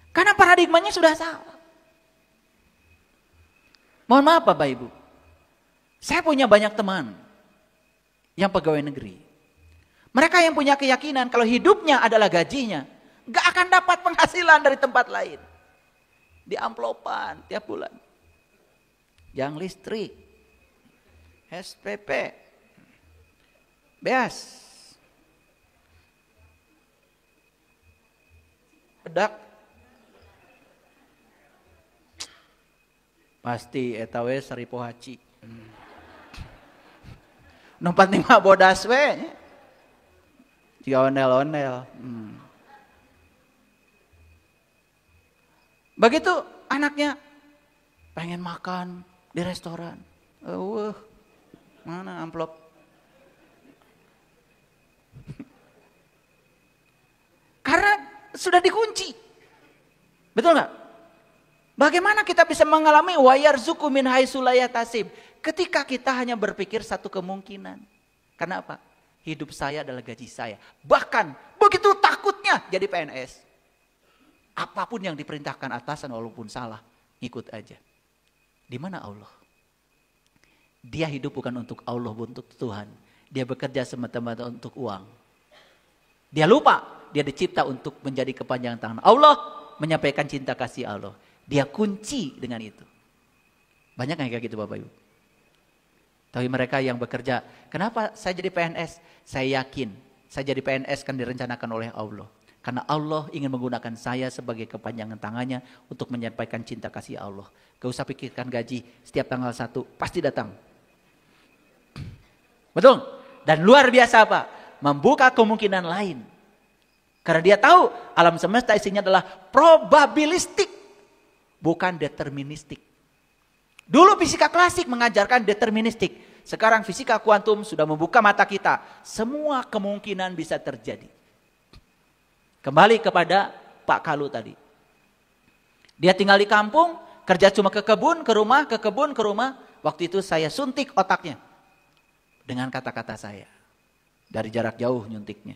Karena paradigmanya sudah salah. Mohon maaf Bapak Ibu. Saya punya banyak teman yang pegawai negeri. Mereka yang punya keyakinan kalau hidupnya adalah gajinya, gak akan dapat penghasilan dari tempat lain. Di amplopan tiap bulan. Yang listrik, SPP, beas, bedak, pasti eta we seribu haji. Numpat lima bodas we. Jika ondel-ondel. Begitu anaknya pengen makan di restoran. Mana amplop? Karena sudah dikunci. Betul nggak? Bagaimana kita bisa mengalami wayarzuqu min haitsu la yahtasib ketika kita hanya berpikir satu kemungkinan. Karena apa? Hidup saya adalah gaji saya. Bahkan begitu takutnya jadi PNS. Apapun yang diperintahkan atasan walaupun salah, ngikut aja. Di mana Allah? Dia hidup bukan untuk Allah, untuk Tuhan. Dia bekerja semata-mata untuk uang. Dia lupa, dia dicipta untuk menjadi kepanjangan tangan Allah, menyampaikan cinta kasih Allah. Dia kunci dengan itu. Banyak yang kayak gitu Bapak Ibu. Tapi mereka yang bekerja, kenapa saya jadi PNS? Saya yakin, saya jadi PNS kan direncanakan oleh Allah. Karena Allah ingin menggunakan saya sebagai kepanjangan tangannya untuk menyampaikan cinta kasih Allah. Gak usah pikirkan gaji, setiap tanggal 1 pasti datang. Betul? Dan luar biasa apa? Membuka kemungkinan lain. Karena dia tahu alam semesta isinya adalah probabilistik, bukan deterministik. Dulu fisika klasik mengajarkan deterministik. Sekarang fisika kuantum sudah membuka mata kita. Semua kemungkinan bisa terjadi. Kembali kepada Pak Kalu tadi. Dia tinggal di kampung, kerja cuma ke kebun, ke rumah, ke kebun, ke rumah. Waktu itu saya suntik otaknya. Dengan kata-kata saya. Dari jarak jauh nyuntiknya.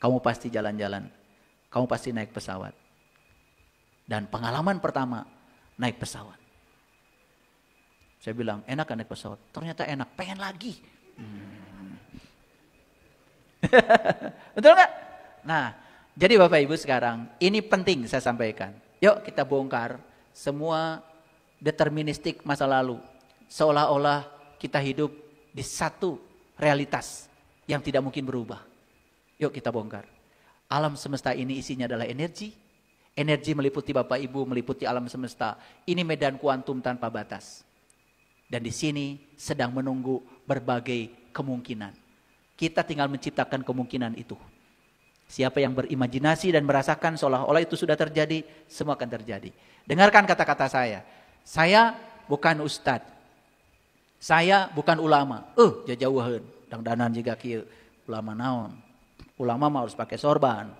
Kamu pasti jalan-jalan. Kamu pasti naik pesawat. Dan pengalaman pertama, naik pesawat. Saya bilang, enak kan naik pesawat? Ternyata enak, pengen lagi. Betul nggak? Nah, jadi Bapak Ibu sekarang, ini penting saya sampaikan. Yuk kita bongkar semua deterministik masa lalu. Seolah-olah kita hidup di satu realitas yang tidak mungkin berubah. Yuk kita bongkar. Alam semesta ini isinya adalah energi. Energi meliputi Bapak Ibu, meliputi alam semesta. Ini medan kuantum tanpa batas. Dan di sini sedang menunggu berbagai kemungkinan. Kita tinggal menciptakan kemungkinan itu. Siapa yang berimajinasi dan merasakan seolah-olah itu sudah terjadi, semua akan terjadi. Dengarkan kata-kata saya. Saya bukan ustadz. Saya bukan ulama. Jauhan. Dangdanan juga kieu. Ulama naon. Ulama mah harus pakai sorban.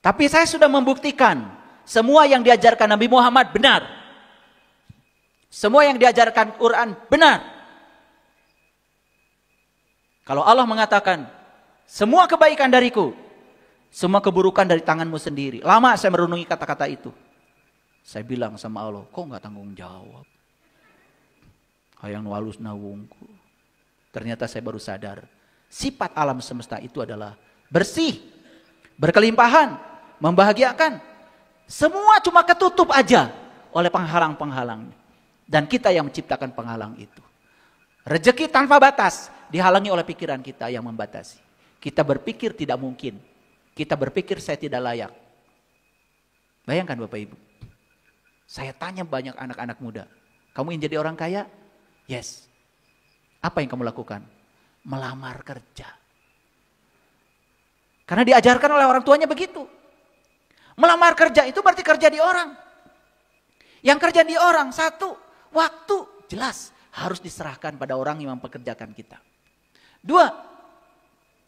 Tapi saya sudah membuktikan semua yang diajarkan Nabi Muhammad benar. Semua yang diajarkan Quran benar. Kalau Allah mengatakan, semua kebaikan dariku, semua keburukan dari tanganmu sendiri. Lama saya merenungi kata-kata itu. Saya bilang sama Allah, kok gak tanggung jawab? Hayang walus nawungku. Ternyata saya baru sadar, sifat alam semesta itu adalah bersih, berkelimpahan, membahagiakan. Semua cuma ketutup aja oleh penghalang-penghalang. Dan kita yang menciptakan penghalang itu. Rezeki tanpa batas dihalangi oleh pikiran kita yang membatasi. Kita berpikir tidak mungkin. Kita berpikir saya tidak layak. Bayangkan Bapak Ibu. Saya tanya banyak anak-anak muda. Kamu ingin jadi orang kaya? Yes. Apa yang kamu lakukan? Melamar kerja. Karena diajarkan oleh orang tuanya begitu. Melamar kerja itu berarti kerja di orang. Yang kerja di orang, satu, waktu jelas harus diserahkan pada orang yang mempekerjakan kita. Dua,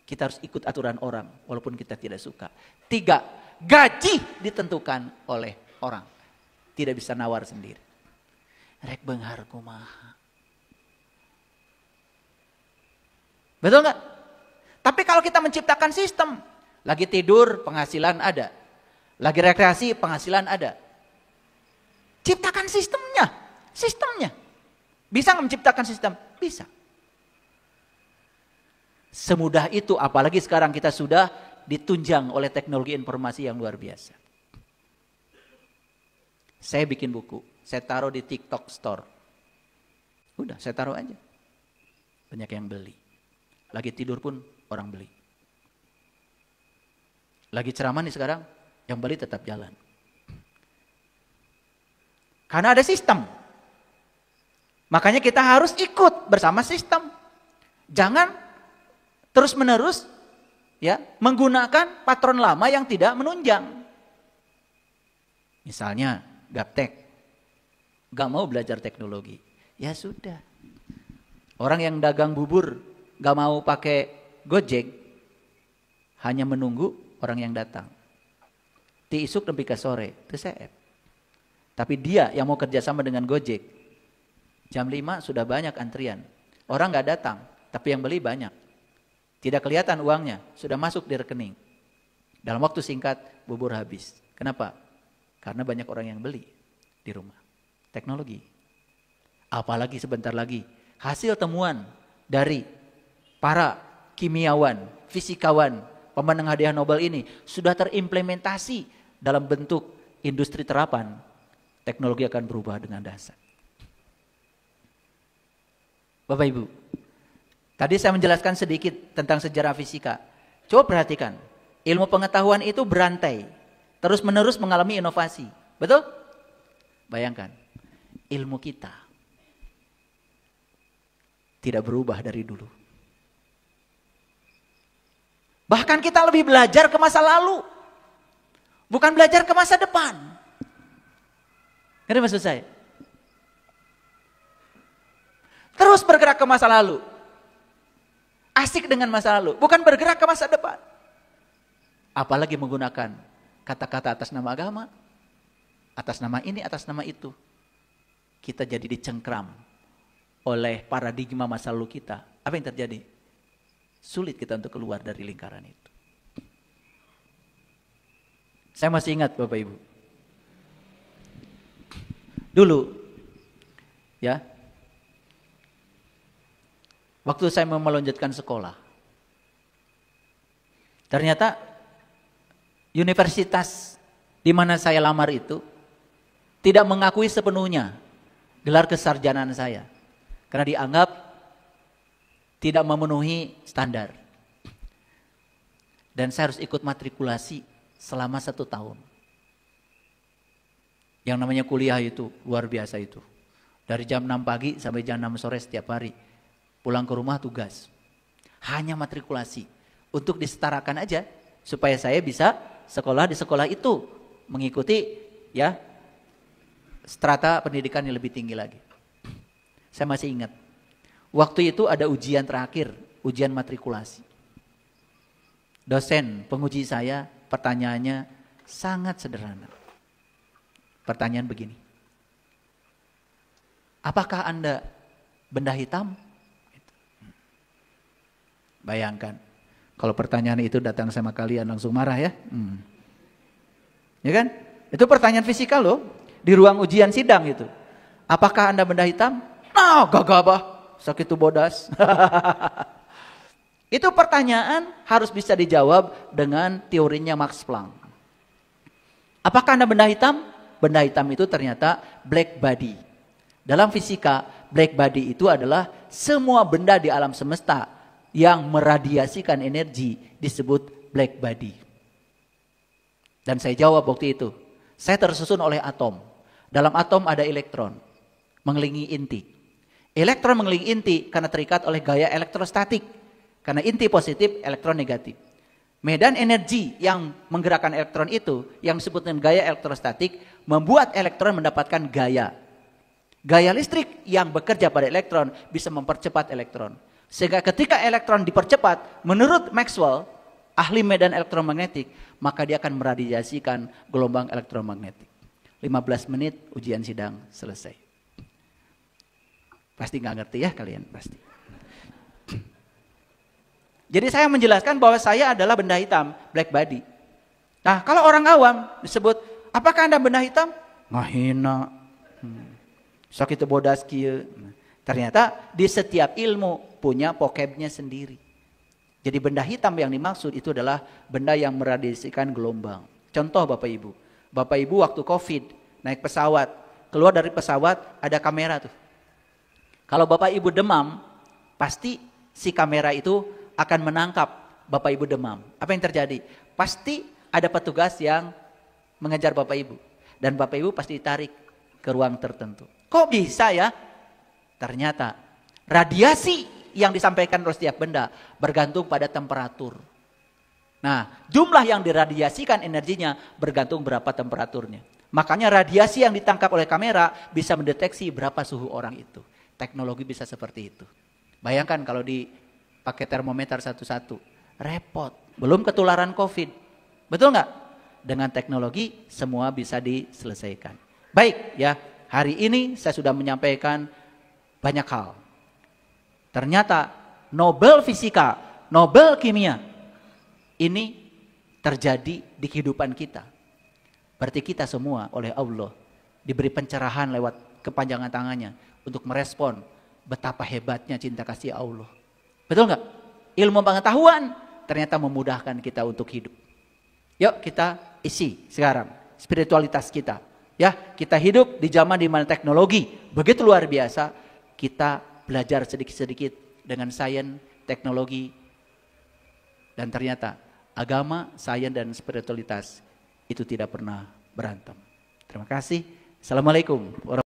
kita harus ikut aturan orang walaupun kita tidak suka. Tiga, gaji ditentukan oleh orang. Tidak bisa nawar sendiri. Rek beunghar kumaha. Betul nggak? Tapi kalau kita menciptakan sistem, lagi tidur penghasilan ada, lagi rekreasi penghasilan ada. Ciptakan sistemnya. Bisa nggak menciptakan sistem? Bisa. Semudah itu, apalagi sekarang kita sudah ditunjang oleh teknologi informasi yang luar biasa. Saya bikin buku, saya taruh di TikTok Store. Udah, saya taruh aja. Banyak yang beli. Lagi tidur pun orang beli. Lagi ceramah nih sekarang, yang beli tetap jalan. Karena ada sistem. Makanya kita harus ikut bersama sistem. Jangan terus-menerus ya menggunakan patron lama yang tidak menunjang. Misalnya gaptek, gak mau belajar teknologi. Ya sudah. Orang yang dagang bubur gak mau pakai Gojek, hanya menunggu orang yang datang. Ti isuk lebih ke sore, itu CF. Tapi dia yang mau kerjasama dengan Gojek, jam 5 sudah banyak antrian. Orang gak datang, tapi yang beli banyak. Tidak kelihatan uangnya, sudah masuk di rekening. Dalam waktu singkat, bubur habis. Kenapa? Karena banyak orang yang beli di rumah. Teknologi. Apalagi sebentar lagi, hasil temuan dari para kimiawan, fisikawan, pemenang hadiah Nobel ini sudah terimplementasi dalam bentuk industri terapan. Teknologi akan berubah dengan dasar. Bapak Ibu, tadi saya menjelaskan sedikit tentang sejarah fisika. Coba perhatikan, ilmu pengetahuan itu berantai, terus-menerus mengalami inovasi. Betul? Bayangkan, ilmu kita tidak berubah dari dulu. Bahkan kita lebih belajar ke masa lalu, bukan belajar ke masa depan. Ngerti maksud saya? Terus bergerak ke masa lalu. Asik dengan masa lalu, bukan bergerak ke masa depan. Apalagi menggunakan kata-kata atas nama agama, atas nama ini, atas nama itu. Kita jadi dicengkram oleh paradigma masa lalu kita. Apa yang terjadi? Sulit kita untuk keluar dari lingkaran itu. Saya masih ingat Bapak Ibu. Dulu, ya, waktu saya mau melanjutkan sekolah, ternyata universitas di mana saya lamar itu tidak mengakui sepenuhnya gelar kesarjanaan saya, karena dianggap tidak memenuhi standar. Dan saya harus ikut matrikulasi selama 1 tahun. Yang namanya kuliah itu luar biasa itu. Dari jam 6 pagi sampai jam 6 sore setiap hari. Pulang ke rumah tugas. Hanya matrikulasi. Untuk disetarakan aja supaya saya bisa sekolah di sekolah itu. Mengikuti ya strata pendidikan yang lebih tinggi lagi. Saya masih ingat. Waktu itu ada ujian terakhir, ujian matrikulasi. Dosen penguji saya pertanyaannya sangat sederhana. Pertanyaan begini. Apakah Anda benda hitam? Bayangkan. Kalau pertanyaan itu datang sama kalian langsung marah ya. Ya kan? Itu pertanyaan fisika loh. Di ruang ujian sidang itu. Apakah Anda benda hitam? Oh, gagabah. Sakitu bodas. Itu pertanyaan harus bisa dijawab dengan teorinya Max Planck. Apakah Anda benda hitam? Benda hitam itu ternyata black body. Dalam fisika, black body itu adalah semua benda di alam semesta yang meradiasikan energi disebut black body. Dan saya jawab waktu itu, saya tersusun oleh atom. Dalam atom ada elektron mengelilingi inti. Elektron mengelilingi inti karena terikat oleh gaya elektrostatik. Karena inti positif, elektron negatif. Medan energi yang menggerakkan elektron itu, yang disebut dengan gaya elektrostatik, membuat elektron mendapatkan gaya. Gaya listrik yang bekerja pada elektron bisa mempercepat elektron. Sehingga ketika elektron dipercepat, menurut Maxwell, ahli medan elektromagnetik, maka dia akan meradiasikan gelombang elektromagnetik. 15 menit ujian sidang selesai. Pasti nggak ngerti ya kalian pasti. Jadi saya menjelaskan bahwa saya adalah benda hitam, black body. Nah, kalau orang awam disebut, apakah Anda benda hitam? Ngahina. Sakit bodas kieu. Ternyata di setiap ilmu punya vocabnya sendiri. Jadi benda hitam yang dimaksud itu adalah benda yang meradiasikan gelombang. Contoh Bapak Ibu. Bapak Ibu waktu COVID naik pesawat, keluar dari pesawat ada kamera tuh. Kalau Bapak Ibu demam, pasti si kamera itu akan menangkap Bapak Ibu demam. Apa yang terjadi? Pasti ada petugas yang mengejar Bapak Ibu. Dan Bapak Ibu pasti ditarik ke ruang tertentu. Kok bisa ya? Ternyata radiasi yang disampaikan oleh setiap benda bergantung pada temperatur. Nah, jumlah yang diradiasikan energinya bergantung berapa temperaturnya. Makanya radiasi yang ditangkap oleh kamera bisa mendeteksi berapa suhu orang itu. Teknologi bisa seperti itu. Bayangkan kalau dipakai termometer satu-satu. Repot. Belum ketularan COVID. Betul nggak? Dengan teknologi semua bisa diselesaikan. Baik ya, hari ini saya sudah menyampaikan banyak hal. Ternyata Nobel Fisika, Nobel Kimia ini terjadi di kehidupan kita. Berarti kita semua oleh Allah diberi pencerahan lewat kepanjangan tangannya untuk merespon betapa hebatnya cinta kasih Allah. Betul nggak? Ilmu pengetahuan ternyata memudahkan kita untuk hidup. Yuk kita isi sekarang spiritualitas kita. Ya, kita hidup di zaman di mana teknologi begitu luar biasa. Kita belajar sedikit-sedikit dengan sains, teknologi, dan ternyata agama, sains, dan spiritualitas itu tidak pernah berantem. Terima kasih. Assalamualaikum warahmatullahi wabarakatuh.